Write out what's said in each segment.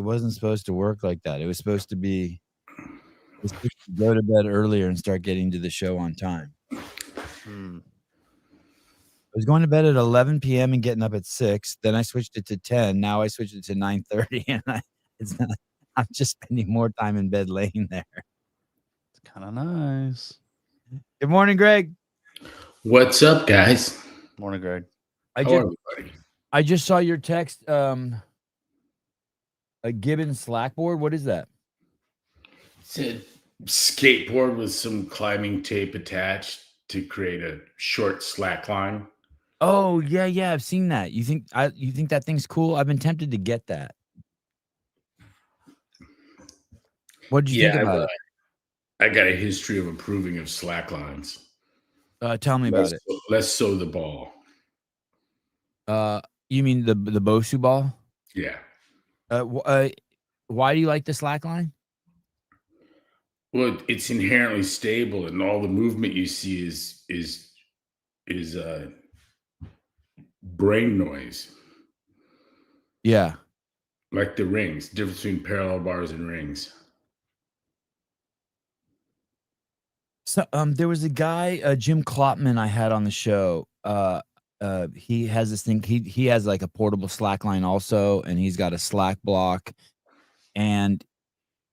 wasn't supposed to work like that. It was supposed to go to bed earlier and start getting to the show on time. I was going to bed at 11 p.m. and getting up at 6. Then I switched it to 10. Now I switched it to 9:30, and I'm just spending more time in bed laying there. It's kind of nice. Good morning, Greg. What's up, guys? Morning, Greg. I just saw your text. A Gibbons Slackboard. What is that? It's a skateboard with some climbing tape attached to create a short slack line. Oh yeah, I've seen that. You think that thing's cool? I've been tempted to get that. What did you think about it? I got a history of approving of slack lines. Tell me about it. Let's sew the ball. You mean the Bosu ball? Yeah. Why do you like the slack line? Well, it's inherently stable, and all the movement you see is brain noise. Yeah. Like the rings, difference between parallel bars and rings. So there was a guy, Jim Klopman, I had on the show. He has this thing. He has like a portable slack line also, and he's got a slack block. And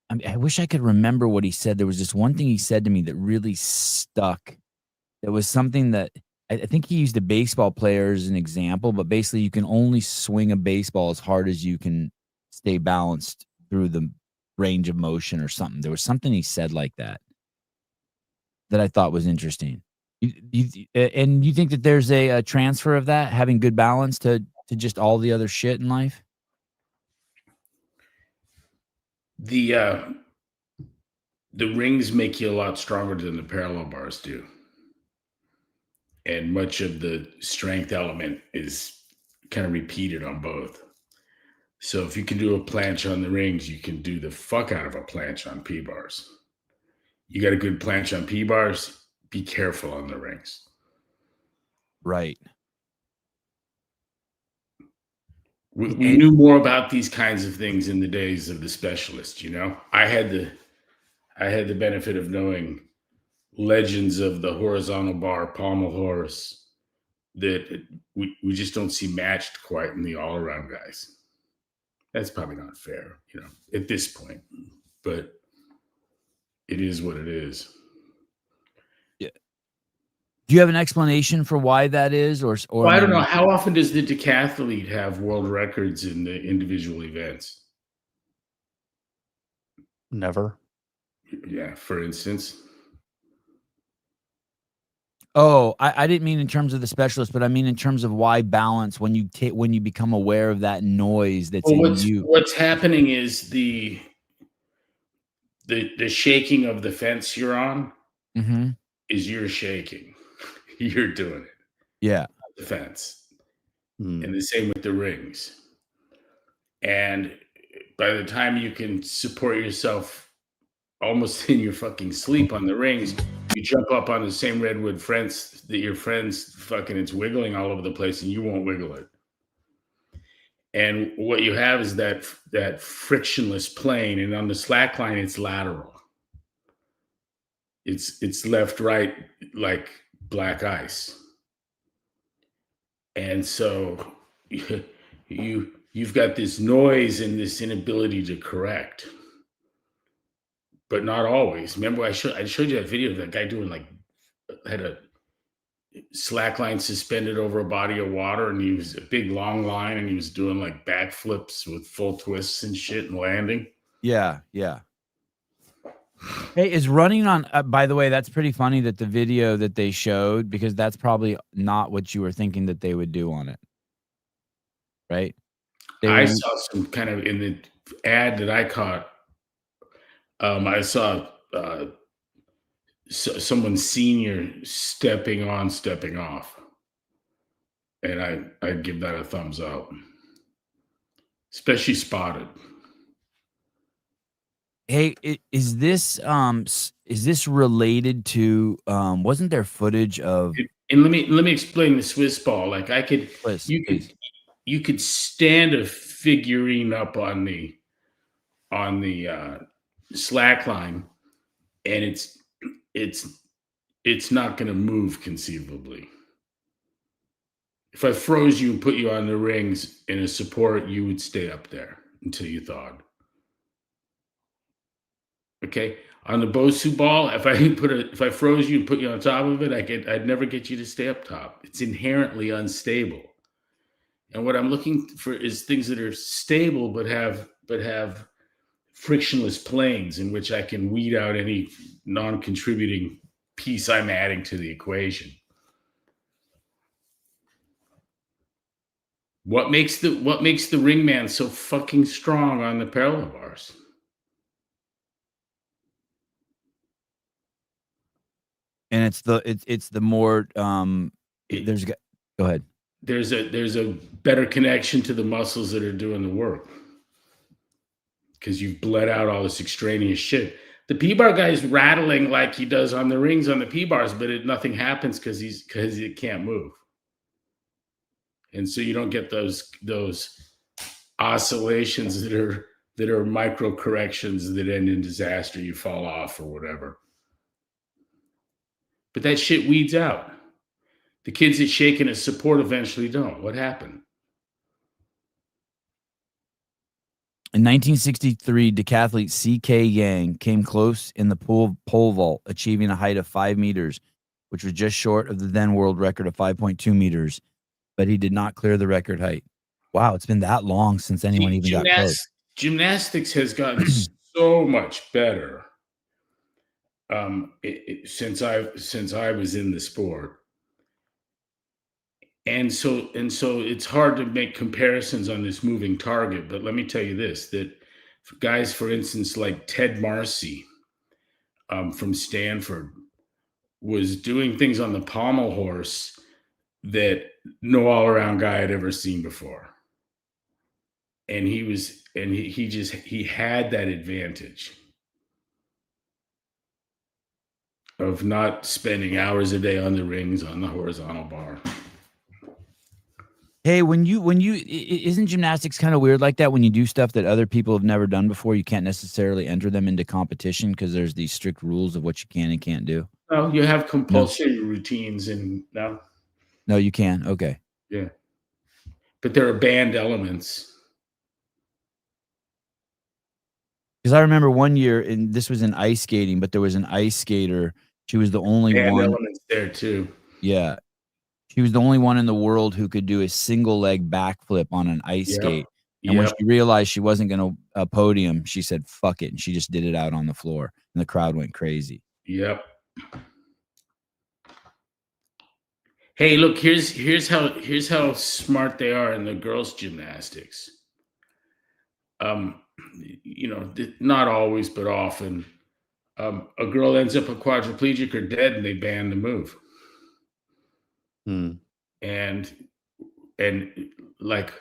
I wish I could remember what he said. There was this one thing he said to me that really stuck. It was something that I think he used a baseball player as an example, but basically you can only swing a baseball as hard as you can stay balanced through the range of motion or something. There was something he said like that I thought was interesting. And you think that there's a transfer of that, having good balance to just all the other shit in life? The rings make you a lot stronger than the parallel bars do. And much of the strength element is kind of repeated on both. So if you can do a planche on the rings, you can do the fuck out of a planche on P-bars. You got a good planche on P-bars, be careful on the rings. Right. We knew more about these kinds of things in the days of the specialists, you know? I had the benefit of knowing legends of the horizontal bar pommel horse that we just don't see matched quite in the all-around guys. That's probably not fair, you know, at this point, but it is what it is. Yeah. Do you have an explanation for why that is, or well, I don't know. How often does the decathlete have world records in the individual events? Never. Yeah, for instance. Oh, I didn't mean in terms of the specialist, but I mean in terms of why balance when you become aware of that noise that's in you. What's happening is the shaking of the fence you're on is you're shaking. You're doing it. Yeah. The fence. And the same with the rings. And by the time you can support yourself almost in your fucking sleep on the rings, you jump up on the same redwood fence that your friend's fucking, it's wiggling all over the place and you won't wiggle it. And what you have is that frictionless plane, and on the slack line, it's lateral. It's left, right, like black ice. And so you've got this noise and this inability to correct. But not always. Remember, I showed you that video of that guy doing had a slack line suspended over a body of water, and he was a big long line, and he was doing like backflips with full twists and shit and landing. Yeah. Hey, is running on? By the way, that's pretty funny that the video that they showed, because that's probably not what you were thinking that they would do on it, right? I saw some kind of in the ad that I caught. I saw someone senior stepping on, stepping off. And I'd give that a thumbs up. Especially spotted. Hey, is this related to wasn't there footage of, and let me explain the Swiss ball. Like you could stand a figurine up on the on the slack line, and it's not going to move conceivably. If I froze you and put you on the rings in a support, you would stay up there until you thawed. Okay, on the Bosu ball, if I froze you and put you on top of it, I'd never get you to stay up top. It's inherently unstable. And what I'm looking for is things that are stable but have frictionless planes in which I can weed out any non-contributing piece I'm adding to the equation. What makes the ringman so fucking strong on the parallel bars? And it's the more go ahead. There's a better connection to the muscles that are doing the work because you've bled out all this extraneous shit. The P-bar guy's rattling like he does on the rings on the P-bars, but nothing happens because it can't move. And so you don't get those oscillations that are micro corrections that end in disaster. You fall off or whatever. But that shit weeds out. The kids that shake in a support eventually don't. What happened? In 1963, decathlete C.K. Yang came close in the pole vault, achieving a height of 5 meters, which was just short of the then world record of 5.2 meters, but he did not clear the record height. Wow, it's been that long since anyone even got close. Gymnastics has gotten so much better since I was in the sport. And so it's hard to make comparisons on this moving target. But let me tell you this, that guys, for instance, like Ted Marcy from Stanford was doing things on the pommel horse that no all-around guy had ever seen before. And he had that advantage of not spending hours a day on the rings on the horizontal bar. Hey, when you isn't gymnastics kind of weird like that when you do stuff that other people have never done before, you can't necessarily enter them into competition because there's these strict rules of what you can and can't do? Oh, you have compulsory routines and no. No, you can. Okay. Yeah. But there are banned elements. Because I remember one year, and this was in ice skating, but there was an ice skater. She was the only Banned one. elements there too. Yeah. She was the only one in the world who could do a single leg backflip on an ice skate. And when she realized she wasn't going to podium, she said, fuck it. And she just did it out on the floor. And the crowd went crazy. Yep. Hey, look, here's how smart they are in the girls' gymnastics. Not always, but often, a girl ends up a quadriplegic or dead, and they ban the move. And like,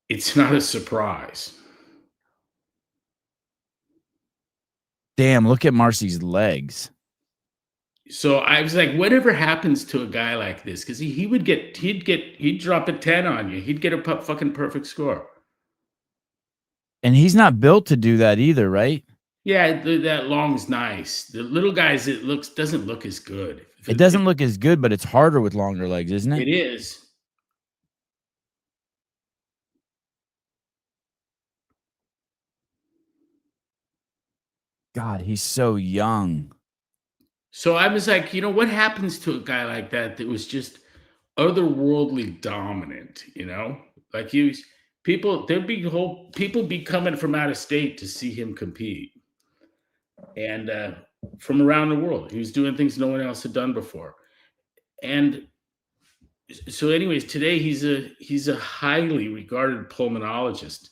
it's not a surprise. Damn, look at Marcy's legs. So I was like, whatever happens to a guy like this? Because he'd drop a 10 on you. He'd get a fucking perfect score. And he's not built to do that either, right? Yeah, that long's nice. The little guys, doesn't look as good. It doesn't look as good, but it's harder with longer legs, isn't it? It is. God, he's so young. So I was like, what happens to a guy like that was just otherworldly dominant, Like people be coming from out of state to see him compete. And from around the world. He was doing things no one else had done before. And so anyways, today he's a highly regarded pulmonologist.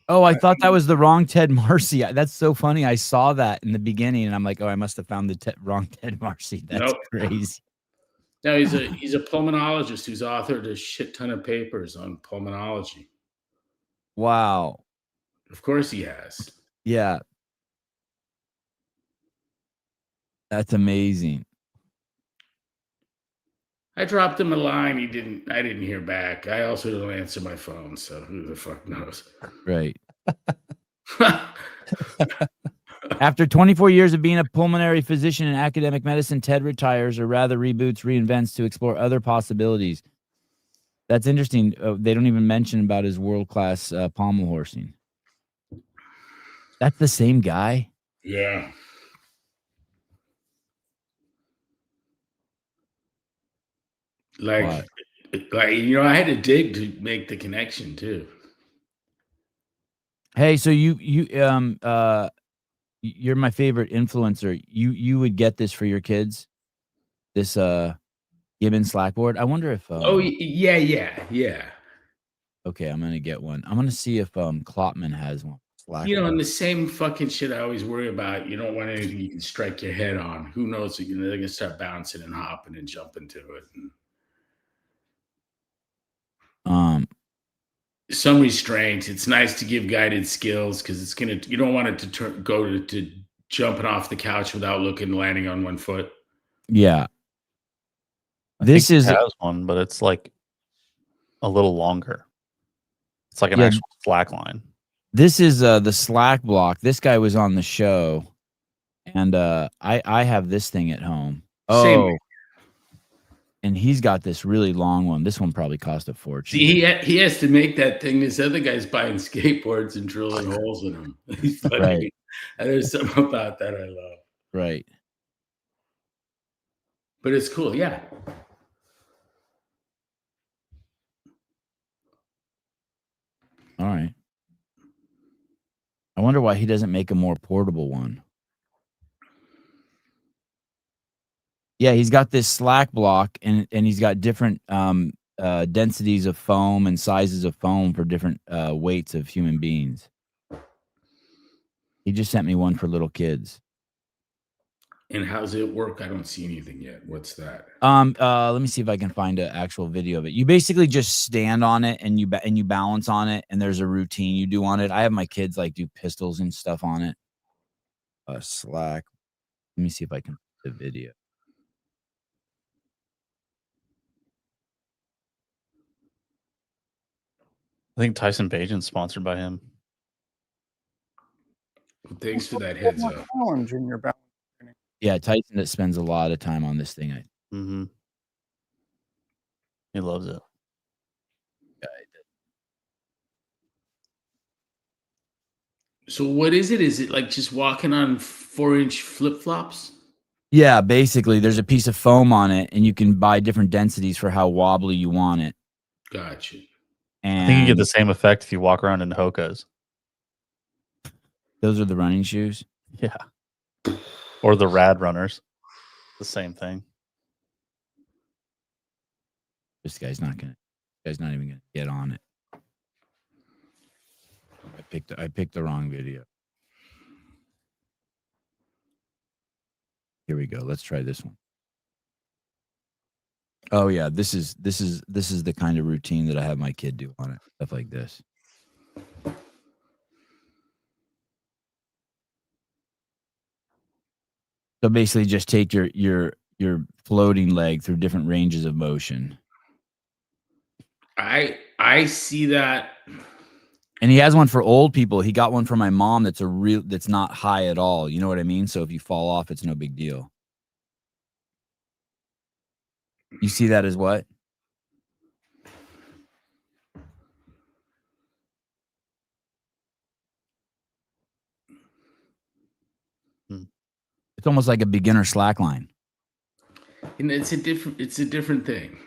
Oh, I thought that was the wrong Ted Marcy. That's so funny. I saw that in the beginning, and I'm like, oh, I must have found the wrong Ted Marcy. That's crazy. No, he's a pulmonologist who's authored a shit ton of papers on pulmonology. Wow. Of course he has. Yeah. That's amazing. I dropped him a line. I didn't hear back. I also don't answer my phone, so who the fuck knows? Right. After 24 years of being a pulmonary physician in academic medicine, Ted retires, or rather reboots, reinvents to explore other possibilities. That's interesting. They don't even mention about his world-class pommel horsing. That's the same guy? Yeah. Like, I had to dig to make the connection too. Hey, so you're my favorite influencer. You would get this for your kids? This Gibbon Slackboard? I wonder if Yeah. okay, I'm gonna get one. I'm gonna see if Klopman has one. And the same fucking shit I always worry about. You don't want anything you can strike your head on. Who knows? They're gonna start bouncing and hopping and jumping to it. Some restraint. It's nice to give guided skills because you don't want it to go to jumping off the couch without landing on one foot. Yeah. This has one, but it's like a little longer. It's like an actual slack line. This is the slack block. This guy was on the show, and I have this thing at home. Same. And he's got this really long one. This one probably cost a fortune. See, he has to make that thing. This other guy's buying skateboards and drilling holes in them. Right. There's something about that I love. Right. But it's cool, yeah. All right. I wonder why he doesn't make a more portable one. Yeah, he's got this slack block, and he's got different densities of foam and sizes of foam for different weights of human beings. He just sent me one for little kids. And how's it work? I don't see anything yet. What's that? Let me see if I can find an actual video of it. You basically just stand on it and you balance on it, and there's a routine you do on it. I have my kids like do pistols and stuff on it. Slack. Let me see if I can put the video. I think Tyson Bajan's sponsored by him. Well, thanks for that heads up. In your balance. Yeah, Tyson that spends a lot of time on this thing. He loves it. So what is it? Is it like just walking on 4-inch flip-flops? Yeah, basically there's a piece of foam on it, and you can buy different densities for how wobbly you want it. Gotcha. And I think you get the same effect if you walk around in Hoka's. Those are the running shoes? Yeah. Or the Rad Runners. The same thing. This guy's not even gonna get on it. I picked the wrong video. Here we go. Let's try this one. Oh yeah, this is the kind of routine that I have my kid do on it. Stuff like this. So basically just take your floating leg through different ranges of motion. I see that. And he has one for old people. He got one for my mom that's not high at all. You know what I mean? So if you fall off, it's no big deal. You see that as what? It's almost like a beginner slack line. And it's a different thing.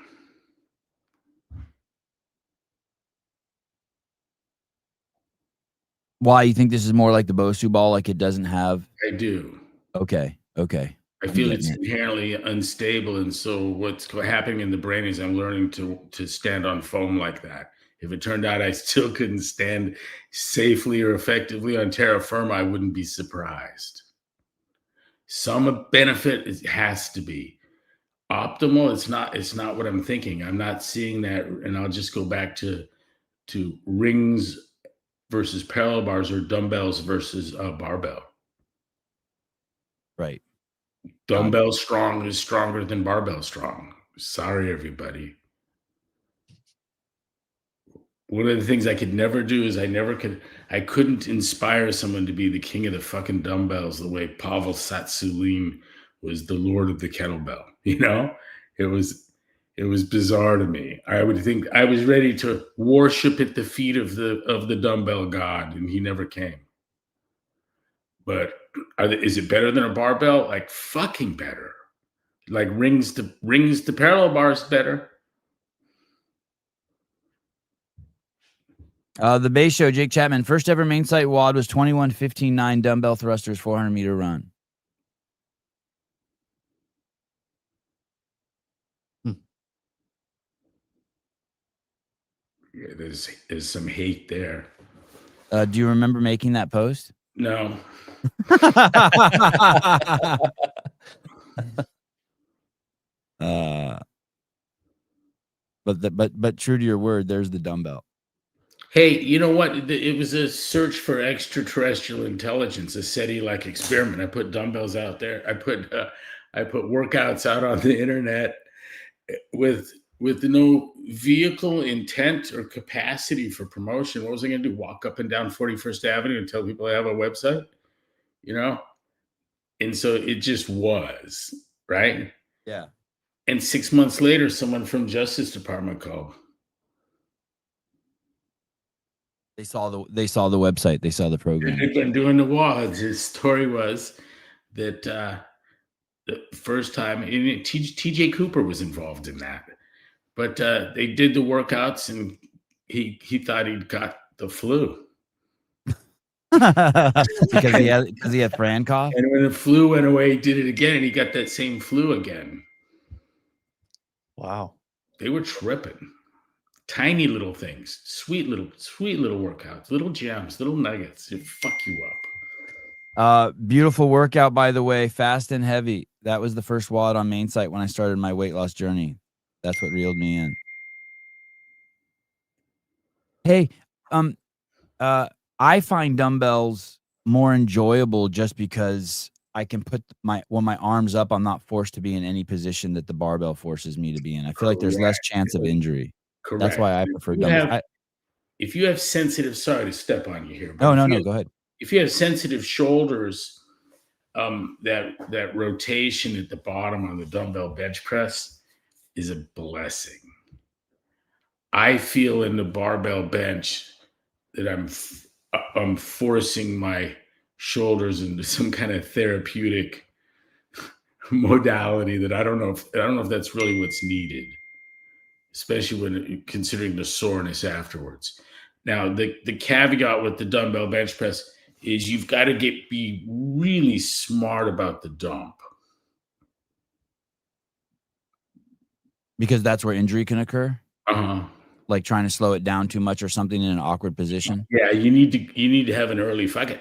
Why you think this is more like the Bosu ball, like it doesn't have? I do. Okay. I feel it's inherently unstable, and so what's happening in the brain is I'm learning to stand on foam like that. If it turned out I still couldn't stand safely or effectively on terra firma, I wouldn't be surprised. Some benefit has to be optimal. It's not what I'm thinking. I'm not seeing that, and I'll just go back to rings versus parallel bars or dumbbells versus barbell. Right. Dumbbell strong is stronger than barbell strong. Sorry, everybody. one of the things I could never do is I couldn't inspire someone to be the king of the fucking dumbbells the way Pavel Tsatsouline was the lord of the kettlebell. You know, it was bizarre to me. I would think I was ready to worship at the feet of the dumbbell god, and he never came. But is it better than a barbell? Like fucking better. Like rings to parallel bars better. The base show, Jake Chapman, first ever main site WOD was 21-15-9 dumbbell thrusters, 400-meter run. Yeah, there's some hate there. Do you remember making that post? No. But true to your word, there's the dumbbell. Hey, you know what? It was a search for extraterrestrial intelligence, a SETI-like experiment. I put dumbbells out there. I put workouts out on the internet with no vehicle intent or capacity for promotion. What was I going to do? Walk up and down 41st Avenue and tell people I have a website? You know? And so it just was, right? Yeah. And 6 months later, someone from Justice Department called. They saw the website. They saw the program. They've been doing the WODs. His story was that the first time, and TJ Cooper was involved in that, but they did the workouts, and he thought he'd got the flu because he had Fran cough. And when the flu went away, he did it again, and he got that same flu again. Wow, they were tripping. Tiny little things, sweet little workouts, little gems, little nuggets. It fuck you up. Beautiful workout, by the way. Fast and heavy. That was the first WOD on main site when I started my weight loss journey. That's what reeled me in. Hey, I find dumbbells more enjoyable just because I can put my arms up. I'm not forced to be in any position that the barbell forces me to be in. I feel like there's less chance of injury. Correct. That's why I prefer dumbbells. If you have sensitive, sorry to step on you here. No, go ahead. If you have sensitive shoulders, that rotation at the bottom on the dumbbell bench press is a blessing. I feel in the barbell bench that I'm forcing my shoulders into some kind of therapeutic modality that I don't know if that's really what's needed, especially when considering the soreness afterwards. Now, the caveat with the dumbbell bench press is you've got to be really smart about the dump. Because that's where injury can occur? Uh-huh. Like trying to slow it down too much or something in an awkward position? Yeah, you need to have an early fuck it,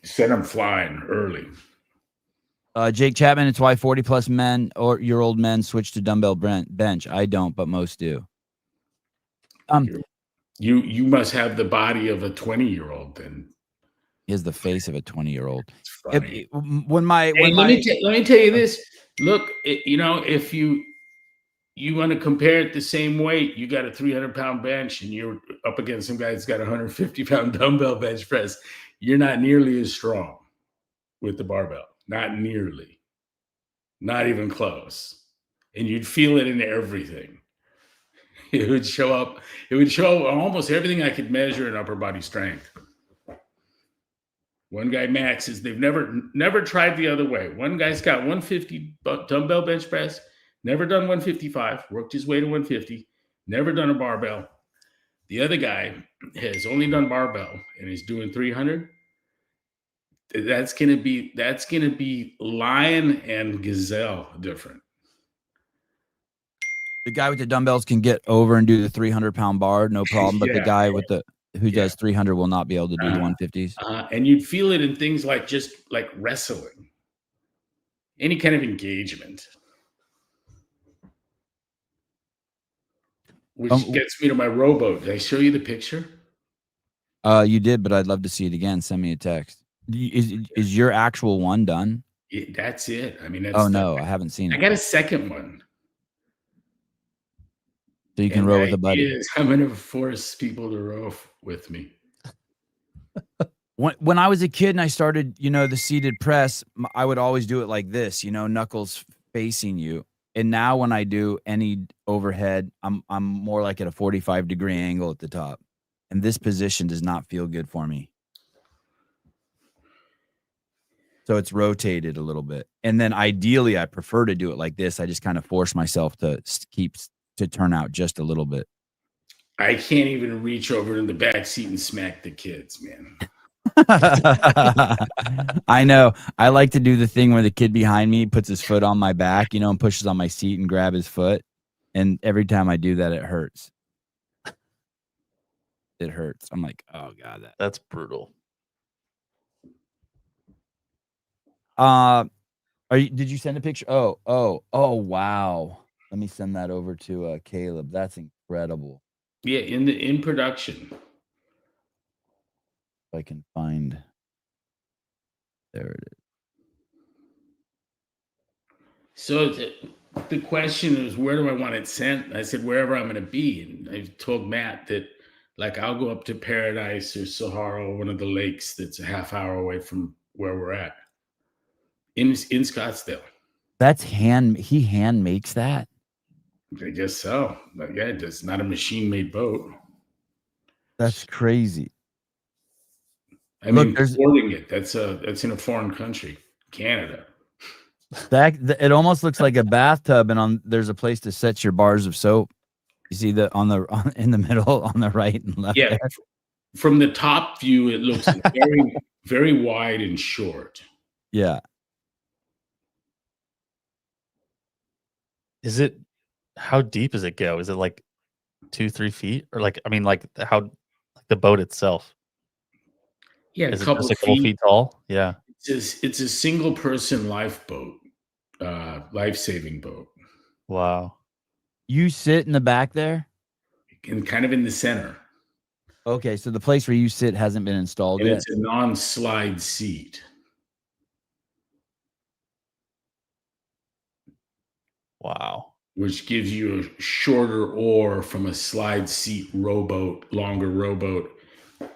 Send them flying early. Jake Chapman, it's why 40-plus men or year old men switch to dumbbell bench. I don't, but most do. You must have the body of a 20-year-old then. He has the face of a 20-year-old. Let me tell you this. Look, if you want to compare it the same weight, you got a 300-pound bench and you're up against some guy that's got a 150-pound dumbbell bench press. You're not nearly as strong with the barbell. Not nearly. Not even close. And you'd feel it in everything. It would show up almost everything I could measure in upper body strength. One guy maxes. They've never tried the other way. One guy's got 150 dumbbell bench press, never done 155, worked his way to 150, never done a barbell. The other guy has only done barbell and is doing 300. That's gonna be lion and gazelle different. The guy with the dumbbells can get over and do the 300-pound bar, no problem. But the guy who does 300 will not be able to do the 150s. And you'd feel it in things like just like wrestling, any kind of engagement, which gets me to my rowboat. Did I show you the picture? You did, but I'd love to see it again. Send me a text. Is your actual one done? That's it. I mean, I haven't seen it. I got a second one. So you can row with a buddy. I'm going to force people to row with me. When I was a kid and I started, the seated press, I would always do it like this, knuckles facing you. And now when I do any overhead, I'm more like at a 45-degree angle at the top. And this position does not feel good for me. So it's rotated a little bit. And then ideally, I prefer to do it like this. I just kind of force myself to turn out just a little bit. I can't even reach over in the back seat and smack the kids, man. I know. I like to do the thing where the kid behind me puts his foot on my back, and pushes on my seat and grab his foot. And every time I do that, it hurts. It hurts. I'm like, oh God, that's brutal. Did you send a picture? Oh, wow. Let me send that over to Caleb. That's incredible. Yeah, in production. If I can find. There it is. So the question is, where do I want it sent? I said, wherever I'm going to be. And I told Matt that, like, I'll go up to Paradise or Sahara, one of the lakes that's a half hour away from where we're at. In Scottsdale. That's he hand makes that? I guess so. But yeah, it's not a machine-made boat. That's crazy. I mean, importing it. That's in a foreign country, Canada. It almost looks like a bathtub, and there's a place to set your bars of soap. You see in the middle on the right and left. Yeah, there? From the top view, it looks very, very wide and short. Yeah. How deep does it go? Is it like 2-3 feet, or how the boat itself? Yeah, is it just a couple feet tall? Yeah, it's a single person lifeboat, life-saving boat. Wow. You sit in the back there, and kind of in the center. Okay, so the place where you sit hasn't been installed and yet. It's a non-slide seat. Wow. Which gives you a shorter oar from a slide seat rowboat, longer rowboat,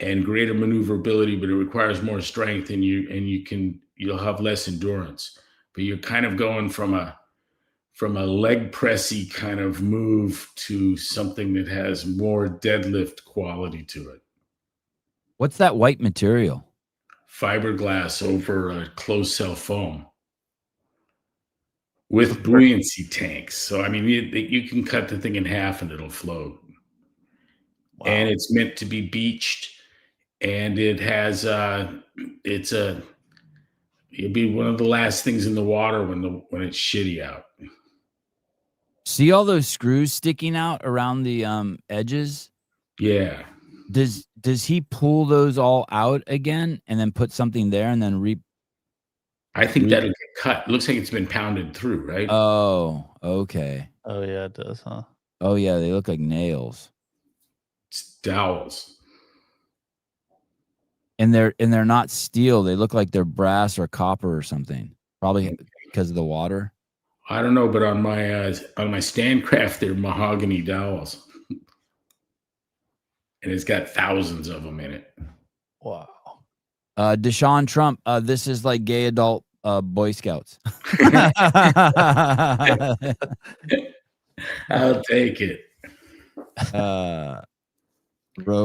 and greater maneuverability, but it requires more strength, and you'll have less endurance. But you're kind of going from a leg pressy kind of move to something that has more deadlift quality to it. What's that white material? Fiberglass over a closed cell foam. With buoyancy tanks. So, I mean, you can cut the thing in half and it'll float. Wow. And it's meant to be beached. And it has, it'll be one of the last things in the water when it's shitty out. See all those screws sticking out around the edges? Yeah. Does he pull those all out again and then put something there and then I think that'll get cut. Looks like it's been pounded through, right? Oh, okay. Oh yeah, it does, huh? Oh yeah, they look like nails. It's dowels. And they're not steel. They look like they're brass or copper or something. Probably because of the water. I don't know, but on my Standcraft, they're mahogany dowels. And it's got thousands of them in it. Wow. Deshaun Trump, this is like gay adult Boy Scouts. I'll take it.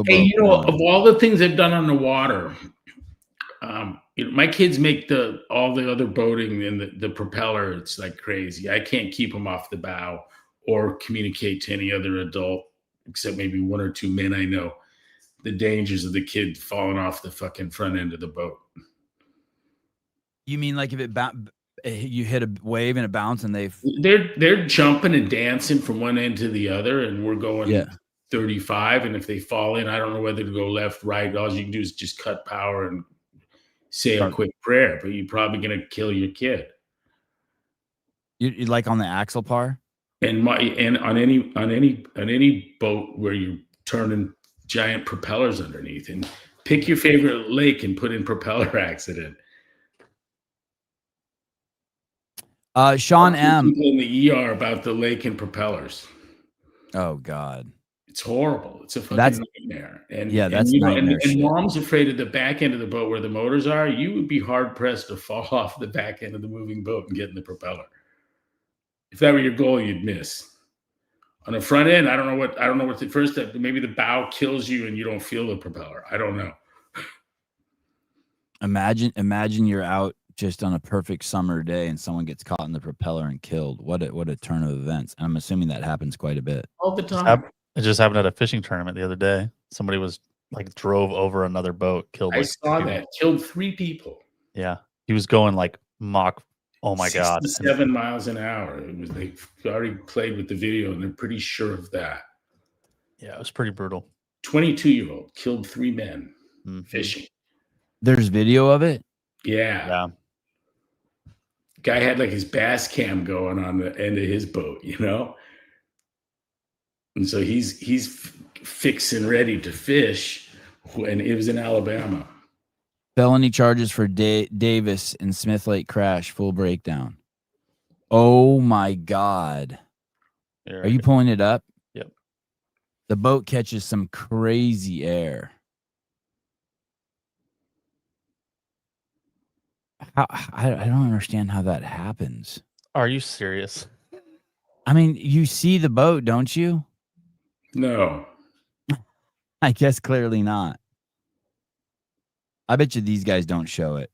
Hey, of all the things I've done on the water, my kids make all the other boating and the propeller. It's like crazy. I can't keep them off the bow or communicate to any other adult, except maybe one or two men I know, the dangers of the kid falling off the fucking front end of the boat. You mean like if you hit a wave and it bounces and they're jumping and dancing from one end to the other, and we're going 35, and if they fall in, I don't know whether to go left, right. All you can do is just cut power and say a quick prayer, but you're probably going to kill your kid. You like on the Axopar? And on any boat where you're turning giant propellers underneath, and pick your favorite lake and put in propeller accident. Sean M. People in the ER about the lake and propellers. Oh God. It's horrible. It's a fucking nightmare. And that's you know, nightmare and shit. mom's afraid of the back end of the boat where the motors are. You would be hard pressed to fall off the back end of the moving boat and get in the propeller. If that were your goal, you'd miss. On the front end, I don't know what the first step. Maybe the bow kills you and you don't feel the propeller. I don't know. Imagine you're out just on a perfect summer day and someone gets caught in the propeller and killed. What a turn of events. And I'm assuming that happens quite a bit. All the time. It just happened at a fishing tournament the other day. Somebody was like drove over another boat, killed. I saw that. Killed 3 people. Yeah, he was going like Mach. Oh my God, 7 miles an hour. It was. They already played with the video, and they're pretty sure of that. Yeah, it was pretty brutal. 22-year-old killed 3 men fishing. There's video of it? Yeah. Guy had like his bass cam going on the end of his boat, you know? And so he's fixing ready to fish when it was in Alabama. Felony charges for Davis and Smith Lake crash, full breakdown. Oh my God. Are you pulling it up? Yep. The boat catches some crazy air. I don't understand how that happens. Are you serious? I mean, you see the boat, don't you? No. I guess clearly not. I bet you these guys don't show it.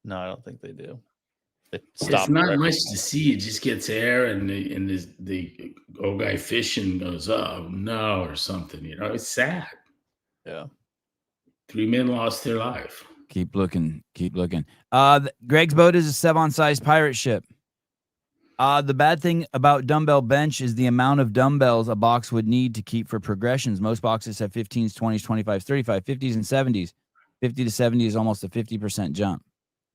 No, I don't think they do. It's not much to see. It just gets air, and the old guy fishing goes, "Oh no," or something. You know, it's sad. Yeah. 3 men lost their life. Keep looking. Greg's boat is a Sevon-sized pirate ship. The bad thing about dumbbell bench is the amount of dumbbells a box would need to keep for progressions. Most boxes have 15s, 20s, 25s, 35s, 50s, and 70s. 50 to 70 is almost a 50% jump.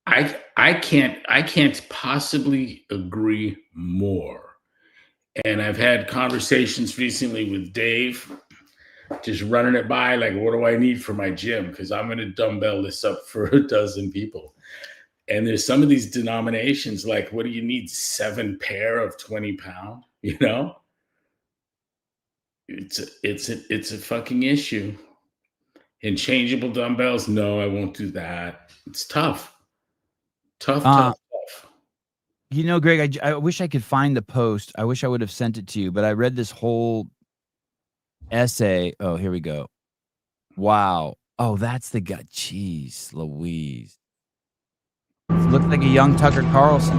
I can't possibly agree more. And I've had conversations recently with Dave, just running it by, like, what do I need for my gym? Because I'm going to dumbbell this up for a dozen people. And there's some of these denominations, like, what do you need? 7 pair of 20-pound, you know? It's a fucking issue. Interchangeable dumbbells? No, I won't do that. It's tough. Tough. You know, Greg, I wish I could find the post. I wish I would have sent it to you, but I read this whole essay. Oh, here we go. Wow. Oh, that's the guy. Jeez Louise. Looks like a young Tucker Carlson.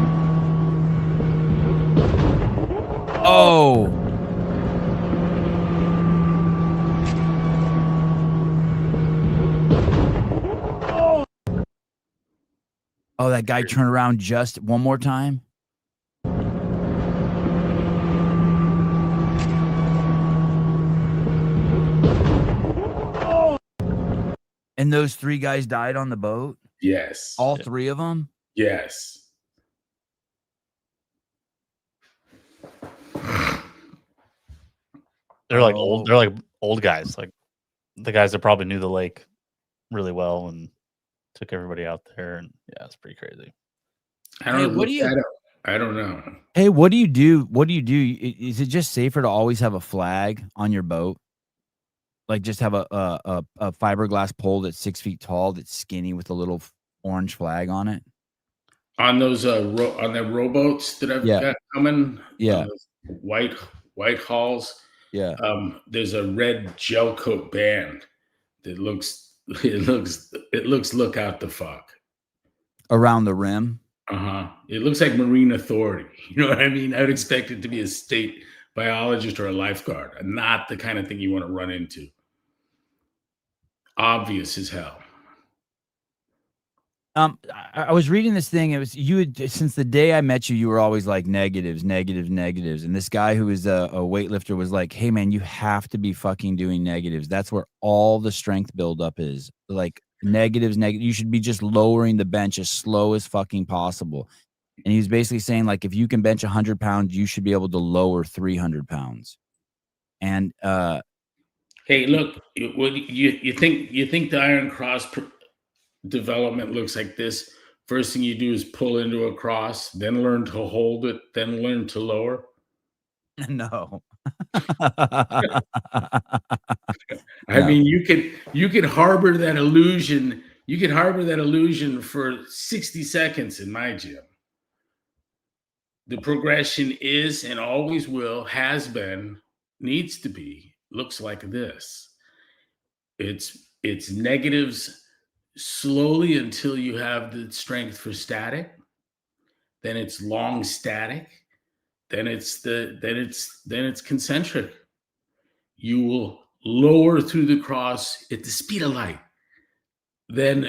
Oh. Oh, that guy turned around just one more time. And those 3 guys died on the boat? Yes. All 3 of them? Yes. They're like old. They're like old guys. Like the guys that probably knew the lake really well and took everybody out there. And yeah, it's pretty crazy. I don't know. Hey, what do you do? Is it just safer to always have a flag on your boat? Like just have a fiberglass pole that's 6 feet tall, that's skinny with a little orange flag on it? On those on the rowboats that I've got coming, white hulls. Yeah. There's a red gel coat band that looks look out the fuck around the rim. It looks like Marine Authority. You know what I mean? I would expect it to be a state biologist or a lifeguard, and not the kind of thing you want to run into. Obvious as hell. I was reading this thing. It was since the day I met you, you were always like negatives. And this guy who is a weightlifter was like, hey man, you have to be fucking doing negatives. That's where all the strength buildup is. Like negatives. You should be just lowering the bench as slow as fucking possible. And he was basically saying, like, if you can bench 100 pounds, you should be able to lower 300 pounds. And hey, look, what you think the Iron Cross development looks like this? First thing you do is pull into a cross, then learn to hold it, then learn to lower. No. I mean, you could harbor that illusion. You could harbor that illusion for 60 seconds in my gym. The progression is and always will, has been, needs to be, looks like this. It's negatives slowly until you have the strength for static. Then it's long static. Then it's concentric. You will lower through the cross at the speed of light. Then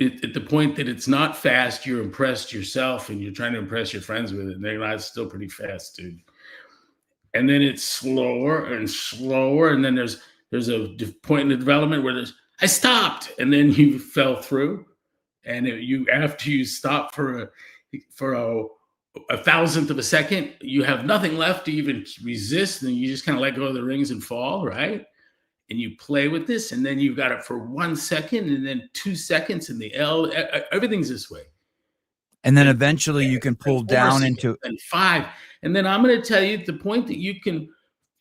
at the point that it's not fast, you're impressed yourself and you're trying to impress your friends with it, and they're not, still pretty fast, dude. And then it's slower and slower, and then there's a point in the development where I stopped, and then you fell through, and after you stop for a thousandth of a second, you have nothing left to even resist, and you just kind of let go of the rings and fall, right? And you play with this, and then you've got it for 1 second, and then 2 seconds, and the L, everything's this way. And then eventually you can pull down into and 5. And then I'm going to tell you at the point that you can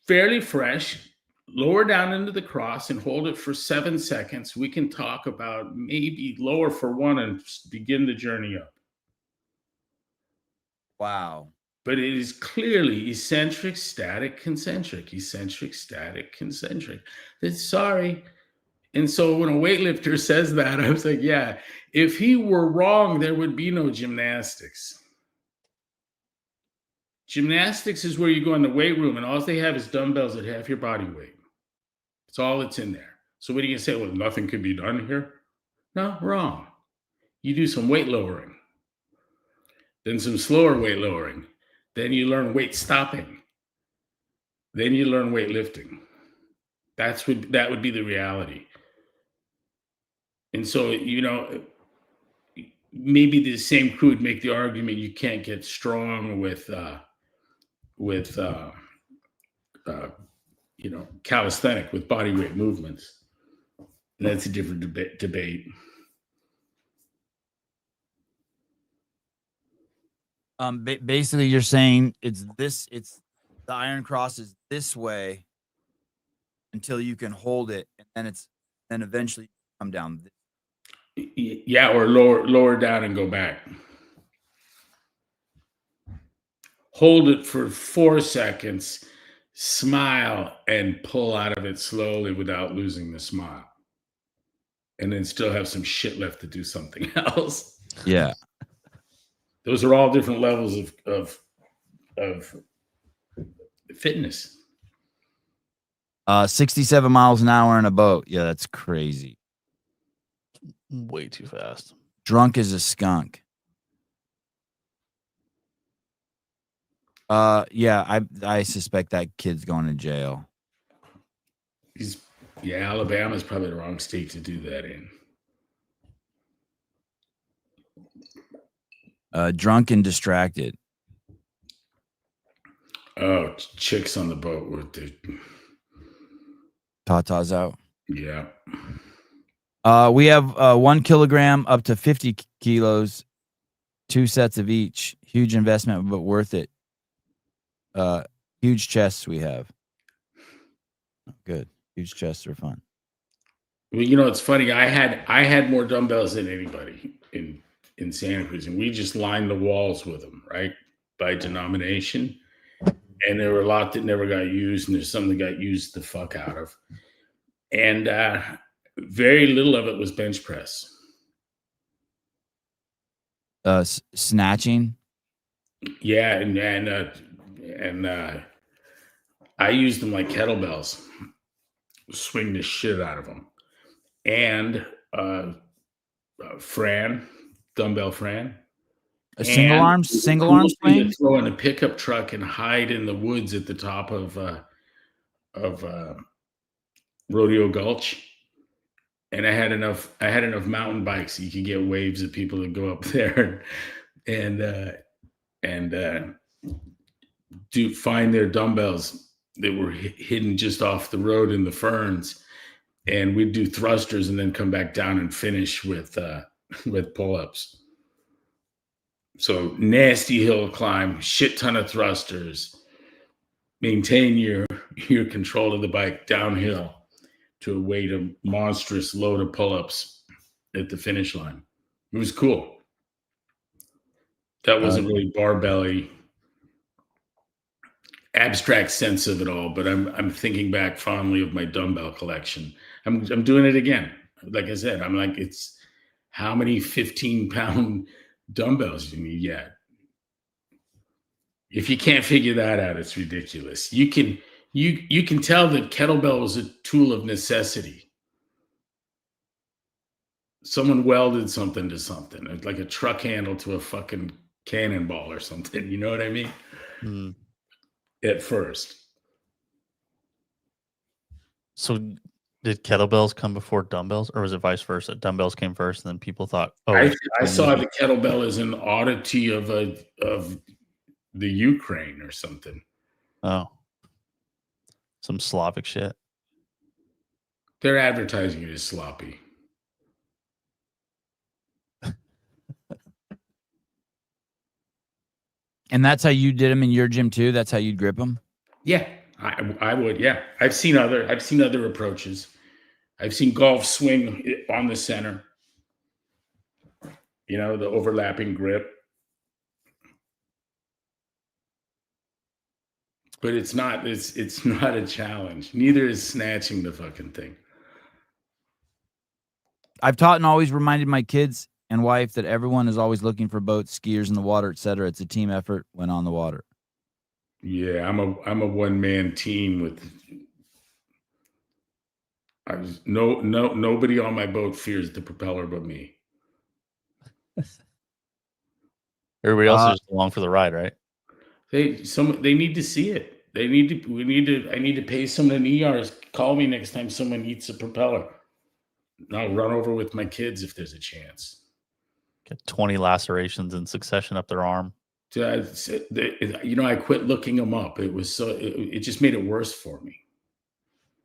fairly fresh lower down into the cross and hold it for 7 seconds. We can talk about maybe lower for 1 and begin the journey up. Wow. But it is clearly eccentric, static, concentric, eccentric, static, concentric. Sorry. And so when a weightlifter says that, I was like, yeah, if he were wrong, there would be no gymnastics. Gymnastics is where you go in the weight room and all they have is dumbbells at half your body weight. That's all that's in there. So what are you going to say? Well, nothing can be done here? No, wrong. You do some weight lowering, then some slower weight lowering. Then you learn weight stopping. Then you learn weightlifting. That would be the reality. And so, maybe the same crew would make the argument you can't get strong with calisthenic, with body weight movements. And that's a different debate. Basically you're saying it's the iron cross is this way until you can hold it, and then eventually come down. Yeah, or lower down and go back. Hold it for 4 seconds, smile, and pull out of it slowly without losing the smile. And then still have some shit left to do something else. Yeah. Those are all different levels of fitness. 67 miles an hour in a boat. Yeah, that's crazy. Way too fast. Drunk as a skunk. Yeah, I suspect that kid's going to jail. Alabama's probably the wrong state to do that in. Drunk and distracted. Oh, chicks on the boat with the Tatas out. Yeah. We have 1 kilogram up to 50 kilos, 2 sets of each. Huge investment, but worth it. Huge chests we have. Good. Huge chests are fun. Well, it's funny. I had more dumbbells than anybody in Santa Cruz, and we just lined the walls with them, right, by denomination. And there were a lot that never got used, and there's some that got used the fuck out of. And very little of it was bench press. Snatching. Yeah, and I used them like kettlebells. Swing the shit out of them. And dumbbell Fran. A single arm swing? Throw in a pickup truck and hide in the woods at the top of Rodeo Gulch. And I had enough mountain bikes so you could get waves of people that go up there and find their dumbbells that were hidden just off the road in the ferns. And we'd do thrusters and then come back down and finish with pull-ups. So nasty hill climb, shit ton of thrusters, maintain your control of the bike downhill to weight a monstrous load of pull-ups at the finish line. It was cool. That wasn't really barbelly, abstract sense of it all, but I'm thinking back fondly of my dumbbell collection. I'm doing it again. Like I said, I'm like, it's how many 15-pound dumbbells do you need yet? If you can't figure that out, it's ridiculous. You can tell that kettlebell was a tool of necessity. Someone welded something to something, like a truck handle to a fucking cannonball or something. You know what I mean? Mm. At first. So did kettlebells come before dumbbells, or was it vice versa? Dumbbells came first, and then people thought, "Oh, I saw the kettlebell as an oddity of the Ukraine or something." Oh, some Slavic shit. Their advertising is sloppy. And that's how you did them in your gym too? That's how you'd grip them? Yeah, I would. Yeah, I've seen other approaches. I've seen golf swing on the center. You know, the overlapping grip. But it's not a challenge. Neither is snatching the fucking thing. I've taught and always reminded my kids and wife that everyone is always looking for boats, skiers in the water, etc. It's a team effort when on the water. Yeah, I'm a one-man team with nobody on my boat fears the propeller but me. Everybody else is just along for the ride, right? They need to see it. I need to pay someone in ERs. Call me next time someone eats a propeller. I'll run over with my kids if there's a chance. Get 20 lacerations in succession up their arm. I quit looking them up. It was it just made it worse for me.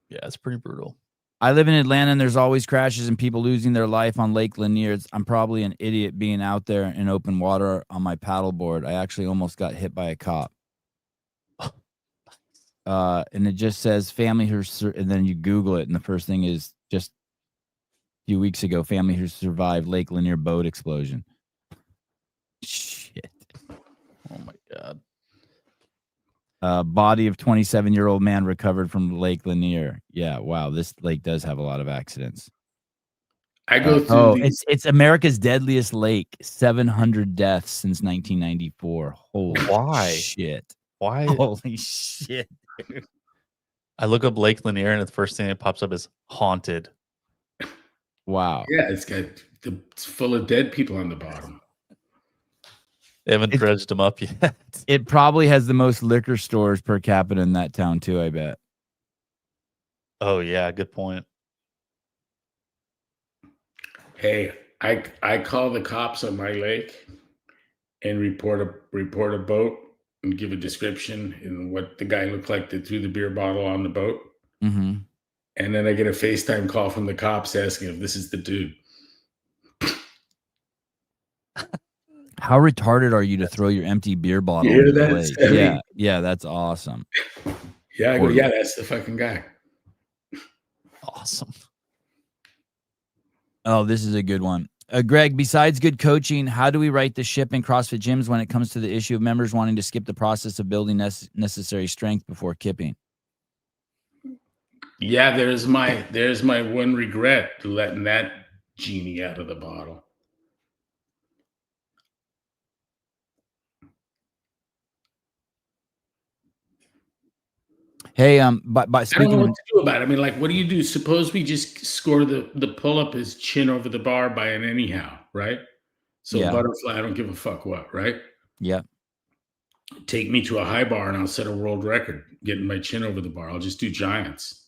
Yeah, it's pretty brutal. I live in Atlanta, and there's always crashes and people losing their life on Lake Lanier. I'm probably an idiot being out there in open water on my paddleboard. I actually almost got hit by a cop. And it just says family who, and then you Google it, and the first thing is just a few weeks ago, family who survived Lake Lanier boat explosion. Shit. Oh my God. Body of 27-year-old man recovered from Lake Lanier. Yeah, wow, this lake does have a lot of accidents. I go through. It's America's deadliest lake. 700 deaths since 1994. Holy shit! Why? Holy shit! Dude. I look up Lake Lanier, and the first thing that pops up is haunted. Wow. Yeah, it's full of dead people on the bottom. They haven't dredged them up yet. It probably has the most liquor stores per capita in that town too, I bet. Oh yeah, good point. Hey, I call the cops on my lake and report a boat and give a description and what the guy looked like that threw the beer bottle on the boat. Mm-hmm. And then I get a FaceTime call from the cops asking if this is the dude. How retarded are you to throw your empty beer bottle into the lake? Yeah, that's awesome. Yeah, I go, yeah, that's the fucking guy. Awesome. Oh, this is a good one. Greg, besides good coaching, how do we right the ship in CrossFit gyms when it comes to the issue of members wanting to skip the process of building necessary strength before kipping? Yeah, there's my one regret, letting that genie out of the bottle. Hey, but speaking, I don't know what to do about it. I mean, like, what do you do? Suppose we just score the pull up as chin over the bar by an anyhow, right? So butterfly, I don't give a fuck what, right? Yeah. Take me to a high bar and I'll set a world record getting my chin over the bar. I'll just do giants.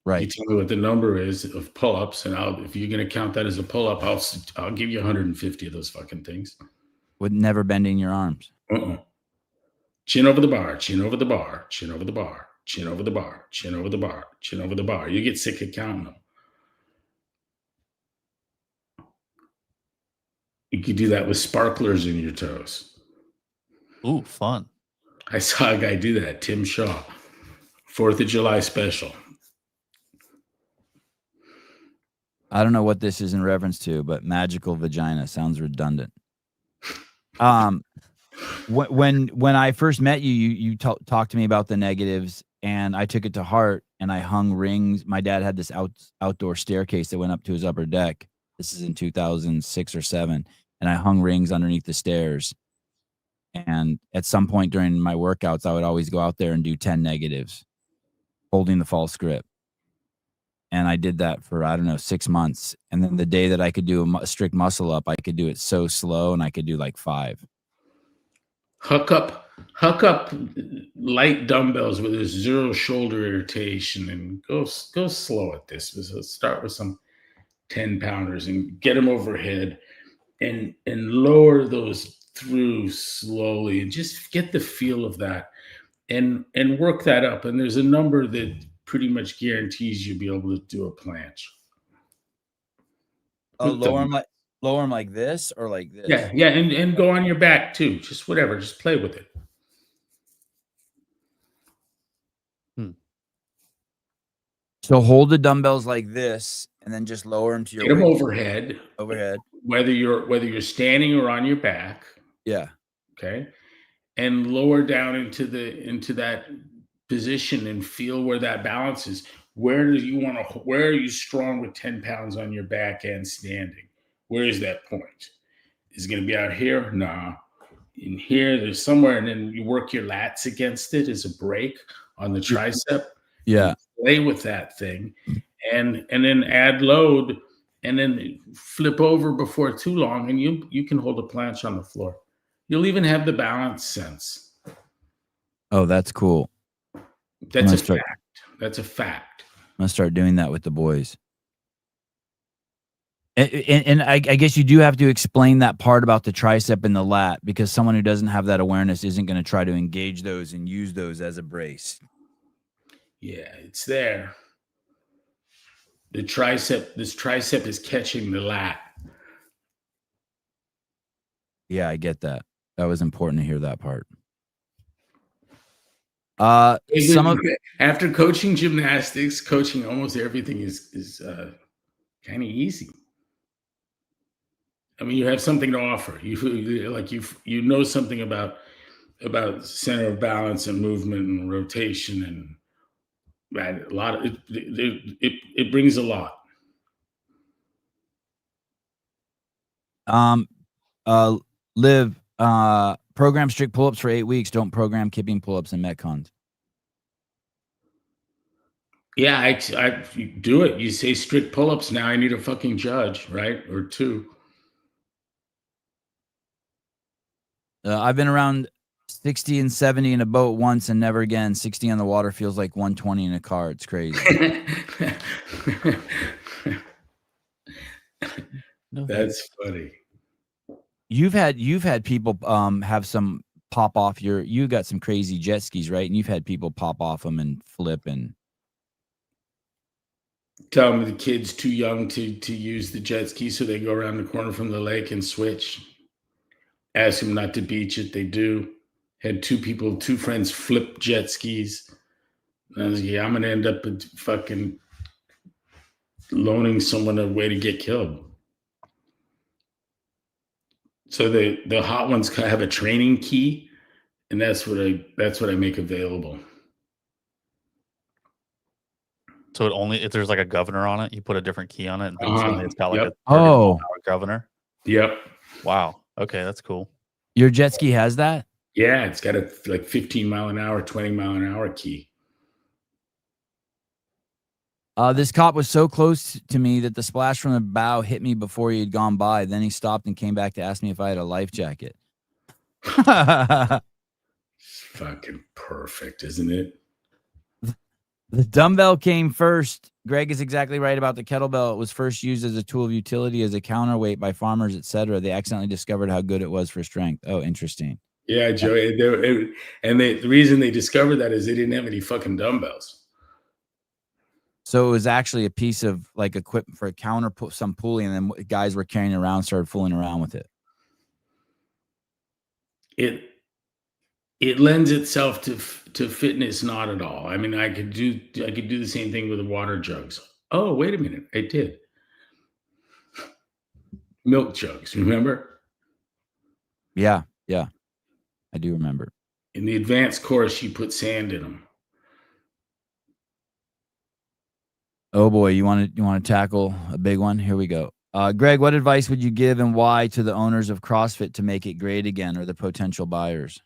Right. You tell me what the number is of pull-ups, and if you're going to count that as a pull-up, I'll give you 150 of those fucking things. With never bending your arms. Chin over the bar, chin over the bar, chin over the bar, chin over the bar, chin over the bar, chin over the bar. You get sick of counting them. You could do that with sparklers in your toes. Ooh, fun. I saw a guy do that, Tim Shaw, 4th of July special. I don't know what this is in reference to, but magical vagina sounds redundant. When I first met you, you talked to me about the negatives, and I took it to heart, and I hung rings. My dad had this outdoor staircase that went up to his upper deck. This is in 2006 or 7, and I hung rings underneath the stairs. And at some point during my workouts, I would always go out there and do 10 negatives, holding the false grip. And I did that for, I don't know, 6 months. And then the day that I could do a strict muscle up, I could do it so slow, and I could do like 5. Huck up light dumbbells where there's 0 shoulder irritation, and go slow at this. So start with some 10 pounders and get them overhead, and lower those through slowly, and just get the feel of that, and work that up. And there's a number that pretty much guarantees you'll be able to do a planche. Lower them like this or like this? Yeah, and go on your back too. Just whatever, just play with it. So hold the dumbbells like this, and then just lower them to your Get them waist. overhead, whether you're standing or on your back. Yeah. Okay, and lower down into that position, and feel where that balance is. Where are you strong with 10 pounds on your back and standing? Where is that point? Is it going to be out here? Nah. In here, there's somewhere, and then you work your lats against it as a break on the tricep. Yeah. Play with that thing, and then add load, and then flip over before too long, and you can hold a planche on the floor. You'll even have the balance sense. Oh, that's cool. That's a fact. That's a fact. I'm gonna start doing that with the boys. And I guess you do have to explain that part about the tricep and the lat, because someone who doesn't have that awareness isn't going to try to engage those and use those as a brace. Yeah, it's there. This tricep is catching the lat. Yeah, I get that. That was important to hear that part. After coaching gymnastics, coaching almost everything is kind of easy. I mean, you have something to offer. You know something about center of balance and movement and rotation, and a lot of it brings a lot. Live program strict pull-ups for 8 weeks. Don't program kipping pull-ups and metcons. Yeah, I do it. You say strict pull-ups, now I need a fucking judge, right? Or 2. I've been around 60 and 70 in a boat once and never again. 60 on the water feels like 120 in a car. It's crazy. That's funny. You've had people have some pop off you got some crazy jet skis, right? And you've had people pop off them and flip and tell them the kid's too young to use the jet ski, so they go around the corner from the lake and switch. Ask them not to beach it. They do. Had 2 friends flip jet skis. And I was like, yeah, I'm going to end up fucking loaning someone a way to get killed. So the hot ones have a training key, and that's what I make available. So it only if there's like a governor on it, you put a different key on it, and suddenly it's got like a 30-mile-an-hour governor. Yep. Wow. Okay, that's cool. Your jet ski has that? Yeah, it's got a 15 mile an hour, 20 mile an hour key. This cop was so close to me that the splash from the bow hit me before he had gone by. Then he stopped and came back to ask me if I had a life jacket. Fucking perfect, isn't it? The dumbbell came first. Greg is exactly right about the kettlebell. It was first used as a tool of utility, as a counterweight by farmers, etc. They accidentally discovered how good it was for strength. Oh, interesting. Yeah, Joe. The reason they discovered that is they didn't have any fucking dumbbells. So it was actually a piece of like equipment for a some pulley, and then guys were carrying it around, started fooling around with it. it lends itself to fitness not at all. I mean, I could do the same thing with the water jugs. Oh, wait a minute, I did. Milk jugs, remember? Yeah, yeah. I do remember. In the advanced course, you put sand in them. Oh boy, you want to tackle a big one? Here we go. Greg, what advice would you give and why to the owners of CrossFit to make it great again, or the potential buyers?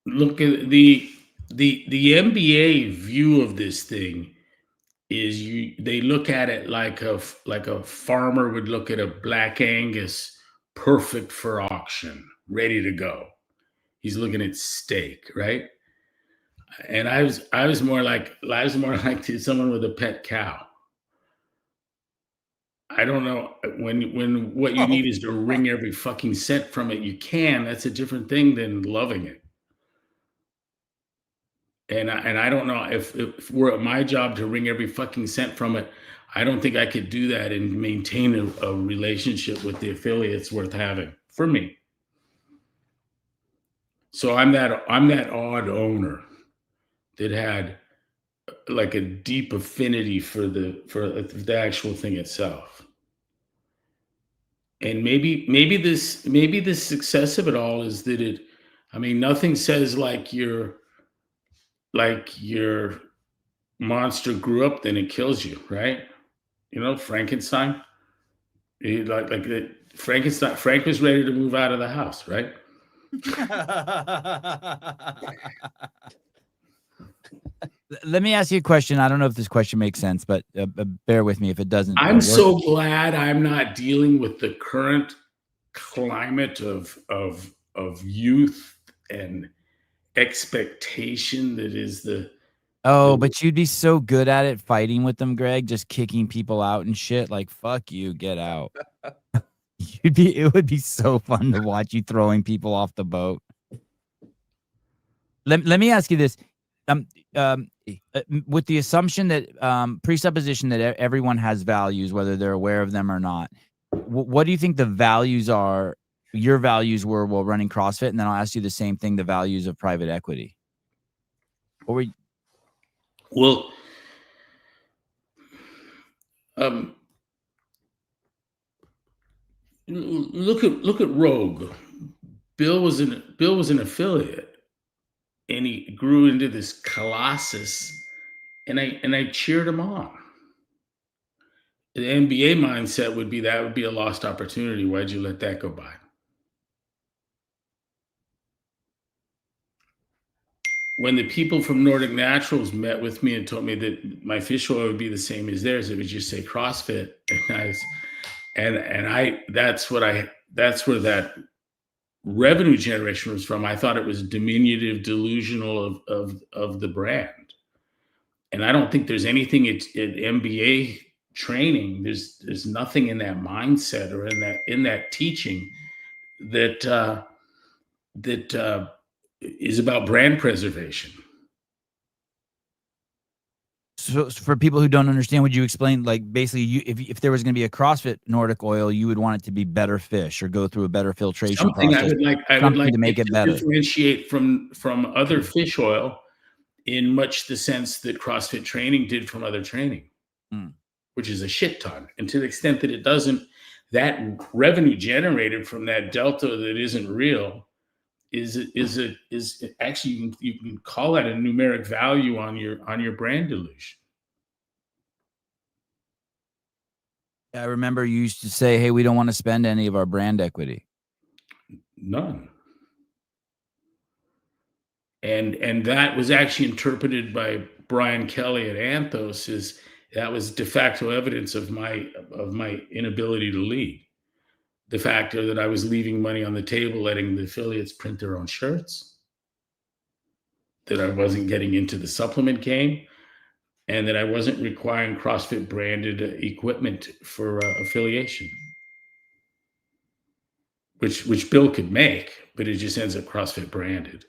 Look at the NBA view of this thing is they look at it like a farmer would look at a Black Angus, perfect for auction, ready to go. He's looking at steak, right? And I was more like someone with a pet cow. I don't know, when what you need is to wring every fucking cent from it, you can. That's a different thing than loving it. And I don't know if were it my job to wring every fucking cent from it, I don't think I could do that and maintain a relationship with the affiliates worth having for me. So I'm that odd owner that had like a deep affinity for the actual thing itself. And maybe the success of it all is that I mean, nothing says like your monster grew up, then it kills you, right? You know, Frankenstein. Frankenstein. Frank was ready to move out of the house, right? Let me ask you a question. I don't know if this question makes sense, but bear with me if it doesn't. I'm so glad I'm not dealing with the current climate of youth and expectation that is the. Oh, but you'd be so good at it fighting with them, Greg, just kicking people out and shit. Like, fuck you, get out. It would be so fun to watch you throwing people off the boat. Let me ask you this. With the assumption that presupposition that everyone has values, whether they're aware of them or not, what do you think the values are? Your values were while running CrossFit, and then I'll ask you the same thing: the values of private equity. What were Well, look at Rogue. Bill was an affiliate, and he grew into this colossus, and I cheered him on. The NBA mindset would be a lost opportunity. Why'd you let that go by? When the people from Nordic Naturals met with me and told me that my fish oil would be the same as theirs, it would just say CrossFit, that's where that revenue generation was from. I thought it was diminutive, delusional of the brand, and I don't think there's anything at MBA training. There's nothing in that mindset or in that teaching that is about brand preservation. So for people who don't understand, would you explain, like, basically, if there was going to be a CrossFit Nordic oil, you would want it to be better fish or go through a better filtration process. I would like to make it better. Differentiate from other fish oil in much the sense that CrossFit training did from other training, which is a shit ton. And to the extent that it doesn't, that revenue generated from that delta that isn't real is actually, you can call that a numeric value on your brand dilution. I remember you used to say, "Hey, we don't want to spend any of our brand equity." None. And that was actually interpreted by Brian Kelly at Anthos as that was de facto evidence of my inability to lead. The factor that I was leaving money on the table, letting the affiliates print their own shirts, that I wasn't getting into the supplement game, and that I wasn't requiring CrossFit branded equipment for affiliation, which Bill could make, but it just ends up CrossFit branded,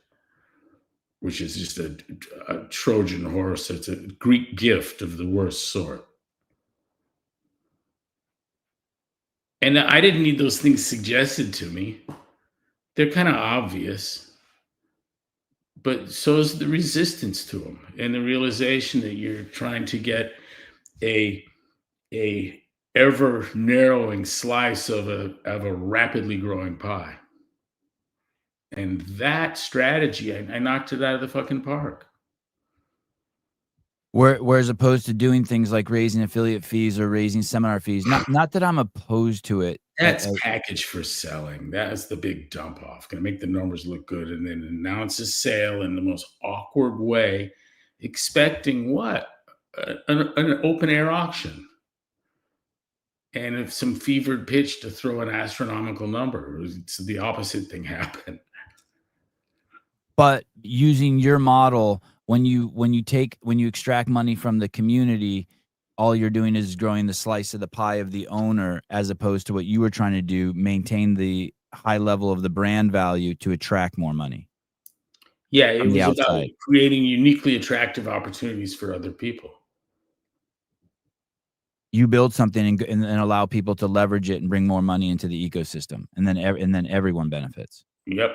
which is just a Trojan horse. It's a Greek gift of the worst sort. And I didn't need those things suggested to me. They're kind of obvious. but so is the resistance to them, and the realization that you're trying to get a ever narrowing slice of a rapidly growing pie. And that strategy, I knocked it out of the fucking park. Whereas opposed to doing things like raising affiliate fees or raising seminar fees, not that I'm opposed to it. That's packaged for selling. That's the big dump off. Going to make the numbers look good and then announce a sale in the most awkward way, expecting what? An open air auction. And if some fevered pitch to throw an astronomical number, it's the opposite thing happened. But using your model, when you extract money from the community, all you're doing is growing the slice of the pie of the owner, as opposed to what you were trying to do, maintain the high level of the brand value to attract more money. Yeah, it was about creating uniquely attractive opportunities for other people. You build something and allow people to leverage it and bring more money into the ecosystem, and then everyone benefits. Yep.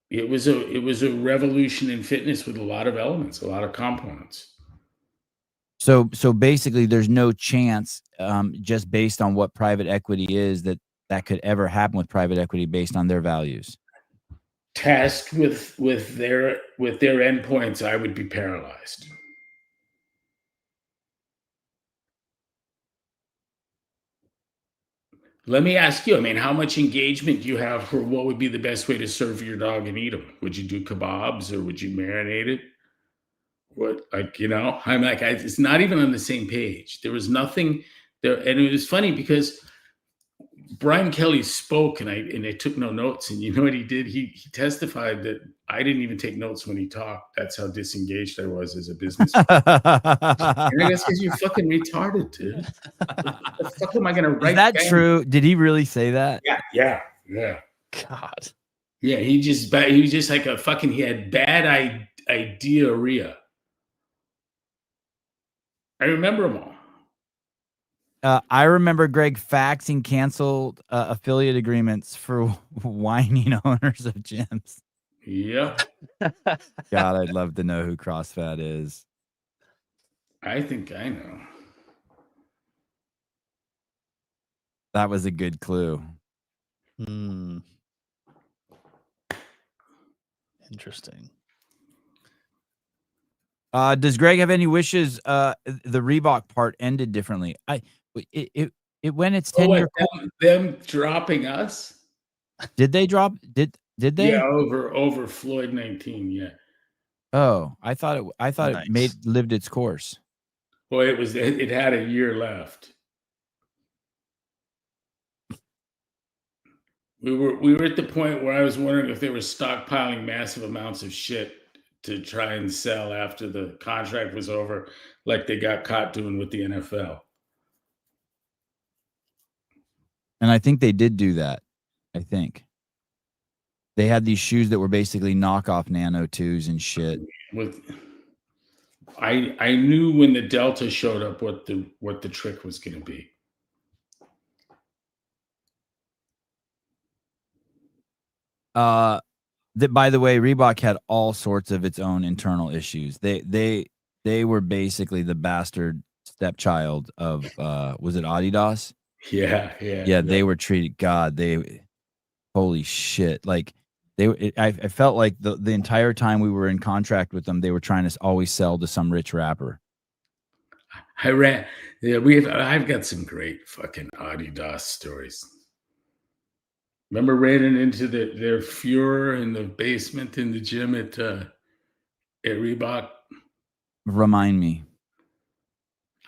It was a revolution in fitness with a lot of elements, a lot of components. So basically, there's no chance, just based on what private equity is, that could ever happen with private equity based on their values. Tasked with their endpoints, I would be paralyzed. Let me ask you, I mean, how much engagement do you have for what would be the best way to serve your dog and eat them? Would you do kebabs or would you marinate it? What, like, you know, I'm like, it's not even on the same page. There was nothing there. And it was funny because Brian Kelly spoke and I took no notes. And you know what he did? He testified that I didn't even take notes when he talked. That's how disengaged I was as a businessman. And I guess because you're fucking retarded, dude. What the fuck am I going to write? Is that true? Did he really say that? Yeah. God. Yeah, he was just like a fucking, he had bad diarrhea. I remember them all. I remember Greg faxing canceled affiliate agreements for whining owners of gyms. Yep. God, I'd love to know who CrossFat is. I think I know. That was a good clue. Interesting. Does Greg have any wishes? The Reebok part ended differently. It when it's 10-year. Them dropping us? Did they drop? Did they? Yeah, over Floyd 19. Yeah. Oh, I thought it lived its course. Well, it had a year left. We were at the point where I was wondering if they were stockpiling massive amounts of shit to try and sell after the contract was over, like they got caught doing with the NFL. And I think they did do that. I think they had these shoes that were basically knockoff Nano 2s and shit. I knew when the Delta showed up what the trick was going to be. That, by the way, Reebok had all sorts of its own internal issues. They were basically the bastard stepchild of was it Adidas? Yeah. They were treated. God, holy shit! Like I felt like the entire time we were in contract with them, they were trying to always sell to some rich rapper. I've got some great fucking Adidas stories. Remember running into their Fuhrer in the basement in the gym at Reebok? Remind me.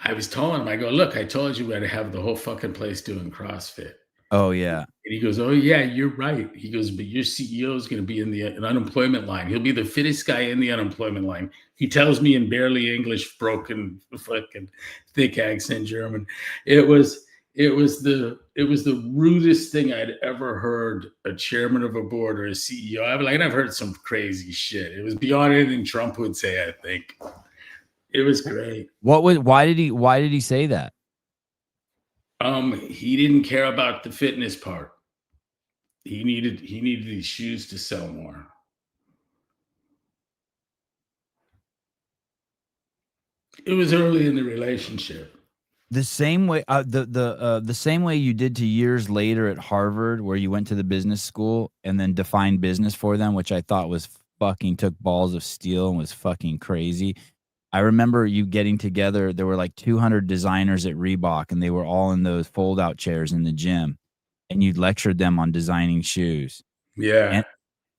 I was telling him, I go, look, I told you we had to have the whole fucking place doing CrossFit. Oh, yeah. And he goes, oh, yeah, you're right. He goes, but your CEO is going to be in the unemployment line. He'll be the fittest guy in the unemployment line. He tells me in barely English, broken, fucking thick accent German. It was the rudest thing I'd ever heard a chairman of a board or a CEO. I've heard some crazy shit. It was beyond anything Trump would say, I think. It was great. Why did he say that? He didn't care about the fitness part. He needed these shoes to sell more. It was early in the relationship. The same way, the same way you did to years later at Harvard, where you went to the business school and then defined business for them, which I thought was fucking took balls of steel and was fucking crazy. I remember you getting together. There were like 200 designers at Reebok, and they were all in those fold-out chairs in the gym, and you lectured them on designing shoes. Yeah, and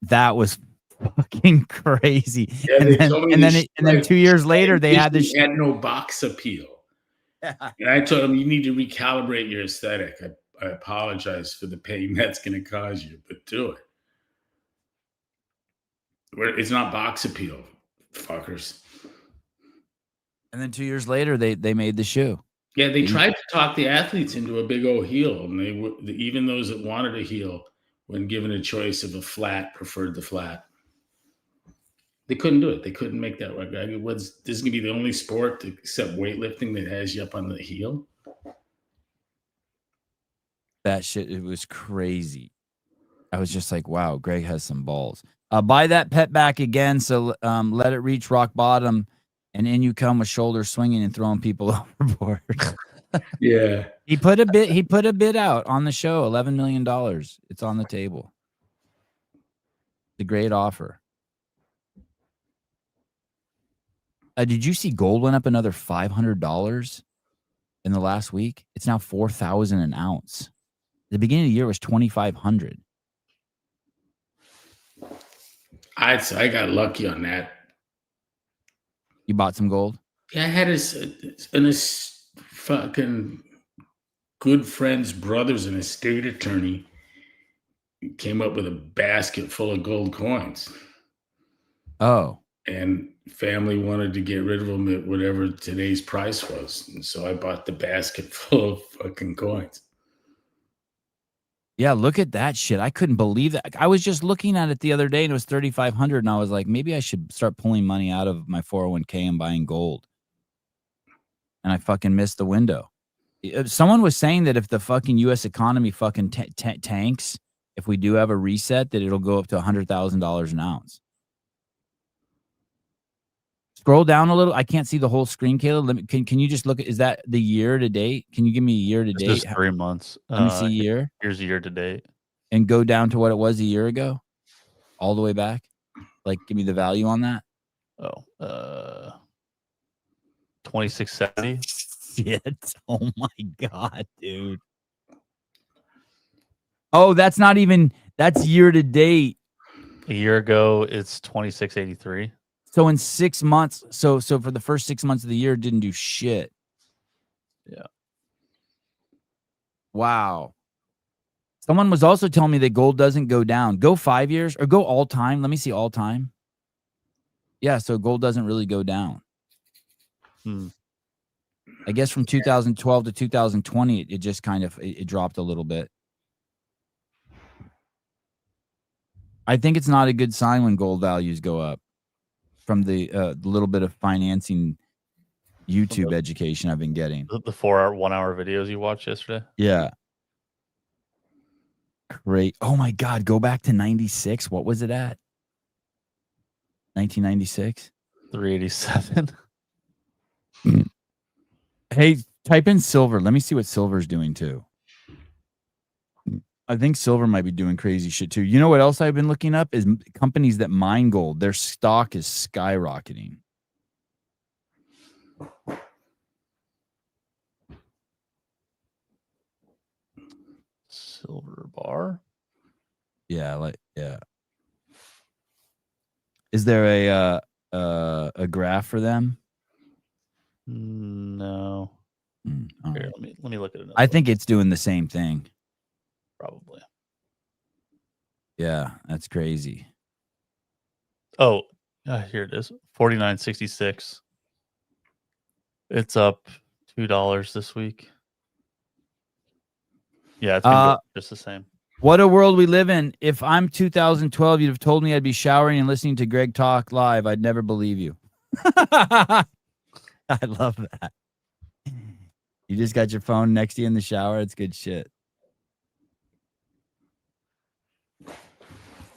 that was fucking crazy. Yeah, And then 2 years later, they had this. Had no box appeal. And I told him, you need to recalibrate your aesthetic. I apologize for the pain that's going to cause you, but do it. It's not box appeal, fuckers. And then 2 years later, they made the shoe. Yeah, they tried to talk the athletes into a big old heel, and they were, even those that wanted a heel, when given a choice of a flat, preferred the flat. They couldn't do it. They couldn't make that work. I mean, this going to be the only sport except weightlifting that has you up on the heel? That shit, it was crazy. I was just like, wow, Greg has some balls. Buy that pet back again, so let it reach rock bottom, and in you come with shoulders swinging and throwing people overboard. Yeah. He put a bid out on the show, $11 million. It's on the table. The great offer. Did you see gold went up another $500 in the last week? It's now $4,000 an ounce. The beginning of the year was $2,500. I got lucky on that. You bought some gold? Yeah, I had a fucking good friend's brother's an estate attorney. Came up with a basket full of gold coins. Oh. And family wanted to get rid of them at whatever today's price was. And so I bought the basket full of fucking coins. Yeah, look at that shit. I couldn't believe that. I was just looking at it the other day and it was $3,500, and I was like, maybe I should start pulling money out of my 401k and buying gold. And I fucking missed the window. Someone was saying that if the fucking U.S. economy fucking tanks, if we do have a reset, that it'll go up to $100,000 an ounce. Scroll down a little. I can't see the whole screen, Caleb. Can you just look at, is that the year to date? Can you give me a year to date? Just 3 months. Let me see year. Here's a year to date. And go down to what it was a year ago? All the way back? Like, give me the value on that. Oh, 2670. Shit. Oh my God, dude. Oh, that's not even, that's year to date. A year ago, it's 2683. So in 6 months, so for the first 6 months of the year, it didn't do shit. Yeah. Wow. Someone was also telling me that gold doesn't go down. Go 5 years or go all time. Let me see all time. Yeah, so gold doesn't really go down. I guess from 2012 to 2020, it just kind of it dropped a little bit. I think it's not a good sign when gold values go up. From the little bit of financing YouTube education I've been getting. The 4-hour, 1-hour videos you watched yesterday? Yeah. Great. Oh my God. Go back to 96. What was it at? 1996? 387. Hey, type in silver. Let me see what silver's doing too. I think silver might be doing crazy shit too. You know what else I've been looking up is companies that mine gold. Their stock is skyrocketing. Silver bar? Yeah, yeah. Is there a graph for them? No. Here, let me look at it. I think it's doing the same thing. Probably. Yeah, that's crazy. Oh, here it is. 49.66. It's up $2 this week. Yeah, it's been just the same. What a world we live in. If I'm 2012, you'd have told me I'd be showering and listening to Greg talk live. I'd never believe you. I love that. You just got your phone next to you in the shower. It's good shit.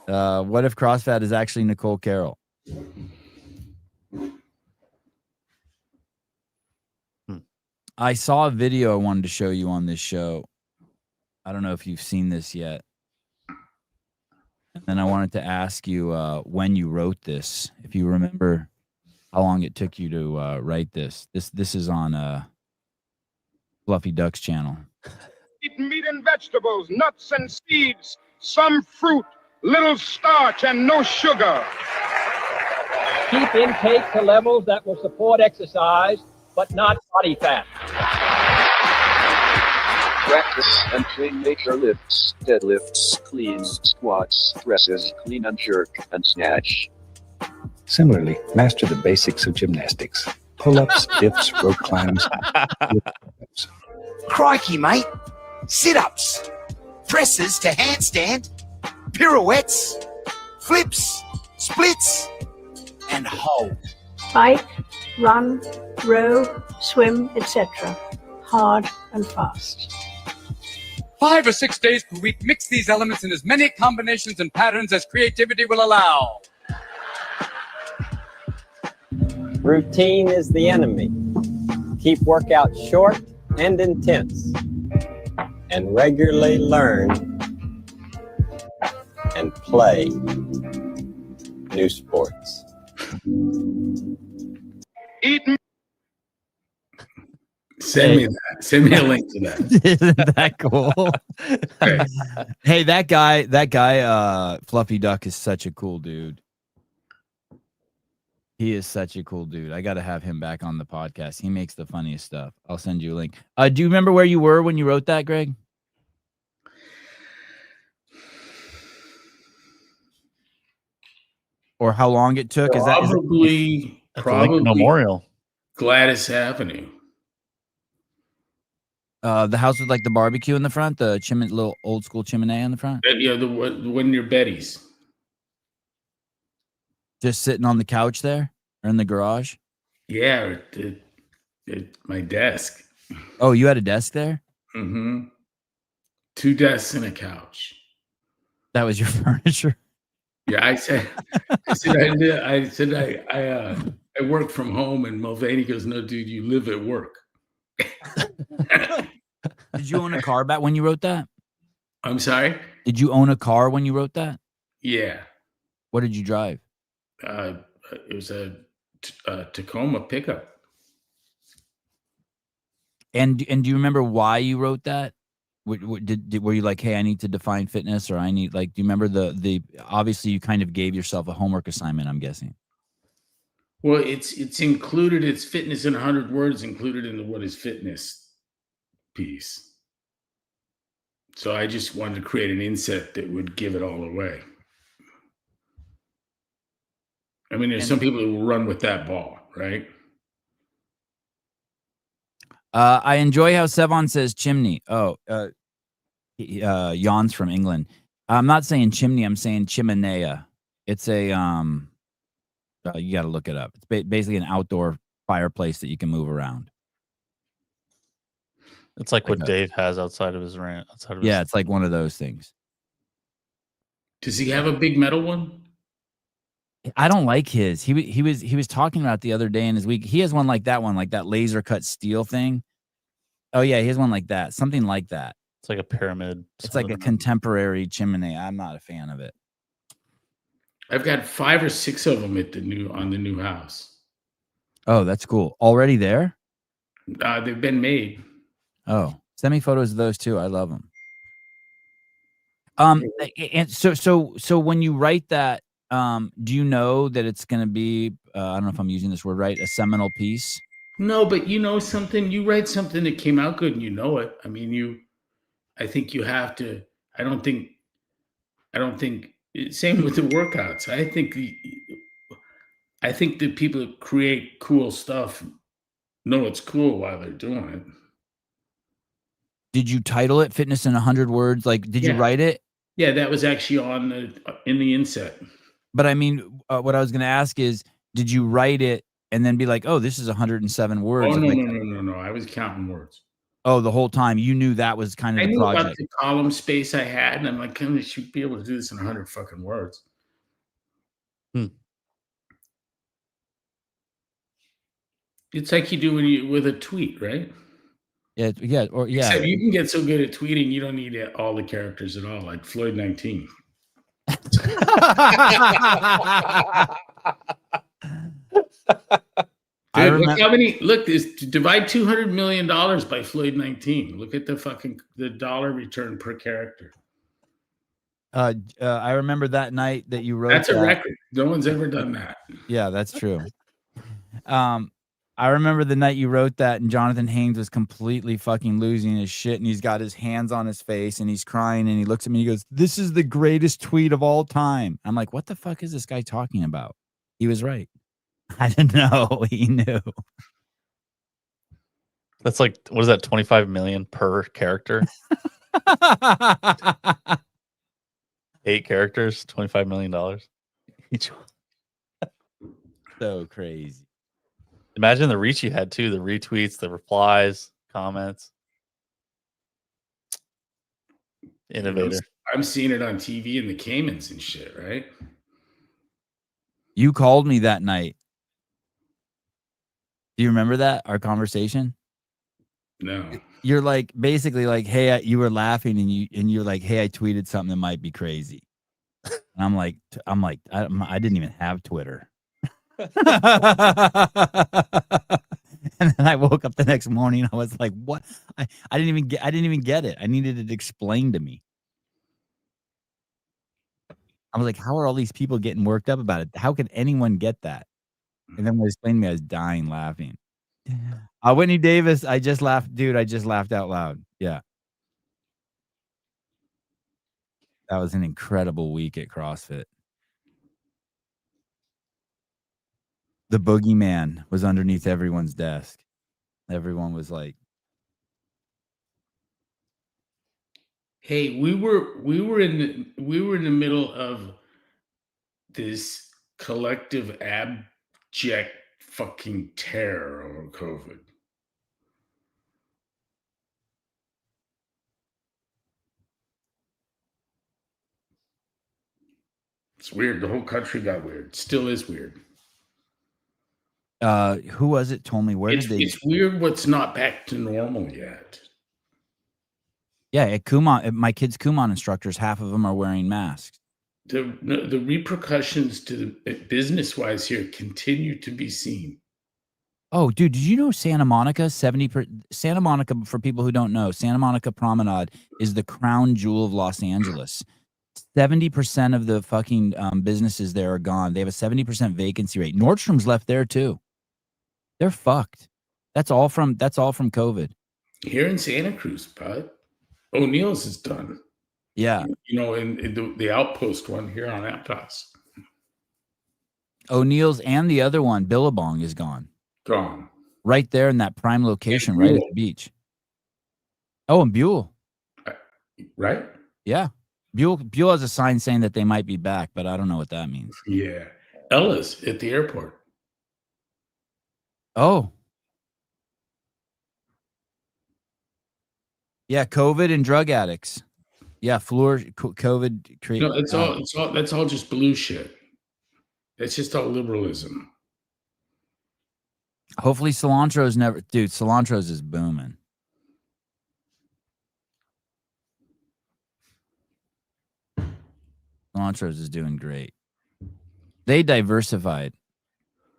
What if CrossFat is actually Nicole Carroll? I saw a video I wanted to show you on this show. I don't know if you've seen this yet. And then I wanted to ask you when you wrote this, if you remember how long it took you to write this. This is on Fluffy Duck's channel. Eat meat and vegetables, nuts and seeds, some fruit, little starch, and no sugar. Keep intake to levels that will support exercise, but not body fat. Practice and train major lifts, deadlifts, cleans, squats, presses, clean and jerk, and snatch. Similarly, master the basics of gymnastics. Pull-ups, dips, rope climbs. Crikey, mate. Sit-ups, presses to handstand, pirouettes, flips, splits, and hold. Bike, run, row, swim, etc. Hard and fast. 5 or 6 days per week, mix these elements in as many combinations and patterns as creativity will allow. Routine is the enemy. Keep workout short and intense. And regularly learn and play new sports. Eat Send me that. Send me a link to that. Isn't that cool? Hey, that guy, Fluffy Duck is such a cool dude. He is such a cool dude. I got to have him back on the podcast. He makes the funniest stuff. I'll send you a link. Do you remember where you were when you wrote that, Greg? Or how long it took? Probably Memorial. Gladys Avenue. The house with like the barbecue in the front, the little old school chimney in the front. Yeah, the one near Betty's. Just sitting on the couch there or in the garage? Yeah, at my desk. Oh, you had a desk there? Mm-hmm. 2 desks and a couch. That was your furniture? Yeah, I work from home, and Mulvaney goes, "No, dude, you live at work." Did you own a car back when you wrote that? I'm sorry? Did you own a car when you wrote that? Yeah. What did you drive? It was a Tacoma pickup. And do you remember why you wrote that? Were you like, hey, I need to define fitness, or I need, like, do you remember the obviously you kind of gave yourself a homework assignment, I'm guessing. Well, it's included. It's fitness in 100 words included in the what is fitness piece. So I just wanted to create an inset that would give it all away. I mean, there's some people who will run with that ball, right? I enjoy how Sevon says chimney. Oh, Jan's from England. I'm not saying chimney. I'm saying chimenea. It's a you got to look it up. It's basically an outdoor fireplace that you can move around. It's like what Dave has outside of his ranch. It's like one of those things. Does he have a big metal one? I don't like his. He was talking about the other day in his week. He has one like that laser cut steel thing. Oh yeah, he has one like that. Something like that. It's like a pyramid. It's like a contemporary chimney. I'm not a fan of it. I've got 5 or 6 of them on the new house. Oh, that's cool. Already there? They've been made. Oh, send me photos of those too. I love them. And so when you write that, do you know that it's going to be, I don't know if I'm using this word right, a seminal piece? No, but you know something, you write something that came out good and you know it. I mean, I think you have to, I don't think, same with the workouts. I think that people that create cool stuff know it's cool while they're doing it. Did you title it Fitness in 100 Words? Like, did you write it? Yeah, that was actually in the inset. But I mean, what I was going to ask is, did you write it and then be like, oh, this is 107 words? Oh, no. I was counting words. Oh, the whole time you knew that was kind of I the knew about project. the column space I had, and I'm like, I should be able to do this in 100 fucking words. It's like you do with a tweet, right? Yeah, or Except you can get so good at tweeting, you don't need all the characters at all, like Floyd 19. Dude, look how many. Look, divide $200 million by Floyd 19. Look at the dollar return per character. I remember that night that you wrote. That's a record. No one's ever done that. Yeah, that's true. I remember the night you wrote that, and Jonathan Haynes was completely fucking losing his shit, and he's got his hands on his face, and he's crying, and he looks at me, and he goes, "This is the greatest tweet of all time." I'm like, "What the fuck is this guy talking about?" He was right. I didn't know. He knew. That's like, what is that? 25 million per character. 8 characters, $25 million each one. So crazy. Imagine the reach you had too, the retweets, the replies, comments. Innovator. I'm seeing it on TV in the Caymans and shit, right? You called me that night. Do you remember that, our conversation? No. You're like, basically like, hey, you were laughing, and you're like, hey, I tweeted something that might be crazy. And I'm like, I didn't even have Twitter. And then I woke up the next morning. I was like, what? I didn't even get it. I needed it explained to me. I was like, how are all these people getting worked up about it? How could anyone get that? And then when they explained to me, I was dying laughing. Whitney Davis, I just laughed. Dude, I just laughed out loud. Yeah. That was an incredible week at CrossFit. The boogeyman was underneath everyone's desk. Everyone was like, hey, we were in the middle of this collective abject fucking terror over COVID. It's weird. The whole country got weird. Still is weird. Who was it told me? It's weird what's not back to normal yet. Yeah, at Kumon, my kids' Kumon instructors, half of them are wearing masks. The repercussions to the business-wise here continue to be seen. Oh, dude, did you know Santa Monica, Santa Monica, for people who don't know, Santa Monica Promenade is the crown jewel of Los Angeles. 70% of the fucking businesses there are gone. They have a 70% vacancy rate. Nordstrom's left there too. They're fucked. That's all from COVID. Here in Santa Cruz, bud. O'Neill's is done. Yeah. You know, in the Outpost one here on Aptos. O'Neill's and the other one, Billabong, is gone. Gone. Right there in that prime location, right at the beach. Oh, and Buell. Right? Yeah. Buell has a sign saying that they might be back, but I don't know what that means. Yeah. Ella's at the airport. Oh. Yeah, COVID and drug addicts. Yeah, COVID create. No, that's all just blue shit. It's just all liberalism. Hopefully Cilantro's Cilantro's is booming. Cilantro's is doing great. They diversified.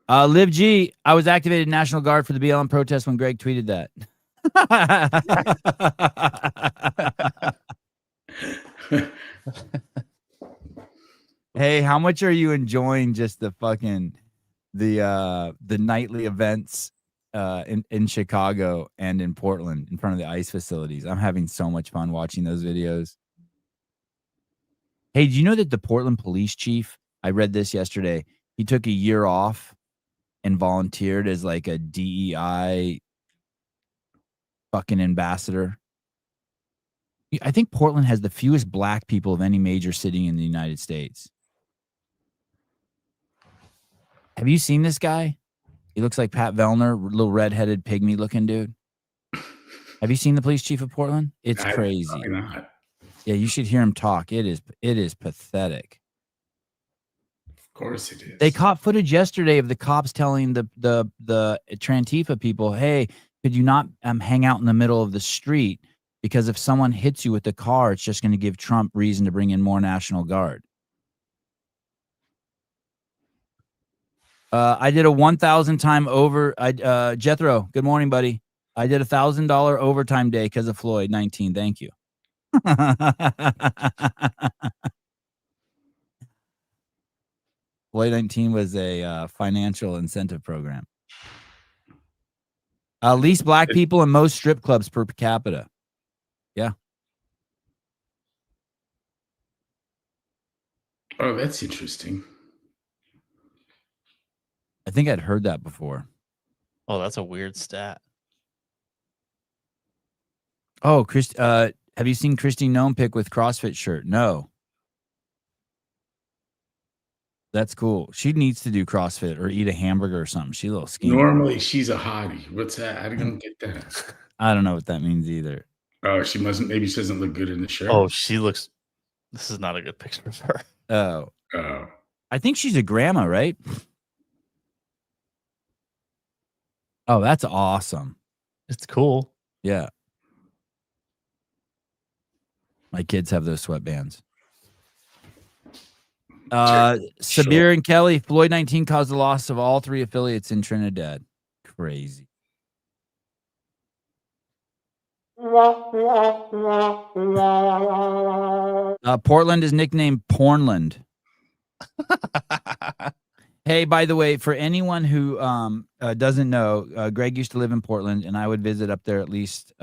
Liv G, I was activated National Guard for the BLM protest when Greg tweeted that. Hey, how much are you enjoying just the fucking the nightly events in Chicago and in Portland in front of the ICE facilities? I'm having so much fun watching those videos. Hey, do you know that the Portland police chief, I read this yesterday, he took a year off and volunteered as like a DEI fucking ambassador? I think Portland has the fewest black people of any major city in the United States. Have you seen this guy? He looks like Pat Vellner, little redheaded pygmy looking dude. Have you seen the police chief of Portland? It's Probably crazy. not. Yeah, you should hear him talk. It is pathetic. Of course it is. They caught footage yesterday of the cops telling the Trantifa people, "Hey, could you not hang out in the middle of the street? Because if someone hits you with the car, it's just going to give Trump reason to bring in more National Guard." I did a 1,000 time over. Jethro, good morning, buddy. I did $1,000 overtime day because of Floyd 19. Thank you. Floyd 19 was a financial incentive program. Least black people in most strip clubs per capita. Yeah. Oh, that's interesting. I think I'd heard that before. Oh, that's a weird stat. Oh, have you seen Christy Gnome pick with CrossFit shirt? No. That's cool. She needs to do CrossFit or eat a hamburger or something. She's a little skinny. Normally, she's a hottie. What's that? I don't get that. I don't know what that means either. Oh, she mustn't. Maybe she doesn't look good in the shirt. Oh, she looks. This is not a good picture of her. Oh. Oh. I think she's a grandma, right? Oh, that's awesome. It's cool. Yeah. My kids have those sweatbands. Sabir and Kelly, Floyd 19 caused the loss of all 3 affiliates in Trinidad. Crazy. Portland is nicknamed Pornland. Hey, by the way, for anyone who doesn't know, Greg used to live in Portland, and I would visit up there at least,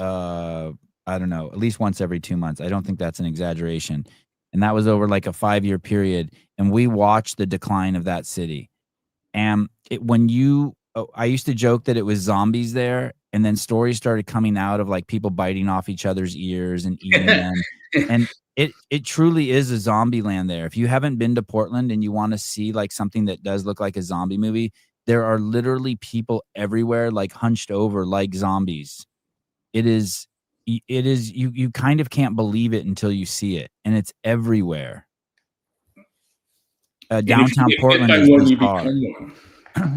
I don't know, at least once every 2 months. I don't think that's an exaggeration. And that was over like a 5-year period. And we watched the decline of that city. And I used to joke that it was zombies there. And then stories started coming out of like people biting off each other's ears and eating them. And it truly is a zombie land there. If you haven't been to Portland and you want to see like something that does look like a zombie movie, there are literally people everywhere like hunched over like zombies. It is you kind of can't believe it until you see it, and it's everywhere. Downtown Portland is bizarre.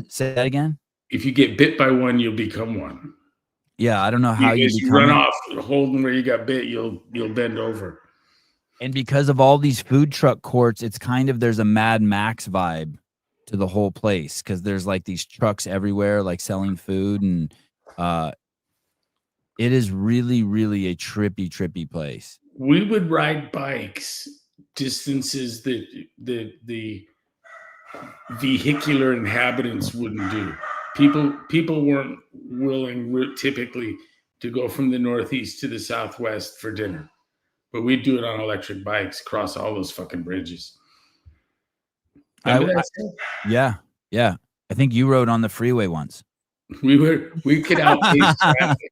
Say that again. If you get bit by one, you'll become one. Yeah, I don't know how you run off, holding where you got bit, you'll bend over. And because of all these food truck courts, it's kind of there's a Mad Max vibe to the whole place because there's like these trucks everywhere, like selling food, and it is really, really a trippy place. We would ride bikes distances that the vehicular inhabitants wouldn't do. People weren't willing typically to go from the Northeast to the Southwest for dinner, but we'd do it on electric bikes, cross all those fucking bridges. Yeah. I think you rode on the freeway once. We could outpace traffic.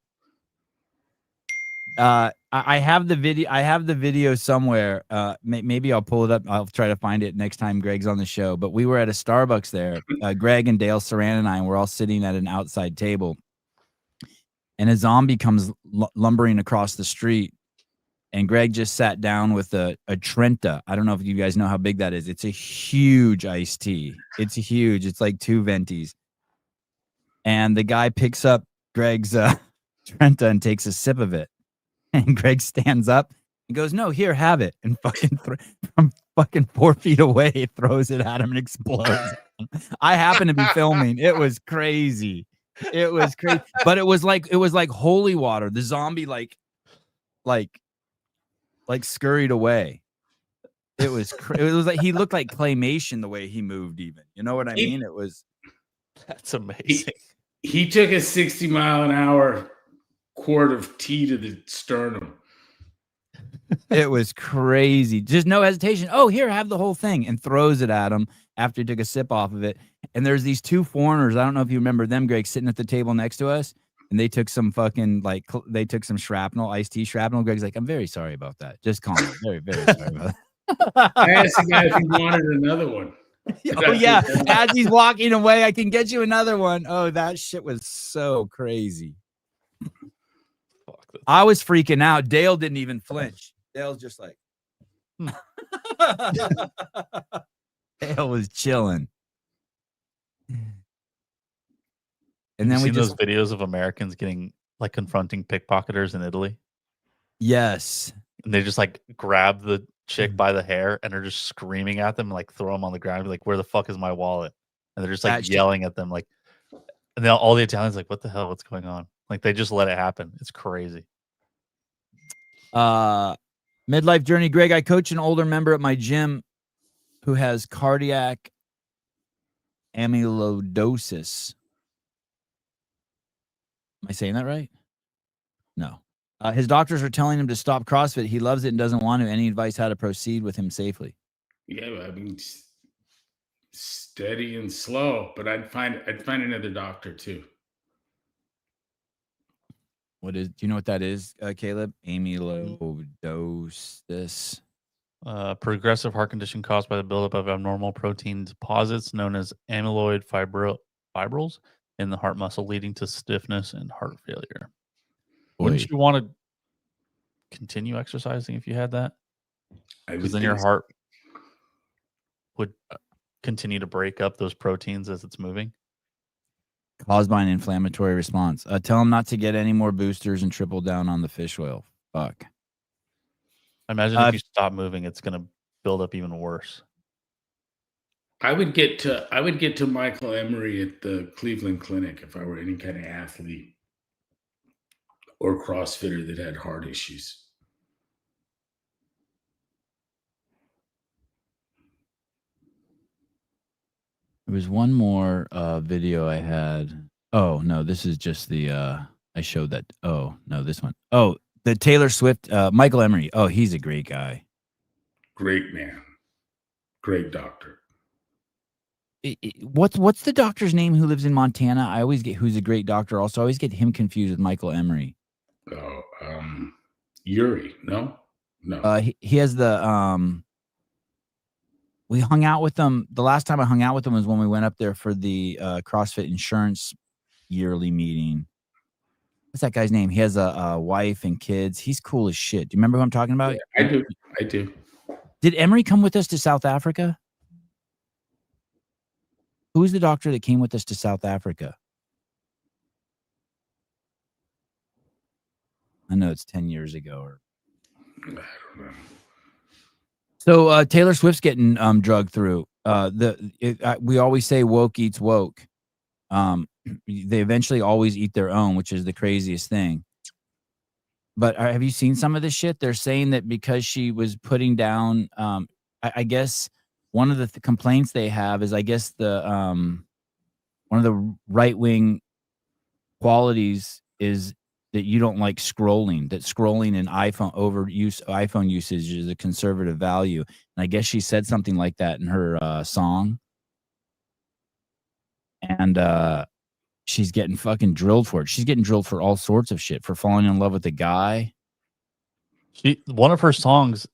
I have the video somewhere. Maybe I'll pull it up. I'll try to find it next time Greg's on the show. But we were at a Starbucks there. Greg and Dale Saran and I were all sitting at an outside table, and a zombie comes lumbering across the street, and Greg just sat down with a Trenta. I don't know if you guys know how big that is. It's a huge iced tea. It's huge. It's like 2 ventis. And the guy picks up Greg's Trenta and takes a sip of it. And Greg stands up and goes, "No, here, have it." And from fucking 4 feet away, throws it at him and explodes. I happen to be filming. It was crazy. It was crazy. But it was like holy water. The zombie like scurried away. It was like he looked like claymation the way he moved. Even, you know what I mean? It was. That's amazing. He took a 60-mile-an-hour quart of tea to the sternum. It was crazy. Just no hesitation. "Oh, here, have the whole thing," and throws it at him after he took a sip off of it. And there's these 2 foreigners. I don't know if you remember them, Greg, sitting at the table next to us, and they took some fucking they took some shrapnel, iced tea shrapnel. Greg's like, "I'm very sorry about that. Just calm down. Very, very sorry about that." I asked the guy if he wanted another one. Oh yeah, as he's walking away, "I can get you another one." Oh, that shit was so crazy. Fuck I was freaking out. Dale didn't even flinch. Dale's just like, Dale was chilling. And Have then you we seen just those videos of Americans getting like confronting pickpocketers in Italy? yes. And they just like grab the chick by the hair and are just screaming at them, like throw them on the ground, like, "Where the fuck is my wallet?" And they're just like yelling at them, like, and then all the Italians like, "What the hell? What's going on?" Like they just let it happen. It's crazy. Midlife journey, Greg. I coach an older member at my gym who has cardiac amyloidosis. Am I saying that right? No. His doctors are telling him to stop CrossFit. He loves it and doesn't want to. Any advice how to proceed with him safely? Yeah, I mean, steady and slow, but I'd find another doctor too. Do you know what that is, Caleb? Amyloidosis. Progressive heart condition caused by the buildup of abnormal protein deposits known as amyloid fibrils in the heart muscle, leading to stiffness and heart failure. Wouldn't you want to continue exercising if you had that? Because then your heart would continue to break up those proteins as it's moving. Caused by an inflammatory response. Tell him not to get any more boosters and triple down on the fish oil. Fuck. Imagine if you stop moving, it's going to build up even worse. I would get to Michael Emery at the Cleveland Clinic if I were any kind of athlete or CrossFitter that had heart issues. There was one more video I had. Oh no, this is just the I showed that. Oh no, this one. Oh, the Taylor Swift, Michael Emery. Oh, he's a great guy. Great man. Great doctor. What's the doctor's name who lives in Montana? I always get who's a great doctor. Also, I always get him confused with Michael Emery. Oh, Yuri. No. He has the we hung out with them. The last time I hung out with him was when we went up there for the CrossFit insurance yearly meeting. What's that guy's name? He has a wife and kids. He's cool as shit. Do you remember who I'm talking about? Yeah, I do. Did Emery come with us to South Africa? Who's the doctor that came with us to South Africa? I know it's 10 years ago. I don't know. So Taylor Swift's getting drugged through. We always say woke eats woke. They eventually always eat their own, which is the craziest thing. But have you seen some of this shit? They're saying that because she was putting down, I guess one of the complaints they have is, I guess one of the right-wing qualities is that you don't like scrolling, that scrolling and iPhone usage is a conservative value. And I guess she said something like that in her song. And she's getting fucking drilled for it. She's getting drilled for all sorts of shit, for falling in love with a guy. One of her songs,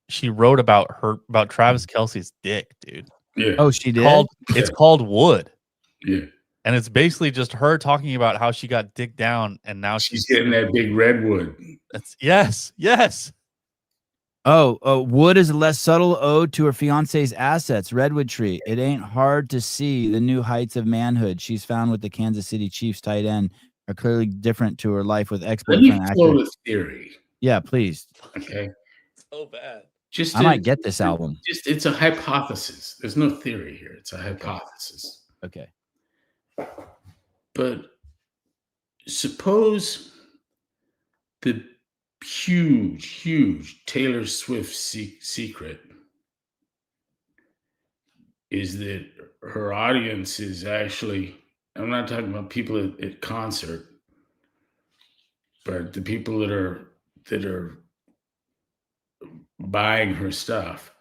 she wrote about Travis Kelce's dick, dude. Yeah. Oh, she did? It's called Wood. Yeah. And it's basically just her talking about how she got dick down and now she's getting that big redwood. Yes. Oh, Wood is a less subtle ode to her fiance's assets. Redwood tree. It ain't hard to see the new heights of manhood she's found with the Kansas City Chiefs tight end are clearly different to her life with ex-boyfriend actor. Let me float a theory. Yeah, please. Okay. So bad. I might get this album. It's a hypothesis. There's no theory here. It's a hypothesis. Okay. But suppose the huge Taylor Swift secret is that her audience is actually, I'm not talking about people at concert, but the people that are buying her stuff,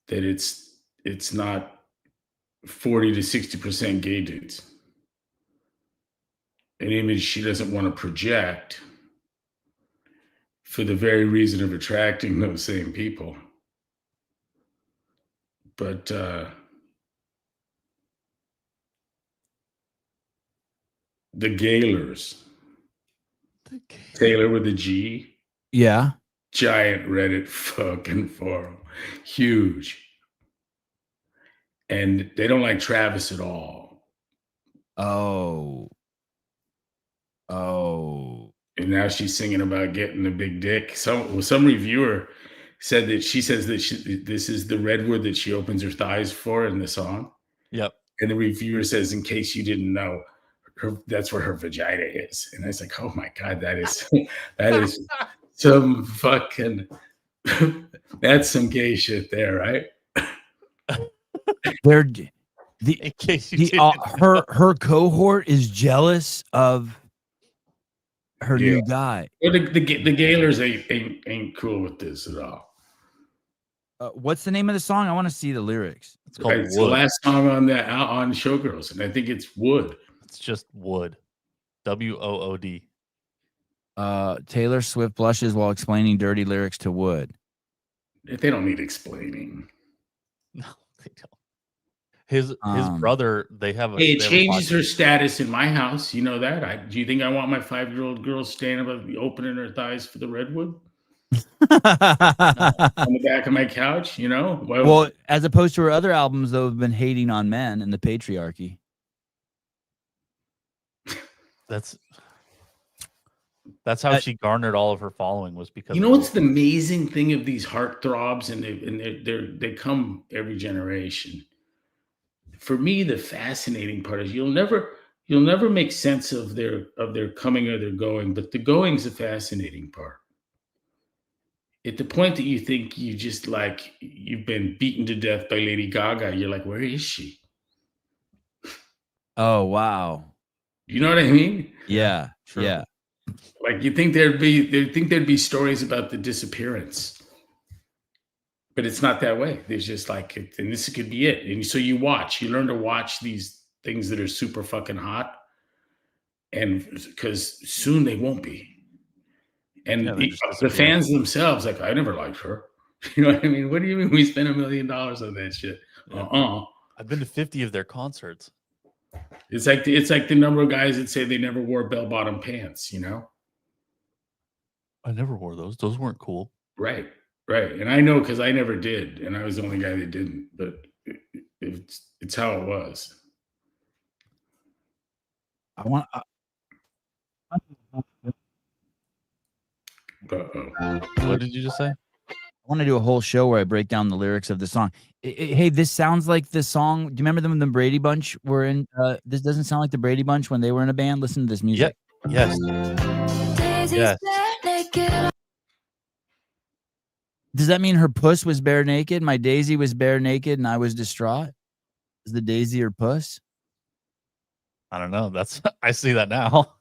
that it's not 40 to 60% gay dudes. An image she doesn't want to project for the very reason of attracting those same people. But the Gaylors. Taylor with a G. Yeah. Giant Reddit fucking forum. Huge. And they don't like Travis at all. Oh. And now she's singing about getting a big dick. Some reviewer said that she says that this is the redwood that she opens her thighs for in the song. Yep. And the reviewer says, in case you didn't know, that's where her vagina is. And I was like, oh my God, that is some fucking that's some gay shit there, right? They're In case you her cohort is jealous of her new guy. Well, the Gaylors ain't cool with this at all. What's the name of the song? I want to see the lyrics. It's called It's Wood. the last song on Showgirls, and I think it's Wood. It's just Wood. WOOD. Taylor Swift blushes while explaining dirty lyrics to Wood. They don't need explaining. No, they don't. His brother, they have a. Hey, it changes her status in my house. You know that? Do you think I want my 5-year-old girl standing up, opening her thighs for the redwood on the back of my couch? You know. Well, as opposed to her other albums, though, have been hating on men and the patriarchy. That's how she garnered all of her following, was because. You know what's the amazing thing of these heartthrobs, and they come every generation. For me, the fascinating part is you'll never make sense of their coming or their going, but the going's the fascinating part. At the point that you think you just like you've been beaten to death by Lady Gaga, you're like, where is she? Oh wow. You know what I mean? Yeah. Sure. Yeah. Like you think there'd be stories about the disappearance. But it's not that way. There's just like, and this could be it. And so you learn to watch these things that are super fucking hot. And because soon they won't be. And the fans themselves, like, I never liked her. You know what I mean? What do you mean we spent $1 million on that shit? Yeah. I've been to 50 of their concerts. It's like the number of guys that say they never wore bell-bottom pants, you know? I never wore those. Those weren't cool. Right. And I know because I never did, and I was the only guy that didn't. But it's how it was. Uh-oh. What did you just say? I want to do a whole show where I break down the lyrics of the song. Hey, this sounds like the song. Do you remember them when the Brady Bunch were in? This doesn't sound like the Brady Bunch when they were in a band. Listen to this music. Yes. Does that mean her puss was bare naked? My Daisy was bare naked and I was distraught? Is the Daisy her puss? I don't know. I see that now.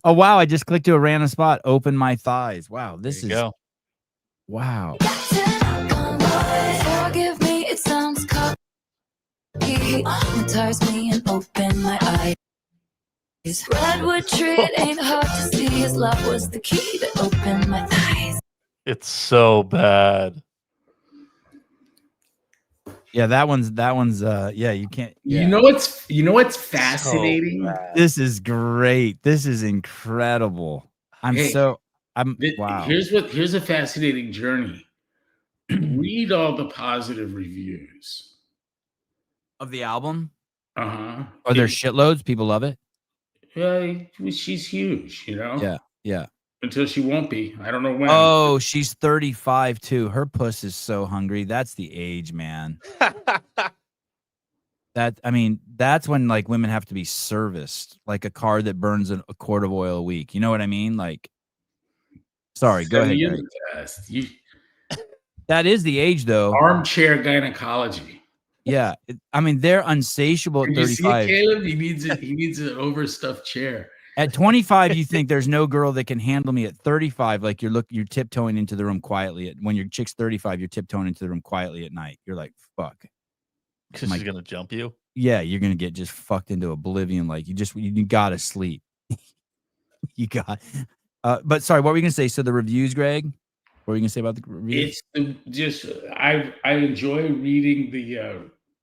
Oh, wow. I just clicked to a random spot. Open my thighs. Wow. This is. Go. Wow. Forgive me, it sounds cocky. Hypnotize me and open my eyes. Redwood tree, it ain't hard to see. His love was the key to open my thighs. It's so bad. Yeah, that one's yeah, you can't. Yeah. You know what's fascinating? So this is great. This is incredible. Wow. Here's a fascinating journey. Read all the positive reviews of the album. Uh-huh. Are there shitloads? People love it. Yeah, she's huge, you know? Yeah. Until she won't be. I don't know when. Oh, she's 35 too. Her puss is so hungry. That's the age, man. That's when like women have to be serviced, like a car that burns a quart of oil a week. You know what I mean? Like, sorry, go ahead. That is the age, though. Armchair gynecology. Yeah, they're unsatiable at 35. You see it, Caleb? He needs an overstuffed chair. At 25, you think there's no girl that can handle me. At 35, like you're tiptoeing into the room quietly. When your chick's 35, you're tiptoeing into the room quietly at night. You're like, fuck. Because she's gonna jump you. Yeah, you're gonna get just fucked into oblivion. Like you gotta sleep. You got. But sorry, what were you gonna say? So the reviews, Greg. What were you gonna say about the reviews? I enjoy reading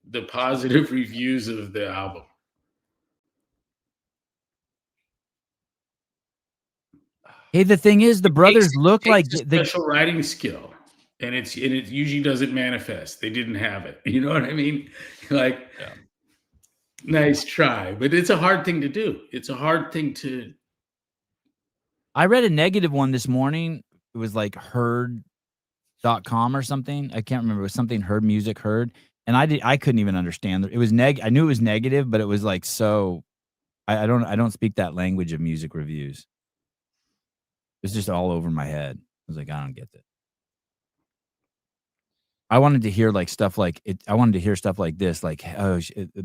the positive reviews of the album. Hey, the thing is, the brothers look like a special writing skill, and it usually doesn't manifest. They didn't have it. You know what I mean? Like, nice try, but it's a hard thing to do. It's a hard thing to. I read a negative one this morning. It was like heard.com or something. I can't remember. It was something heard music heard. And I couldn't even understand it. It was I knew it was negative, but it was like so I don't speak that language of music reviews. It's just all over my head. I was like, I don't get that. I wanted to hear like stuff like it. I wanted to hear stuff like this, like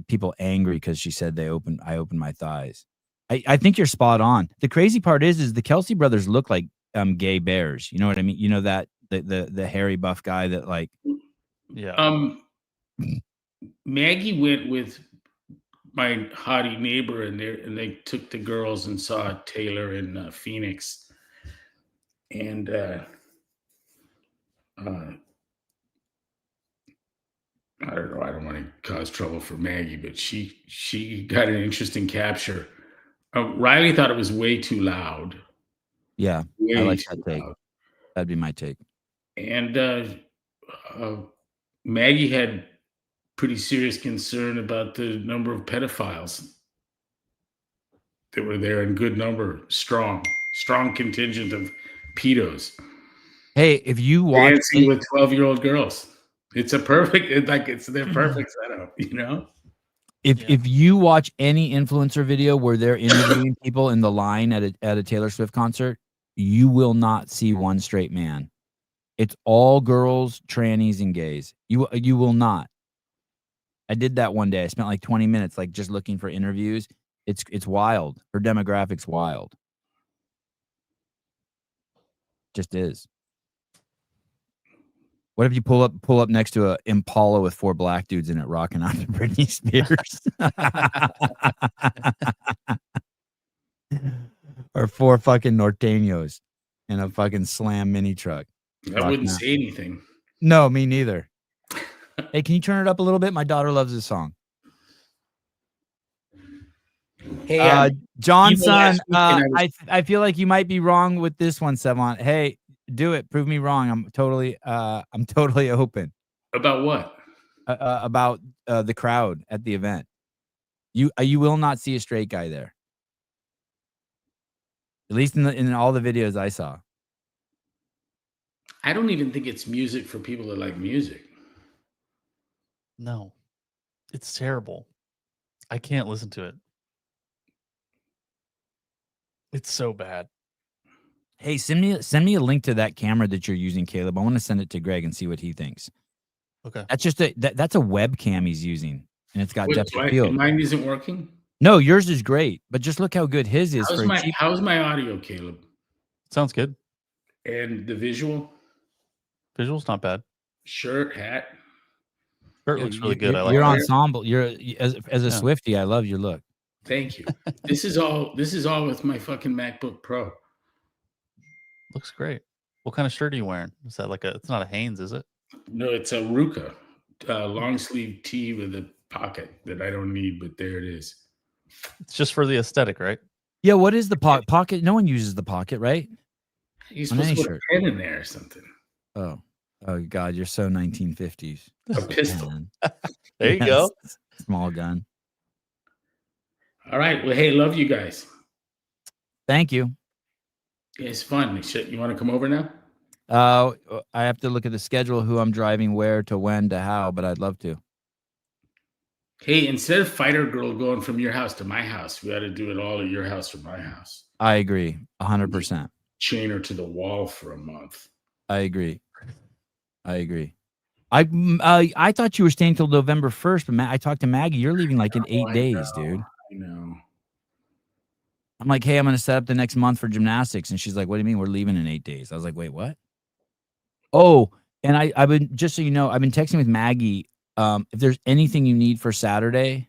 people angry because she said I opened my thighs. I think you're spot on. The crazy part is the Kelsey brothers look like gay bears. You know what I mean? You know that the hairy buff guy that like. Yeah. Maggie went with my hottie neighbor, and they took the girls and saw Taylor in Phoenix, and I don't know. I don't want to cause trouble for Maggie, but she got an interesting capture. Riley thought it was way too loud. Yeah, way I like too that take. loud. That'd be my take. And Maggie had pretty serious concern about the number of pedophiles that were there in good number, strong contingent of pedos. Hey, if you watch dancing with 12-year-old girls, it's a perfect. It's their perfect setup, you know. If you watch any influencer video where they're interviewing people in the line at a Taylor Swift concert, you will not see one straight man. It's all girls, trannies, and gays. You will not. I did that one day. I spent like 20 minutes like just looking for interviews. It's wild. Her demographic's wild. Just is. What if you pull up next to a Impala with 4 black dudes in it rocking out to Britney Spears? Or 4 fucking norteños in a fucking Slam mini truck. I wouldn't say anything. No, me neither. Hey, can you turn it up a little bit? My daughter loves this song. Hey, Johnson, I feel like you might be wrong with this one, Savant. Hey, do it. Prove me wrong. I'm totally open. About what? About the crowd at the event. You will not see a straight guy there. At least in all the videos I saw. I don't even think it's music for people that like music. No, it's terrible. I can't listen to it. It's so bad. Hey, send me a link to that camera that you're using, Caleb. I want to send it to Greg and see what he thinks. Okay. That's just that's a webcam he's using, and it's got depth of Why, field. mine isn't working? No, yours is great, but just look how good his is. How's my audio, Caleb? Sounds good. And the visual? Visual's not bad. Shirt, hat. Shirt looks really good. I like your that. ensemble. You're as a Swiftie. I love your look. Thank you. This is all with my fucking MacBook Pro. Looks great. What kind of shirt are you wearing? Is that like it's not a Hanes, is it? No, it's a Ruka, long sleeve tee with a pocket that I don't need, but there it is. It's just for the aesthetic, right? Yeah. What is the pocket? No one uses the pocket, right? You're supposed to put a pen in there or something. Oh God, you're so 1950s. A pistol. There you go. Small gun. All right. Well, hey, love you guys. Thank you. It's fun. You want to come over now? I have to look at the schedule, who I'm driving, where to, when to, how, but I'd love to. Hey, instead of Fighter Girl going from your house to my house, we ought to do it all at your house or my house. I agree, 100%. Chain her to the wall for a month. I agree. I thought you were staying till November 1st, but I talked to Maggie. You're leaving like in 8 days, dude. I know. I'm like, hey, I'm going to set up the next month for gymnastics. And she's like, what do you mean we're leaving in 8 days? I was like, wait, what? Oh, and I've been, just so you know, I've been texting with Maggie. If there's anything you need for Saturday,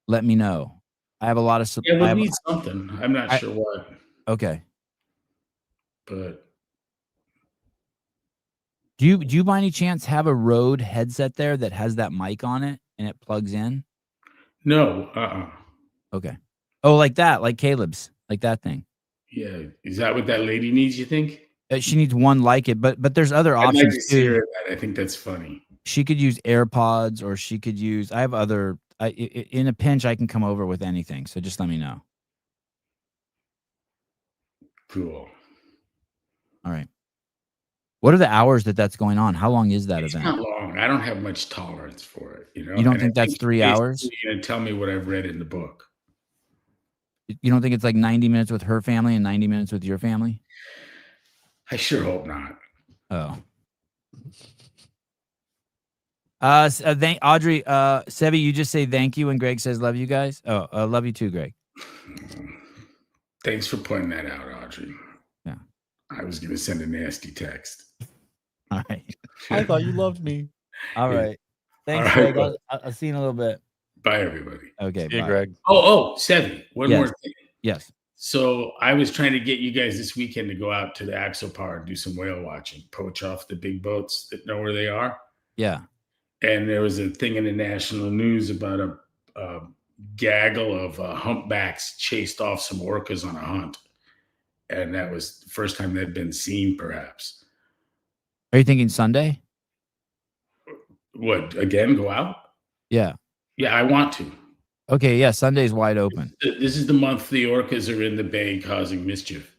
let me know. I have a lot of... Yeah, we'll need something. I'm not sure what. Okay. But... Do you by any chance have a Rode headset there that has that mic on it and it plugs in? No. Okay. Oh, like that, like Caleb's, like that thing. Yeah, is that what that lady needs? You think? She needs one like it, but there's other I'd like options to see her too. at that. I think that's funny. She could use AirPods, or she could use. I have other. In a pinch, I can come over with anything. So just let me know. Cool. All right. What are the hours that's going on? How long is that It's event? not long. I don't have much tolerance for it. You know. You don't And I think that's 3 hours? basically gonna tell me what I've read in the book. You don't think it's like 90 minutes with her family and 90 minutes with your family? I sure hope not. Oh. Thank Audrey, Sevi, you just say thank you when Greg says love you guys. Oh, love you too, Greg. Thanks for pointing that out, Audrey. Yeah. I was gonna send a nasty text. All right. I thought you loved me. All right. Thanks, All right, Greg. I'll see you in a little bit. Bye, everybody. Okay. See you, bye. Greg. Oh, Sevi, one Yes. more thing. Yes. So I was trying to get you guys this weekend to go out to the Axopar and do some whale watching, poach off the big boats that know where they are. Yeah. And there was a thing in the national news about a gaggle of humpbacks chased off some orcas on a hunt. And that was the first time they'd been seen, perhaps. Are you thinking Sunday? What, again, go out? Yeah. Yeah, I want to. Okay. Yeah. Sunday's wide open. This is the month the orcas are in the bay causing mischief.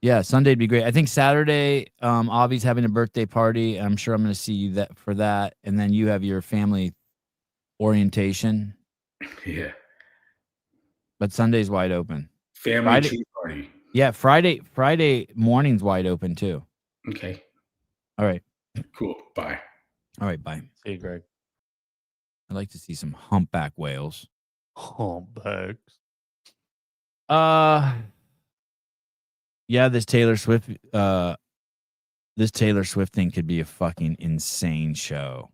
Yeah. Sunday'd be great. I think Saturday, Avi's having a birthday party. I'm sure I'm going to see you for that. And then you have your family orientation. Yeah. But Sunday's wide open. Family Friday, tree party. Yeah. Friday morning's wide open too. Okay. All right. Cool. Bye. All right. Bye. See you, Greg. I'd like to see some humpback whales. Humpbacks. Yeah, this Taylor Swift thing could be a fucking insane show.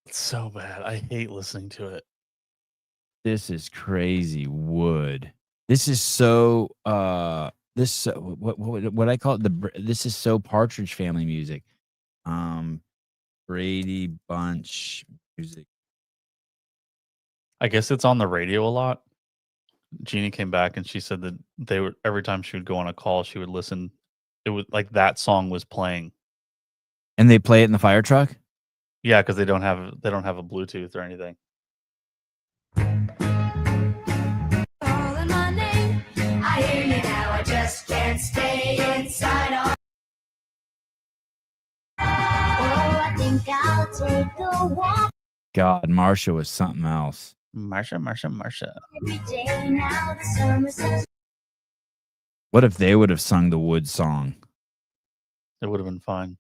It's so bad. I hate listening to it. This is crazy wood. This is so what I call it, this is so Partridge Family music. Brady Bunch music. I guess it's on the radio a lot. Jeannie came back and she said that they would, every time she would go on a call, she would listen. It was like that song was playing. And they play it in the fire truck? Yeah, because they don't have a Bluetooth or anything. Calling my name. I hear you now. I just can't stay inside. Oh, I think I'll take a walk. God, Marsha was something else. Marsha. Every day now the summer says. What if they would have sung the Wood song? It would have been fine.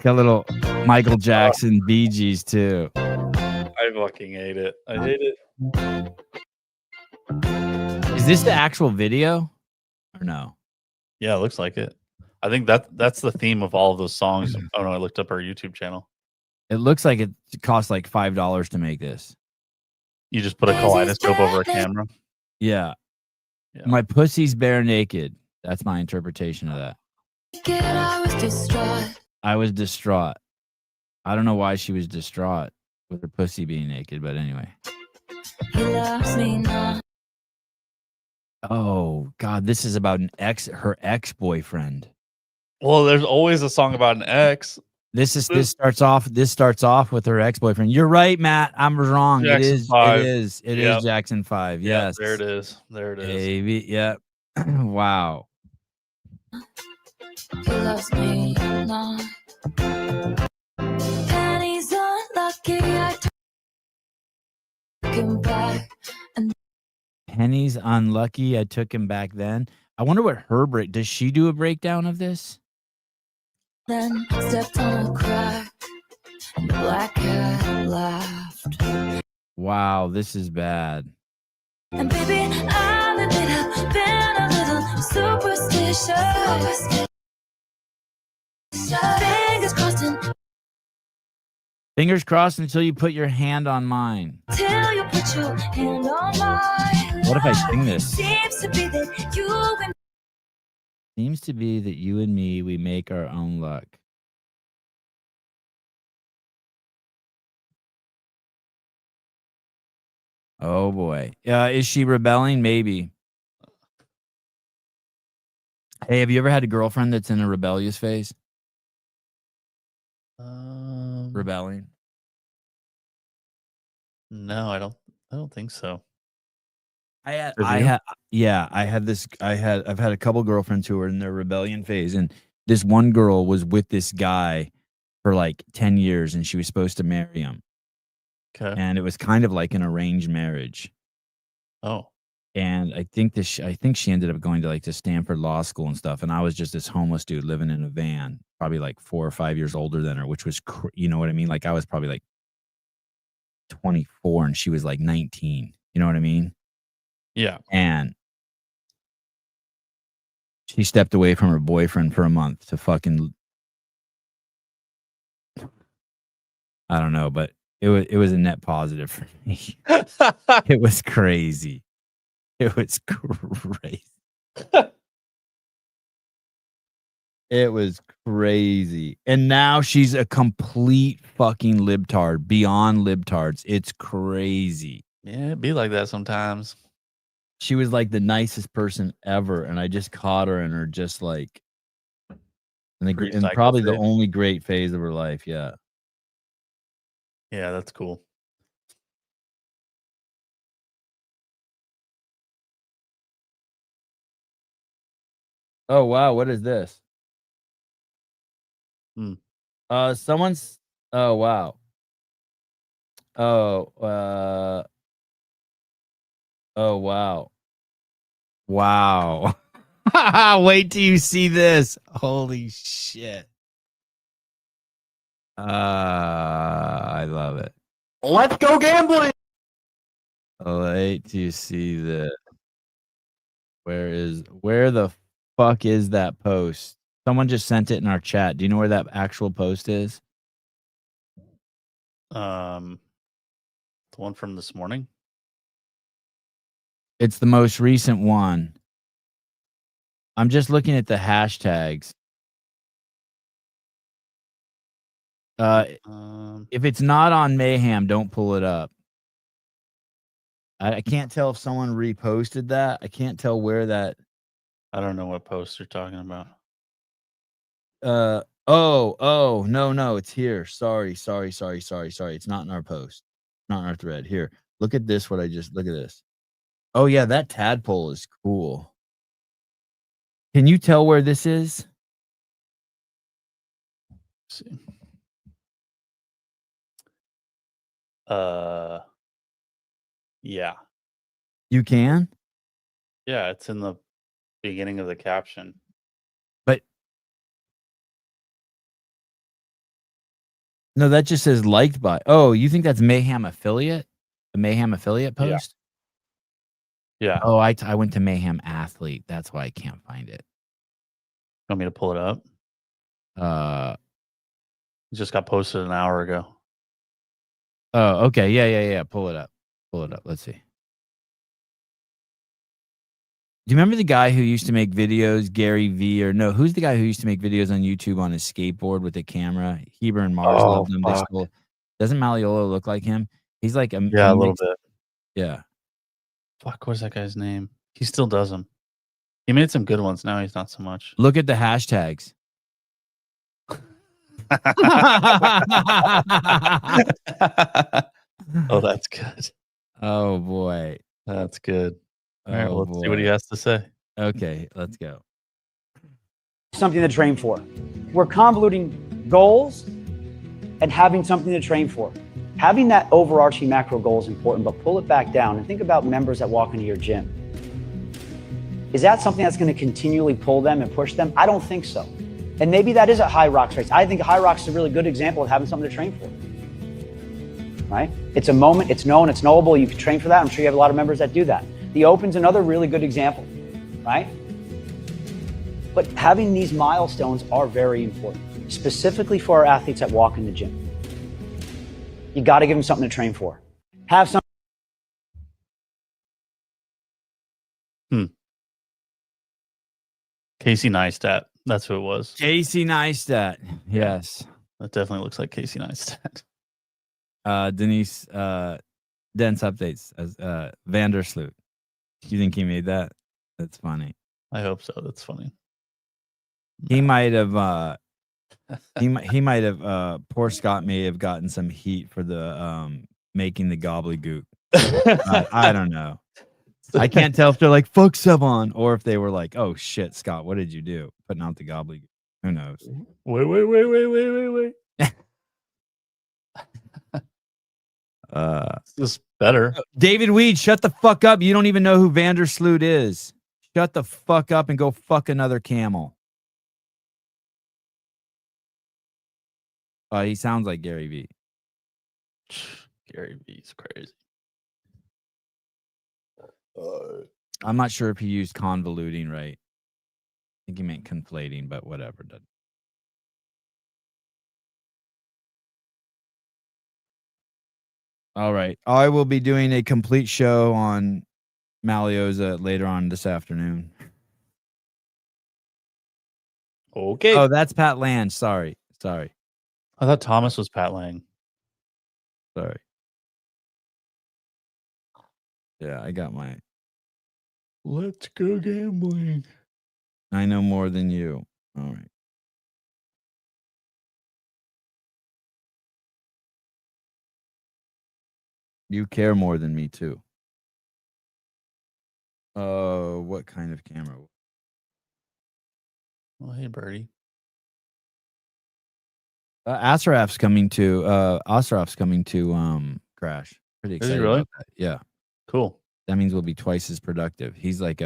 Got a little Michael Jackson, Bee Gees too. I fucking hate it. I hate it. Is this the actual video or no? Yeah, it looks like it. I think that's the theme of all of those songs. Oh no, I looked up our YouTube channel. It looks like it costs like $5 to make this. You just put a kaleidoscope over a camera. Yeah. My pussy's bare naked. That's my interpretation of that. I was distraught. I don't know why she was distraught with her pussy being naked, but anyway. He loves me not. Oh God, this is about her ex-boyfriend. Well, there's always a song about an ex. This starts off with her ex-boyfriend. You're right, Matt. I'm wrong. Jackson 5. It is Jackson 5. Yes. There it is. Baby. Yep. Wow. He loves me not. Penny's unlucky. I took him back. And Penny's unlucky. I took him back then. I wonder what her does she do a breakdown of this? then stepped on a crack. And the black cat laughed. Wow, this is bad. And baby, I'll admit I've been a little superstitious. Fingers crossed Fingers crossed until you put your hand on mine. until you put your hand on mine. What if I sing this? Seems to be that Seems to be that you and me, we make our own luck. Oh boy. Is she rebelling? Maybe. Hey, have you ever had a girlfriend that's in a rebellious phase? Rebelling? No, I don't think so. I've Have you? had a couple girlfriends who were in their rebellion phase, and this one girl was with this guy for like 10 years, and she was supposed to marry him. Okay. And it was kind of like an arranged marriage. Oh. And I think she ended up going to like to Stanford Law School and stuff. And I was just this homeless dude living in a van, probably like 4 or 5 years older than her, which was, you know what I mean? Like I was probably like 24 and she was like 19. You know what I mean? Yeah. And she stepped away from her boyfriend for a month to fucking, I don't know, but it was a net positive for me. It was crazy. It was crazy. It was crazy. And now she's a complete fucking libtard, beyond libtards. It's crazy. Yeah, it'd be like that sometimes. She was like the nicest person ever, and I just caught her in her just like and probably the only great phase of her life. Yeah. Yeah, that's cool. Oh wow, what is this? Someone's oh wow. Oh, oh wow. Wow. Wait till you see this. Holy shit. I love it. Let's go gambling. Wait till you see this. Where the fuck is that post? Someone just sent it in our chat. Do you know where that actual post is? The one from this morning? It's the most recent one. I'm just looking at the hashtags. If it's not on Mayhem, don't pull it up. I can't tell if someone reposted that. I can't tell where that. I don't know what post you're talking about. No, it's here. Sorry. It's not in our post. Not in our thread. Here. Look at this. Look at this. Oh yeah, that tadpole is cool. Can you tell where this is? Let's see. Yeah. You can? Yeah, it's in the beginning of the caption. But no, that just says liked by. Oh, you think that's Mayhem affiliate? The Mayhem affiliate post? Yeah. Oh, I went to Mayhem athlete. That's why I can't find it. Want me to pull it up? It just got posted an hour ago. Oh, okay. Yeah. Pull it up. Let's see. Do you remember the guy who used to make videos, Gary V? Or no, who's the guy who used to make videos on YouTube on his skateboard with a camera? Heber and Mars loved him. Doesn't Malleolo look like him? He's like a little bit. Yeah. Fuck, what's that guy's name? He still does them. He made some good ones. Now he's not so much. Look at the hashtags. Oh, that's good. Oh boy. That's good. All right, Oh, let's see what he has to say. Okay, let's go. Something to train for. We're convoluting goals and having something to train for. Having that overarching macro goal is important, but pull it back down and think about members that walk into your gym. Is that something that's going to continually pull them and push them? I don't think so. And maybe that is a High Rocks race. I think High Rocks is a really good example of having something to train for. Right? It's a moment, it's known, it's knowable. You can train for that. I'm sure you have a lot of members that do that. The Open's another really good example, right? But having these milestones are very important, specifically for our athletes that walk in the gym. You got to give them something to train for. Have some. Casey Neistat. That's who it was. Casey Neistat. Yes. That definitely looks like Casey Neistat. Denise Dense updates as Vandersloot. You think he made that? That's funny. I hope so. That's funny. He might have he might have poor Scott may have gotten some heat for the making the gobbledygook. I don't know. I can't tell if they're like fuck Sevon or if they were like, oh shit, Scott, what did you do? Putting out the gobbledygook. Who knows? Wait. This is better. David Weed, shut the fuck up. You don't even know who Vandersloot is. Shut the fuck up and go fuck another camel. He sounds like Gary V. Gary V's crazy. I'm not sure if he used convoluting right. I think he meant conflating, but whatever. All right. I will be doing a complete show on Malioza later on this afternoon. Okay. Oh, that's Pat Land. Sorry. I thought Thomas was Pat Lang. Sorry. Yeah, I got my. Let's go gambling. I know more than you. All right. You care more than me too. What kind of camera? Well, hey, Birdie. Asraf's coming to Crash. Pretty Is he excited really? about that. Yeah. Cool. That means we'll be twice as productive. He's like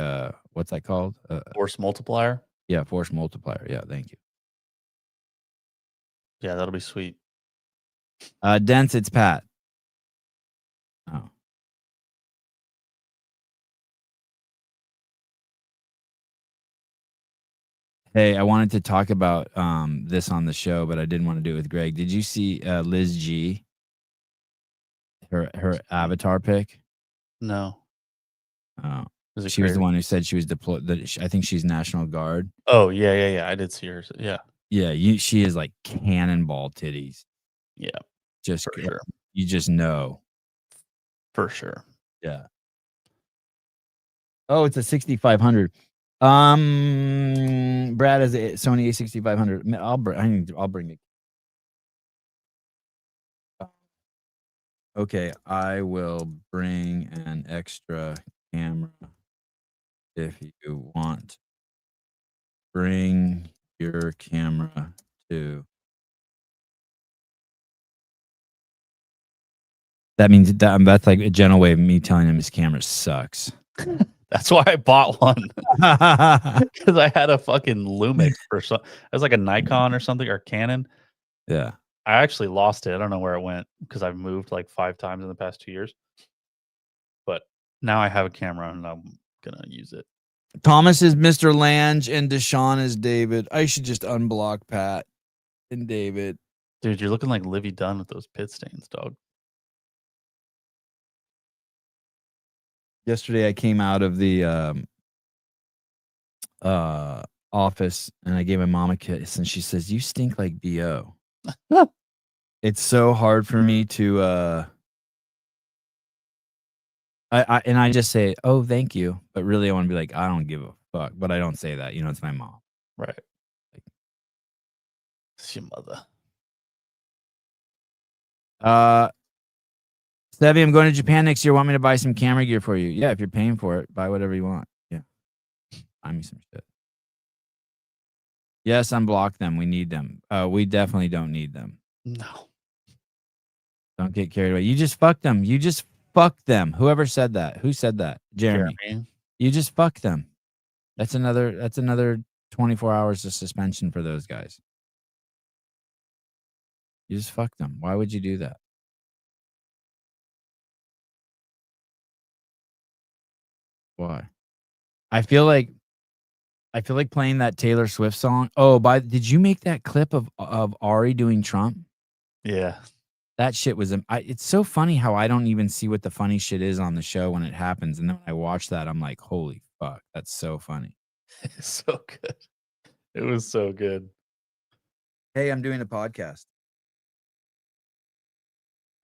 what's that called? Force multiplier. Yeah, force multiplier. Yeah, thank you. Yeah, that'll be sweet. Dense, it's Pat. Oh. Hey, I wanted to talk about this on the show, but I didn't want to do it with Greg. Did you see Liz G? Her avatar pic? No. Oh. Is it She was crazy? the one who said she was deployed. I think she's National Guard. Oh, yeah. I did see her. Yeah. Yeah, she is like cannonball titties. Yeah. Just For sure. You just know. For sure. Yeah. Oh, it's a 6500. Brad has a Sony A6500. I'll bring it. Okay, I will bring an extra camera if you want. Bring your camera too. That means that's like a gentle way of me telling him his camera sucks. That's why I bought one. Because I had a fucking Lumix for it was like a Nikon or something or Canon. Yeah. I actually lost it. I don't know where it went because I've moved like 5 times in the past 2 years. But now I have a camera and I'm gonna use it. Thomas is Mr. Lange and Deshaun is David. I should just unblock Pat and David. Dude, you're looking like Livy Dunn with those pit stains, dog. Yesterday I came out of the office and I gave my mom a kiss and she says, "You stink like BO." It's so hard for me to I just say, "Oh, thank you," but really I want to be like, "I don't give a fuck," but I don't say that. You know, it's my mom. Right. It's your mother. Stevie, I'm going to Japan next year. Want me to buy some camera gear for you? Yeah, if you're paying for it, buy whatever you want. Yeah. Buy me some shit. Yes, unblock them. We need them. We definitely don't need them. No. Don't get carried away. You just fucked them. You just fucked them. Whoever said that? Who said that? Jeremy. You just fucked them. That's another 24 hours of suspension for those guys. You just fucked them. Why would you do that? Why? I feel like playing that Taylor Swift song. Oh, did you make that clip of Ari doing Trump? Yeah. That shit was it's so funny how I don't even see what the funny shit is on the show when it happens, and then when I watch that, I'm like, holy fuck, that's so funny. It's so good. It was so good. Hey, I'm doing a podcast.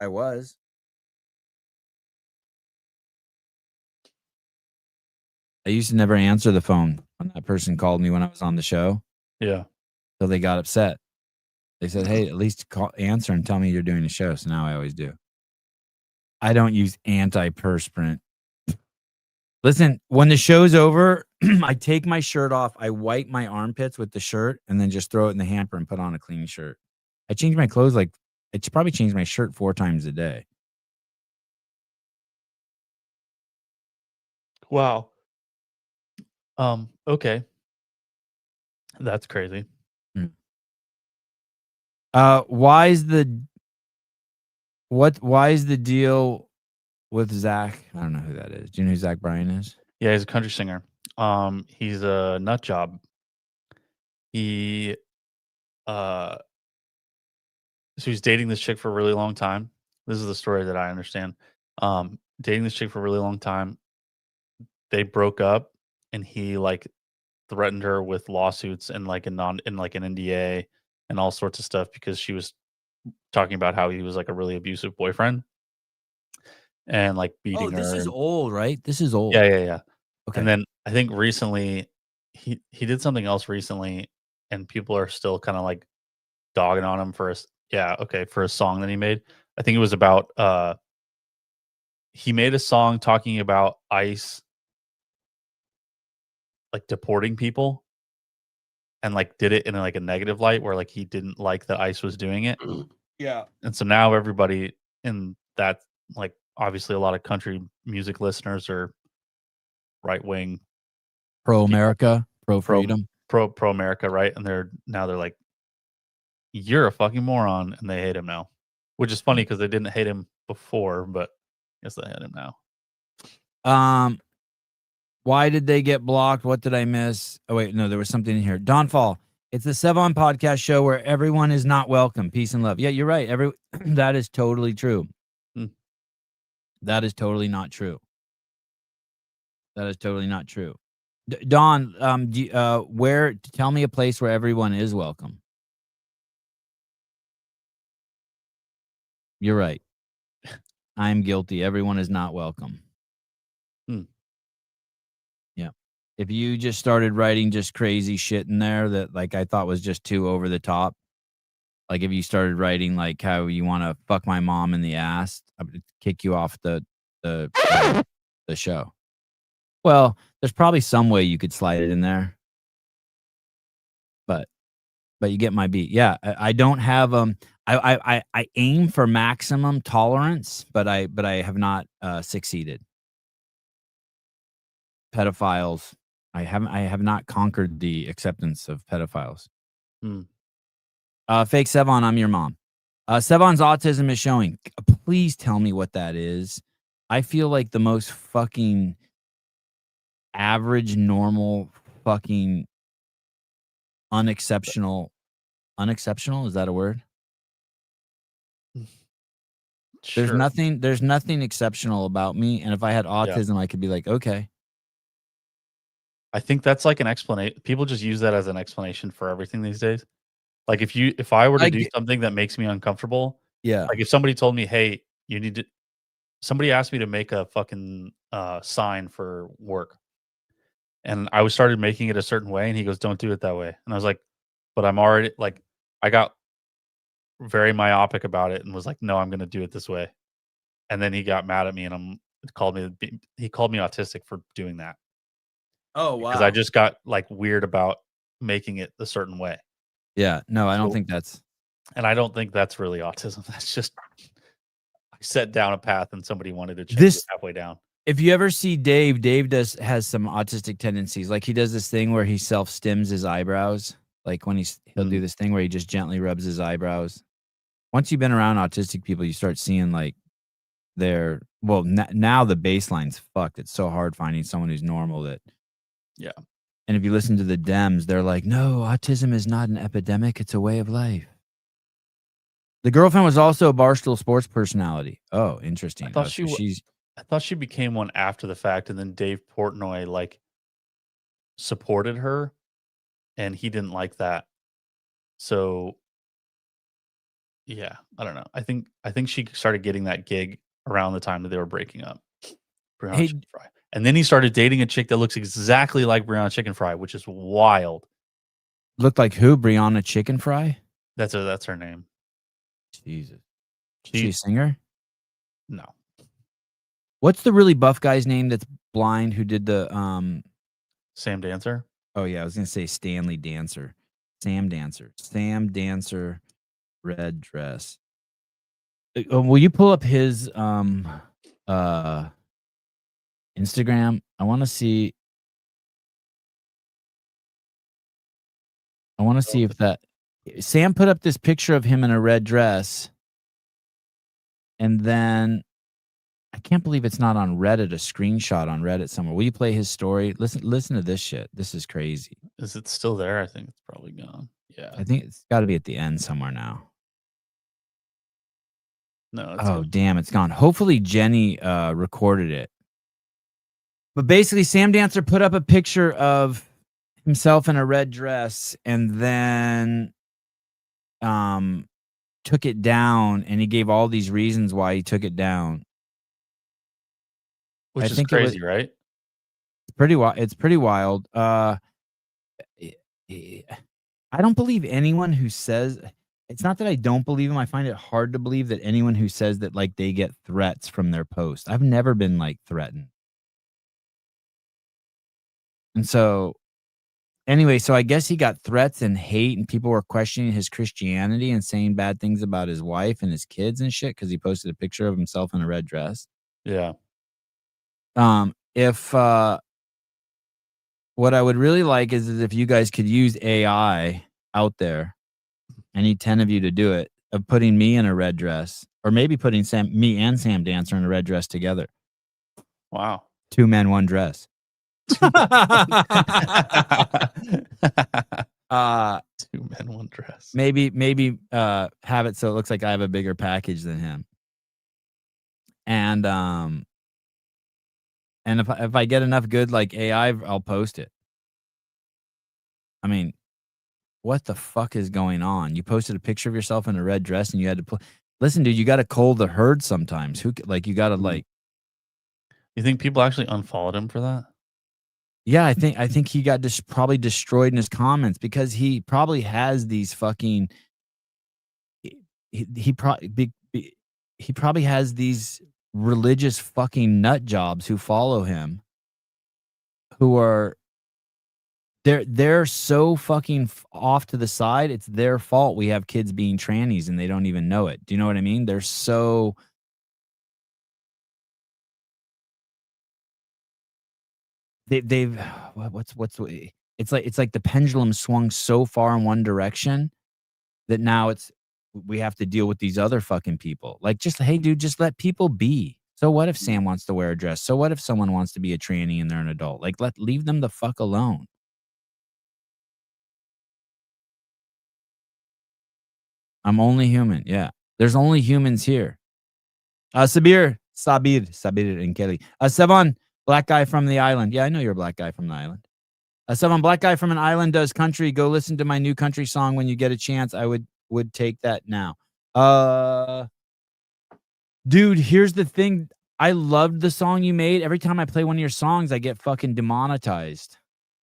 I was. I used to never answer the phone when that person called me when I was on the show. Yeah. So they got upset. They said, "Hey, at least answer and tell me you're doing a show." So now I always do. I don't use antiperspirant. Listen, when the show's over, I take my shirt off, I wipe my armpits with the shirt, and then just throw it in the hamper and put on a clean shirt. I change my clothes I probably change my shirt 4 times a day. Wow. Okay. That's crazy. Why is the deal with Zach? I don't know who that is. Do you know who Zach Bryan is? Yeah, he's a country singer. He's a nut job. He so he's dating this chick for a really long time. This is the story that I understand. Dating this chick for a really long time. They broke up and he like threatened her with lawsuits and like an NDA and all sorts of stuff because she was talking about how he was like a really abusive boyfriend and like beating her. This is old, right? This is old. Yeah. Okay. And then I think recently he did something else recently and people are still kind of like dogging on him for for a song that he made. I think it was about he made a song talking about ICE like deporting people and like did it in like a negative light where like he didn't like that ICE was doing it. Yeah. And so now everybody in that, like obviously a lot of country music listeners are right wing, Pro America, pro freedom, pro America, right? And they're like, you're a fucking moron, and they hate him now, which is funny because they didn't hate him before, but I guess they hate him now. Why did they get blocked? What did I miss? Oh wait, no, there was something in here. Dawnfall. It's the Sevon podcast show where everyone is not welcome. Peace and love. Yeah, you're right. That is totally true. That is totally not true. That is totally not true. Dawn, tell me a place where everyone is welcome. You're right. I'm guilty. Everyone is not welcome. Yeah. If you just started writing just crazy shit in there that like I thought was just too over the top, like if you started writing like how you want to fuck my mom in the ass, I would kick you off the show. Well, there's probably some way you could slide it in there, but you get my beat. Yeah, I don't have I aim for maximum tolerance, but I have not succeeded. Pedophiles, I have not conquered the acceptance of pedophiles. Fake Sevon, I'm your mom. Sevon's autism is showing. Please tell me what that is. I feel like the most fucking average, normal, fucking unexceptional. Unexceptional? Is that a word? Sure. There's nothing exceptional about me. And if I had autism, I could be like, okay. I think that's like an explanation. People just use that as an explanation for everything these days. Like if I were to do something that makes me uncomfortable, like if somebody told me, hey, somebody asked me to make a fucking sign for work. And I started making it a certain way, and he goes, don't do it that way. And I was like, but I'm already like, I got very myopic about it and was like, no, I'm going to do it this way. And then he got mad at me and he called me autistic for doing that. Oh, wow. Because I just got like weird about making it a certain way. Yeah, no, I don't think that's. And I don't think that's really autism. That's just I set down a path and somebody wanted to change it halfway down. If you ever see Dave has some autistic tendencies. Like he does this thing where he self-stims his eyebrows. Like when he'll do this thing where he just gently rubs his eyebrows. Once you've been around autistic people, you start seeing like now the baseline's fucked. It's so hard finding someone who's normal that. Yeah. And if you listen to the Dems, they're like, no, autism is not an epidemic. It's a way of life. The girlfriend was also a Barstool Sports personality. Oh, interesting. I thought she became one after the fact, and then Dave Portnoy like supported her, and he didn't like that. So, yeah, I don't know. I think she started getting that gig around the time that they were breaking up. Hey, And then he started dating a chick that looks exactly like Brianna Chicken Fry, which is wild. Looked like who? Brianna Chicken Fry? That's her name. Jesus. She a singer? No. What's the really buff guy's name that's blind who did the Sam Dancer? Oh yeah, I was gonna say Stanley Dancer. Sam Dancer. Sam Dancer, red dress. Will you pull up his Instagram? I want to see if that Sam put up this picture of him in a red dress. And then I can't believe it's not on Reddit, a screenshot on Reddit somewhere. Will you play his story? Listen to this shit. This is crazy. Is it still there? I think it's probably gone. Yeah. I think it's got to be at the end somewhere now. No. Oh, damn, it's gone. Hopefully Jenny recorded it. But basically, Sam Dancer put up a picture of himself in a red dress and then took it down, and he gave all these reasons why he took it down. Which is crazy, right? It's pretty wild. It's pretty wild. I don't believe anyone who says, it's not that I don't believe him. I find it hard to believe that anyone who says that like they get threats from their post. I've never been like threatened. And so anyway, so I guess he got threats and hate, and people were questioning his Christianity and saying bad things about his wife and his kids and shit because he posted a picture of himself in a red dress. Yeah. If what I would really like is if you guys could use AI out there, I need 10 of you to do it, of putting me in a red dress, or maybe putting me and Sam Dancer in a red dress together. Wow. 2 men, 1 dress. 2 men, 1 dress. Maybe have it so it looks like I have a bigger package than him. And if I get enough good like AI, I'll post it. I mean, what the fuck is going on? You posted a picture of yourself in a red dress and you had to listen, dude, you got to cull the herd sometimes. You got to like. You think people actually unfollowed him for that? Yeah, I think he got probably destroyed in his comments because he probably has these fucking. He probably has these religious fucking nut jobs who follow him, who are. They're so fucking off to the side. It's their fault we have kids being trannies and they don't even know it. Do you know what I mean? They're so. They've it's like the pendulum swung so far in one direction that now we have to deal with these other fucking people. Like, just, hey, dude, just let people be. So what if Sam wants to wear a dress? So what if someone wants to be a tranny and they're an adult? Like, leave them the fuck alone. I'm only human. Yeah. There's only humans here. Sabir and Kelly. Sevan, black guy from the island. Yeah, I know you're a black guy from the island. Sevan, black guy from an island does country. Go listen to my new country song when you get a chance. I would take that now. Dude, here's the thing. I loved the song you made. Every time I play one of your songs, I get fucking demonetized.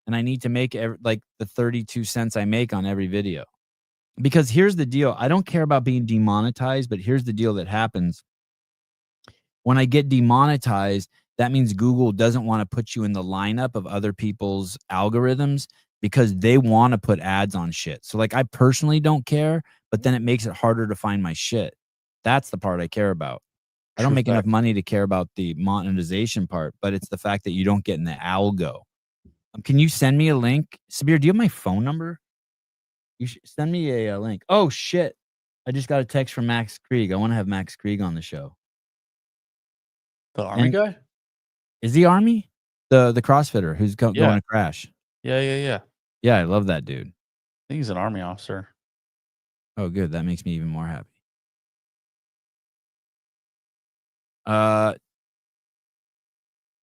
And I need to make like the 32 cents I make on every video. Because here's the deal. I don't care about being demonetized, but here's the deal that happens. When I get demonetized, that means Google doesn't want to put you in the lineup of other people's algorithms because they want to put ads on shit. So like, I personally don't care, but then it makes it harder to find my shit. That's the part I care about. I don't make enough money to care about the monetization part, but it's the fact that you don't get in the algo. Can you send me a link? Sabir, do you have my phone number? You should send me a link. Oh, shit. I just got a text from Max Krieg. I want to have Max Krieg on the show. The Army guy? Is he Army? The CrossFitter who's going to crash. Yeah. Yeah, I love that dude. I think he's an Army officer. Oh, good. That makes me even more happy.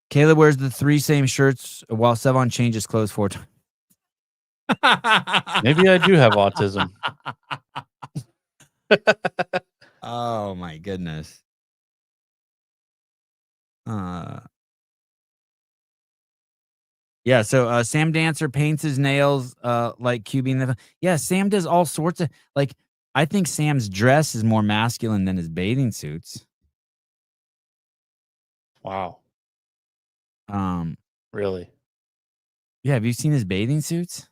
Caleb wears the 3 same shirts while Sevan changes clothes 4 times. Maybe I do have autism. Oh my goodness. Yeah, so Sam Dancer paints his nails like QB in the yeah, Sam does all sorts of like I think Sam's dress is more masculine than his bathing suits. Wow. Um Really? Yeah, have you seen his bathing suits?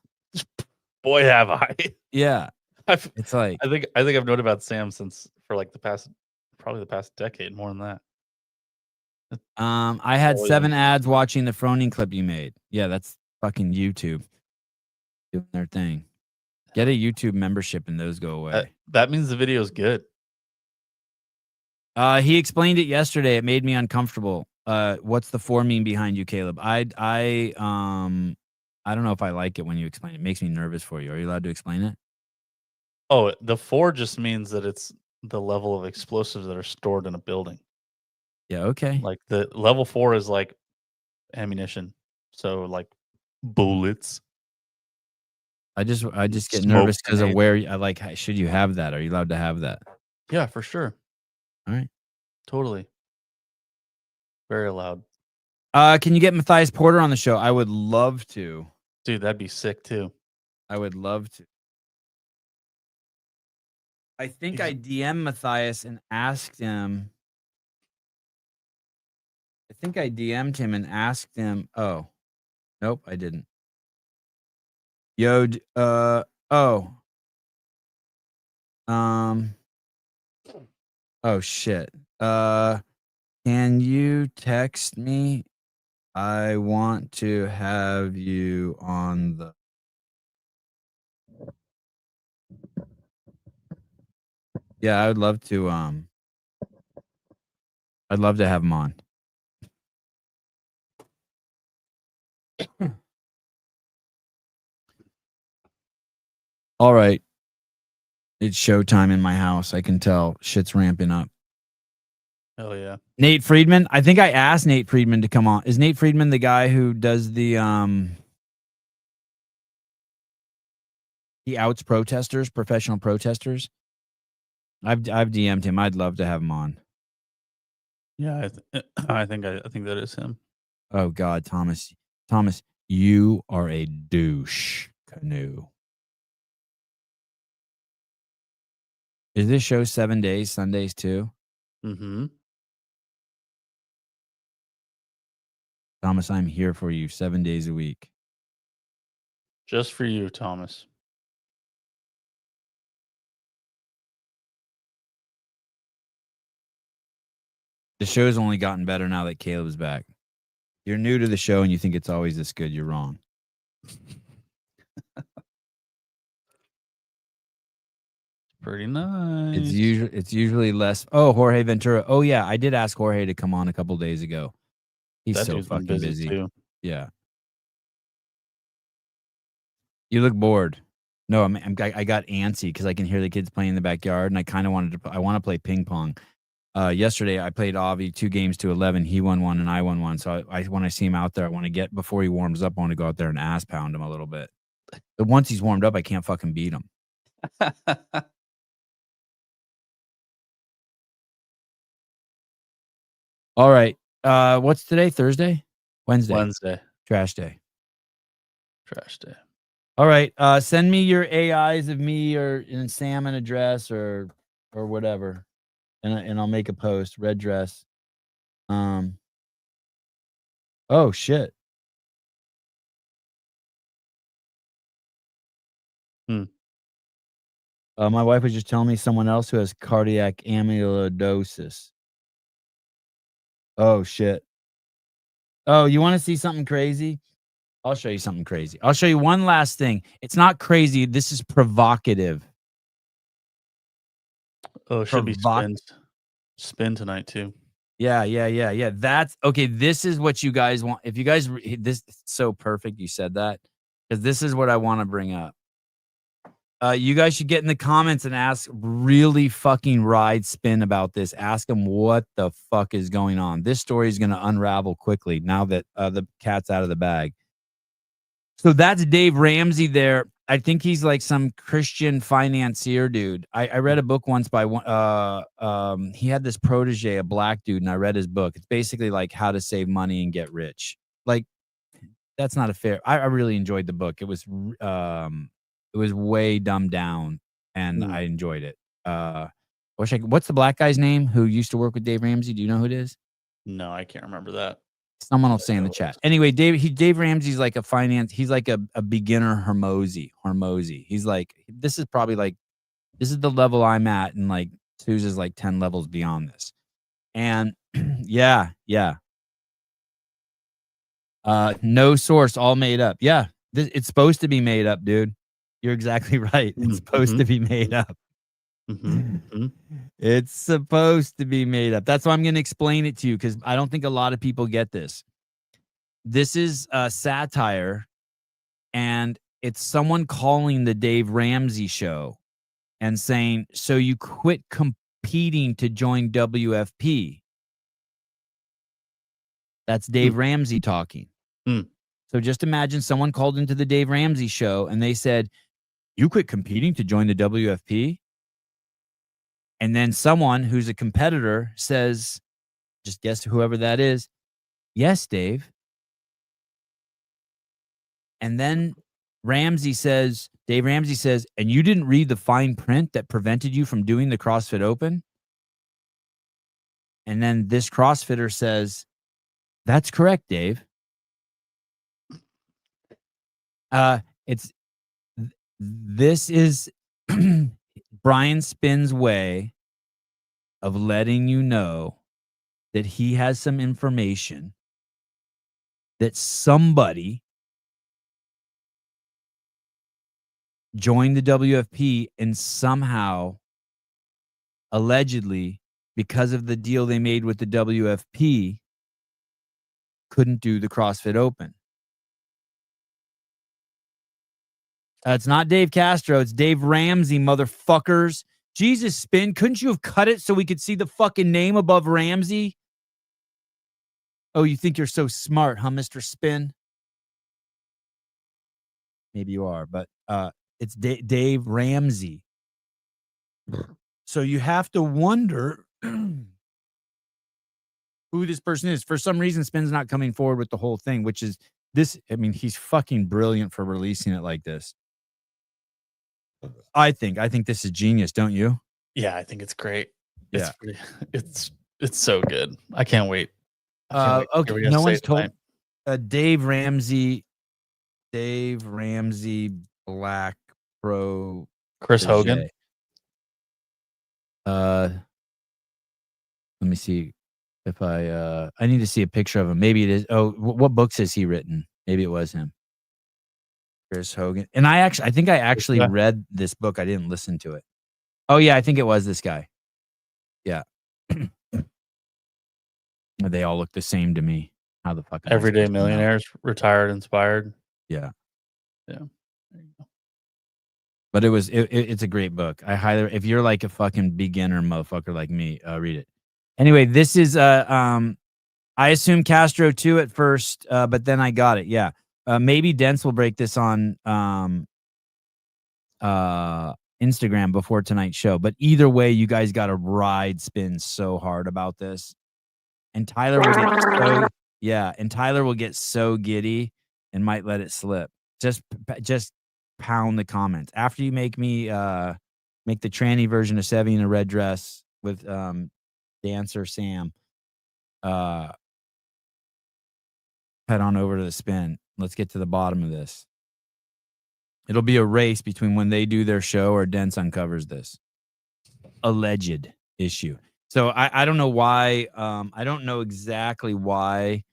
Boy, have I. Yeah. I've, It's like I think I've known about Sam since for like probably the past decade, more than that. I had Always 7 on- ads watching the Froning clip you made. Yeah, that's fucking YouTube doing their thing. Get a YouTube membership and those go away. That means the video is good. He explained it yesterday. It made me uncomfortable. What's the 4 mean behind you, Caleb? I don't know if I like it when you explain it. It makes me nervous for you. Are you allowed to explain it? Oh, the 4 just means that it's the level of explosives that are stored in a building. Yeah, okay. Like the level 4 is like ammunition. So like bullets. I just get Smoke nervous because of grenades. where I like. Should you have that? Are you allowed to have that? Yeah, for sure. All right. Totally. Very loud. Can you get Matthias Porter on the show? I would love to. Dude, that'd be sick too. I would love to. I think I DM'd Matthias and asked him. I think I DM'd him and asked him. Oh, nope, I didn't. Yo, oh. Oh shit. Can you text me? I want to have you on the. Yeah, I would love to. I'd love to have him on. All right. It's showtime in my house. I can tell shit's ramping up. Hell yeah. Nate Friedman. I think I asked Nate Friedman to come on. Is Nate Friedman the guy who does the he outs protesters, professional protesters? I've DM'd him. I'd love to have him on. Yeah, I think that is him. Oh God, Thomas, you are a douche canoe. Is this show 7 days, Sundays too? Mm-hmm. Thomas, I'm here for you 7 days a week. Just for you, Thomas. The show's only gotten better now that Caleb's back. You're new to the show and you think it's always this good. You're wrong. Pretty nice. It's usually less. Oh, Jorge Ventura. Oh yeah, I did ask Jorge to come on a couple days ago. He's That so dude's been fucking busy. too. Yeah. You look bored. No, I got antsy because I can hear the kids playing in the backyard, and I kind of wanted to. I want to play ping pong. Yesterday I played Avi 2 games to 11. He won 1 and I won 1. So I when I see him out there, I want to get before he warms up. I want to go out there and ass pound him a little bit. But once he's warmed up, I can't fucking beat him. All right. What's today? Thursday? Wednesday. Trash day. All right. Send me your AIs of me or and Sam in a dress or whatever. And I'll make a post. Red dress. Oh shit. My wife was just telling me someone else who has cardiac amyloidosis. Oh shit. Oh, you want to see something crazy? I'll show you something crazy. I'll show you one last thing. It's not crazy. This is provocative. Oh, it should be spin tonight too. Yeah. That's okay. This is what you guys want. If you guys, this is so perfect. You said that because this is what I want to bring up. You guys should get in the comments and ask really fucking ride spin about this. Ask them what the fuck is going on. This story is going to unravel quickly now that the cat's out of the bag. So that's Dave Ramsey there. I think he's like some Christian financier dude. I read a book once by one. He had this protege, a black dude, and I read his book. It's basically like how to save money and get rich. Like that's not a fair. I really enjoyed the book. It was way dumbed down, and I enjoyed it. What's the black guy's name who used to work with Dave Ramsey? Do you know who it is? No, I can't remember that. Someone will say in the chat. Anyway, Dave Ramsey's like he's like a beginner Hormozy. He's like, this is the level I'm at, and like Suze is like 10 levels beyond this. And yeah. No source, all made up. Yeah, it's supposed to be made up, dude. You're exactly right. It's supposed to be made up. It's supposed to be made up. That's why I'm going to explain it to you, because I don't think a lot of people get this. This is a satire, and it's someone calling the Dave Ramsey show and saying, so you quit competing to join WFP. That's Dave Ramsey talking. So just imagine someone called into the Dave Ramsey show and they said, you quit competing to join the WFP? And then someone who's a competitor says, just guess whoever that is, yes, Dave. And then Dave Ramsey says, and you didn't read the fine print that prevented you from doing the CrossFit Open? And then this CrossFitter says, that's correct, Dave. This is Brian Spin's way of letting you know that he has some information that somebody joined the WFP and somehow, allegedly, because of the deal they made with the WFP, couldn't do the CrossFit Open. It's not Dave Castro. It's Dave Ramsey, motherfuckers. Jesus, Spin, couldn't you have cut it so we could see the fucking name above Ramsey? Oh, you think you're so smart, huh, Mr. Spin? Maybe you are, but it's Dave Ramsey. So you have to wonder who this person is. For some reason, Spin's not coming forward with the whole thing, which is this. I mean, he's fucking brilliant for releasing it like this. I think this is genius, don't you? Yeah, I think it's great. Yeah. It's so good. I can't wait. Okay, no one's told. Dave Ramsey, Black Pro, Chris Hogan. Let me see if I need to see a picture of him. Maybe it is. Oh, what books has he written? Maybe it was him. Chris Hogan. And I think I actually read this book. I didn't listen to it. Oh yeah, I think it was this guy. Yeah. They all look the same to me. How the fuck? Everyday Millionaires, Retired Inspired. Yeah. Yeah. But it's a great book. I highly, if you're like a fucking beginner motherfucker like me, read it. Anyway, this is I assumed Castro too at first, but then I got it. Yeah. Maybe Dents will break this on Instagram before tonight's show. But either way, you guys got to ride Spin so hard about this. And Tyler will get so giddy and might let it slip. Just pound the comments after you make me make the tranny version of Sevy in a red dress with dancer Sam. Head on over to the Spin. Let's get to the bottom of this. It'll be a race between when they do their show or Dents uncovers this alleged issue. So I don't know why. I don't know exactly why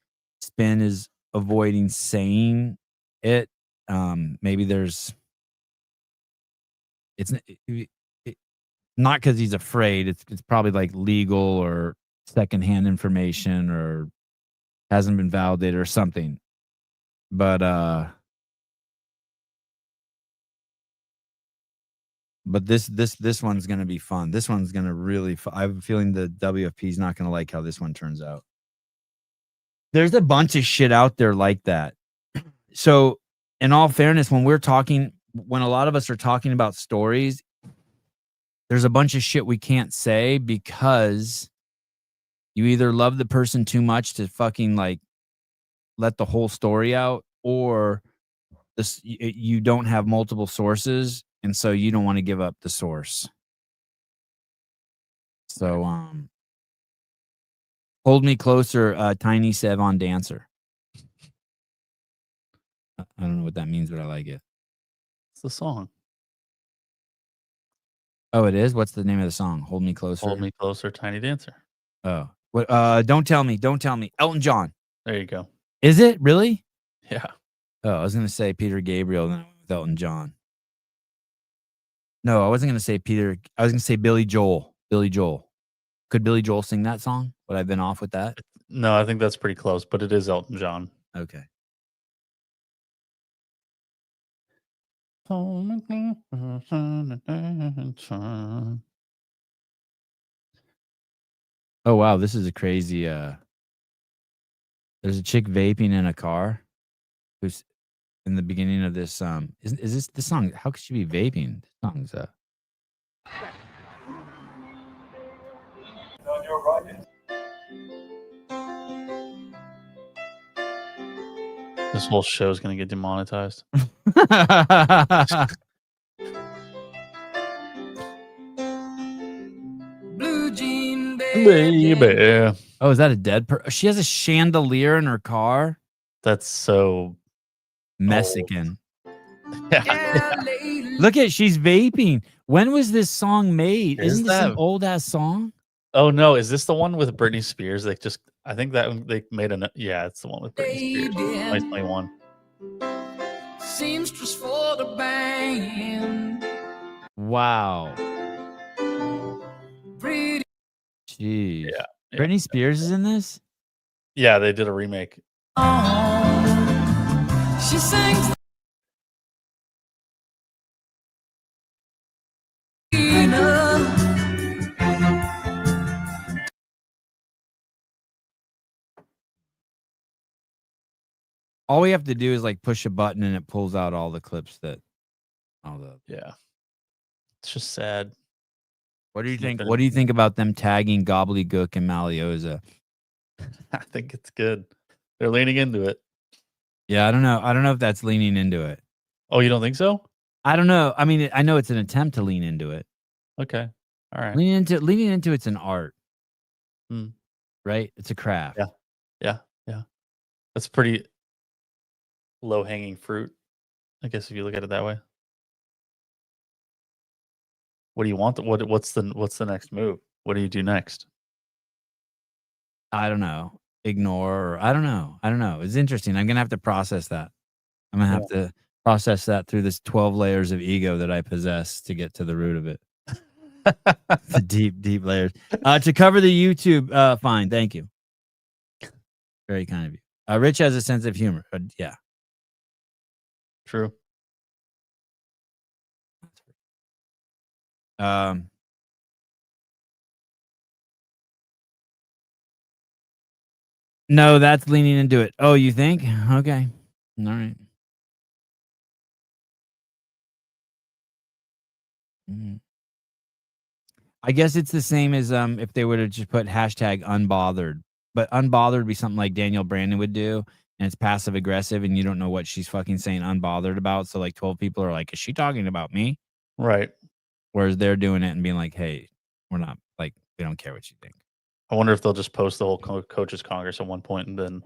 Spin is avoiding saying it. Maybe it's not because he's afraid. It's probably like legal or secondhand information or hasn't been validated or something. But this one's gonna be fun. This one's gonna really. I have a feeling the WFP is not gonna like how this one turns out. There's a bunch of shit out there like that. So, in all fairness, when a lot of us are talking about stories, there's a bunch of shit we can't say because you either love the person too much to fucking like let the whole story out, or this you don't have multiple sources, and so you don't want to give up the source. So Hold Me Closer, Tiny Sev on Dancer. I don't know what that means, but I like it. It's the song. Oh, it is? What's the name of the song? Hold Me Closer. Hold Me Closer, Tiny Dancer. Oh. What Don't Tell Me. Don't Tell Me. Elton John. There you go. Is it? Really? Yeah. Oh, I was gonna say Peter Gabriel, then I went with Elton John. No, I wasn't gonna say Peter. I was gonna say Billy Joel. Billy Joel. Could Billy Joel sing that song? Would I have been off with that? No, I think that's pretty close, but it is Elton John. Okay. Oh wow, this is a crazy there's a chick vaping in a car who's in the beginning of this is this song, how could she be vaping? This song's This whole show is going to get demonetized. Blue jean baby. Baby. Oh, is that a dead person? She has a chandelier in her car? That's so Mexican. Yeah. Look at, she's vaping. When was this song made? Is Isn't this an that- old ass song? Oh no, is this the one with Britney Spears? They just, I think that they made yeah, it's the one with Britney Spears. 2021. Seamstress for the band. Wow. Pretty. Jeez. Yeah. Britney Spears is in this? Yeah, they did a remake. She sings. All we have to do is like push a button and it pulls out all the clips that Yeah. It's just sad. What do you think? What do you think about them tagging Gobbledygook and Malioza? I think it's good. They're leaning into it. Yeah, I don't know. I don't know if that's leaning into it. Oh, you don't think so? I don't know. I mean, I know it's an attempt to lean into it. Okay. All right. Leaning into it's an art. Hmm. Right? It's a craft. Yeah. Yeah. Yeah. That's pretty low hanging fruit, I guess, if you look at it that way. What do you want? What's the next move? What do you do next? I don't know. Ignore, or I don't know. I don't know. It's interesting. I'm gonna have to process that. I'm gonna have to process that through this 12 layers of ego that I possess to get to the root of it. The deep layers. To cover the YouTube, fine. Thank you. Very kind of you. Rich has a sense of humor. Yeah. True. No, that's leaning into it. Oh, you think? Okay. All right. I guess it's the same as if they would have just put hashtag unbothered. But unbothered would be something like Daniel Brandon would do, and it's passive aggressive, and you don't know what she's fucking saying unbothered about. So like 12 people are like, is she talking about me? Right. Whereas they're doing it and being like, hey, we're not, like, we don't care what you think. I wonder if they'll just post the whole coaches congress at one point, and then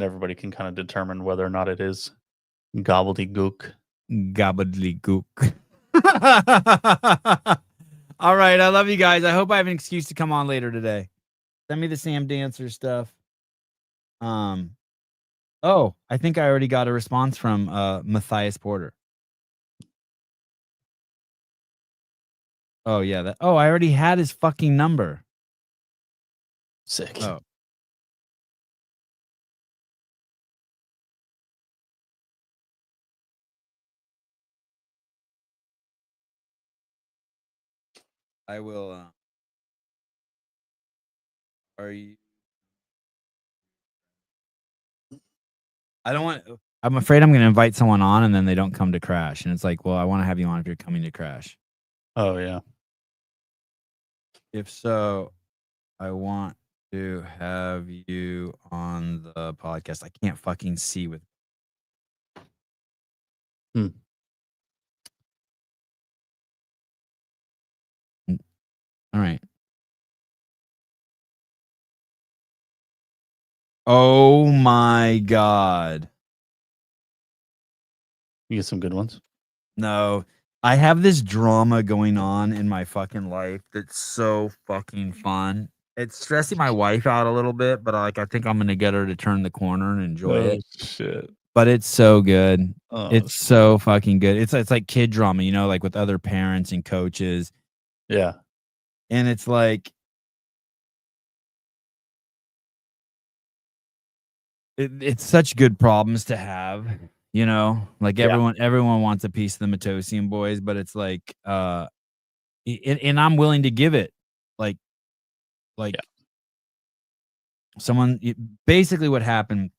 everybody can kind of determine whether or not it is gobbledygook. Gobbledygook. All right, I love you guys. I hope I have an excuse to come on later today. Send me the Sam Dancer stuff. Oh, I think I already got a response from Matthias Porter. Oh yeah, I already had his fucking number. Sick. Oh. I will are you I don't want I'm afraid I'm going to invite someone on and then they don't come to Crash, and it's like, well, I want to have you on if you're coming to Crash. Oh yeah. If so, I want to have you on the podcast. I can't fucking see with Hmm. All right. Oh my God. You get some good ones. No, I have this drama going on in my fucking life that's so fucking fun. It's stressing my wife out a little bit, but I think I'm gonna get her to turn the corner and enjoy it. Shit. But it's so good. Oh, It's so fucking good. It's like kid drama, you know, like with other parents and coaches. Yeah. And it's like it's such good problems to have, you know, like Yeah. everyone wants a piece of the Matosian boys, but it's like, and I'm willing to give it like someone, basically what happened.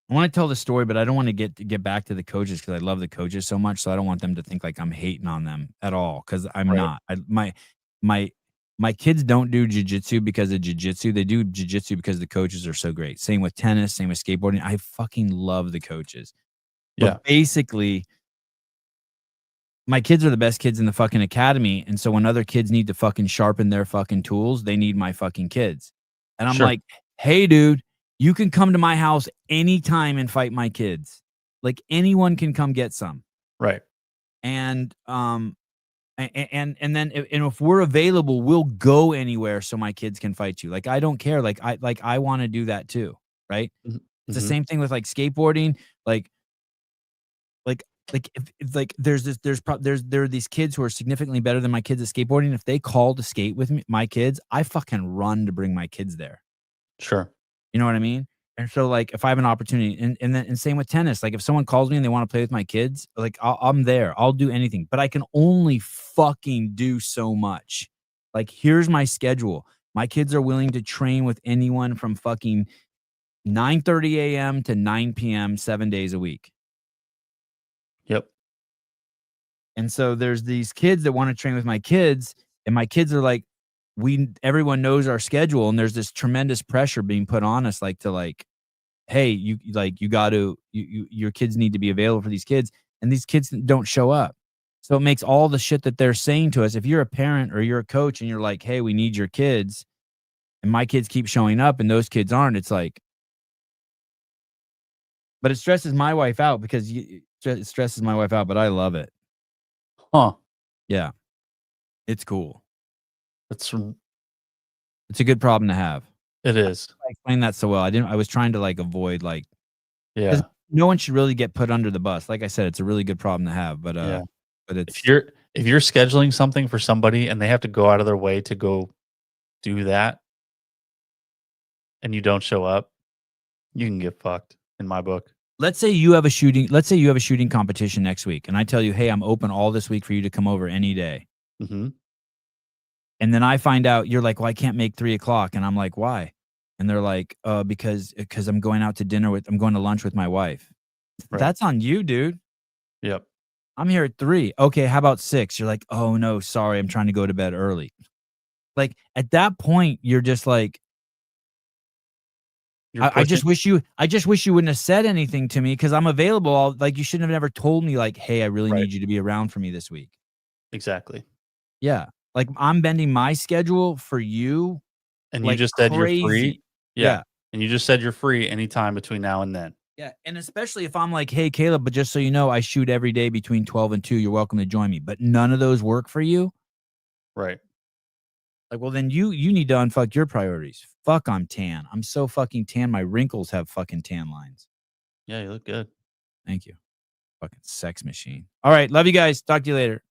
I want to tell the story, but I don't want to get back to the coaches because I love the coaches so much. So I don't want them to think like I'm hating on them at all, because I'm not. My kids don't do jujitsu because of jujitsu. They do jujitsu because the coaches are so great. Same with tennis, same with skateboarding. I fucking love the coaches. Yeah. But basically, my kids are the best kids in the fucking academy. And so when other kids need to fucking sharpen their fucking tools, they need my fucking kids. And I'm Sure. like, hey, dude, you can come to my house anytime and fight my kids. Like anyone can come get some. Right. And then if we're available, we'll go anywhere so my kids can fight you. Like I don't care. Like I want to do that too. Right. Mhm. It's the Mhm. same thing with like skateboarding. If like there are these kids who are significantly better than my kids at skateboarding. If they call to skate with me, my kids, I fucking run to bring my kids there. Sure. You know what I mean? And so like if I have an opportunity, and same with tennis, like if someone calls me and they want to play with my kids, like I'm there. I'll do anything, but I can only fucking do so much. Like here's my schedule. My kids are willing to train with anyone from fucking 9:30 a.m. to 9 p.m. 7 days a week. Yep. And so there's these kids that want to train with my kids, and my kids are like, everyone knows our schedule, and there's this tremendous pressure being put on us, like to like, hey, you got to, your kids need to be available for these kids, and these kids don't show up. So it makes all the shit that they're saying to us. If you're a parent or you're a coach and you're like, hey, we need your kids, and my kids keep showing up and those kids aren't, it's like, but it stresses my wife out because it stresses my wife out, but I love it. Huh. Yeah. It's cool. It's a good problem to have. It is. I explained that so well. I was trying to like avoid like, Yeah. no one should really get put under the bus. Like I said, it's a really good problem to have, but Yeah. but it's, if you're scheduling something for somebody and they have to go out of their way to go do that and you don't show up, you can get fucked in my book. let's say you have a shooting competition next week, and I tell you, hey, I'm open all this week for you to come over any day. Mm-hmm. And then I find out you're like, well, I can't make 3:00. And I'm like, why? And they're like, because I'm going out to I'm going to lunch with my wife. Right. That's on you, dude. Yep. I'm here at 3:00. Okay, how about 6:00? You're like, oh no, sorry, I'm trying to go to bed early. Like at that point, you're just like, I just wish you wouldn't have said anything to me because I'm available. Like you shouldn't have never told me like, hey, I really need you to be around for me this week. Exactly. Yeah. Like I'm bending my schedule for you. And like you just said you're free. crazy. Yeah. And you just said you're free anytime between now and then. Yeah. And especially if I'm like, hey, Caleb, but just so you know, I shoot every day between 12 and 2. You're welcome to join me. But none of those work for you. Right. Like, well, then you need to unfuck your priorities. Fuck, I'm tan. I'm so fucking tan. My wrinkles have fucking tan lines. Yeah, you look good. Thank you. Fucking sex machine. All right. Love you guys. Talk to you later.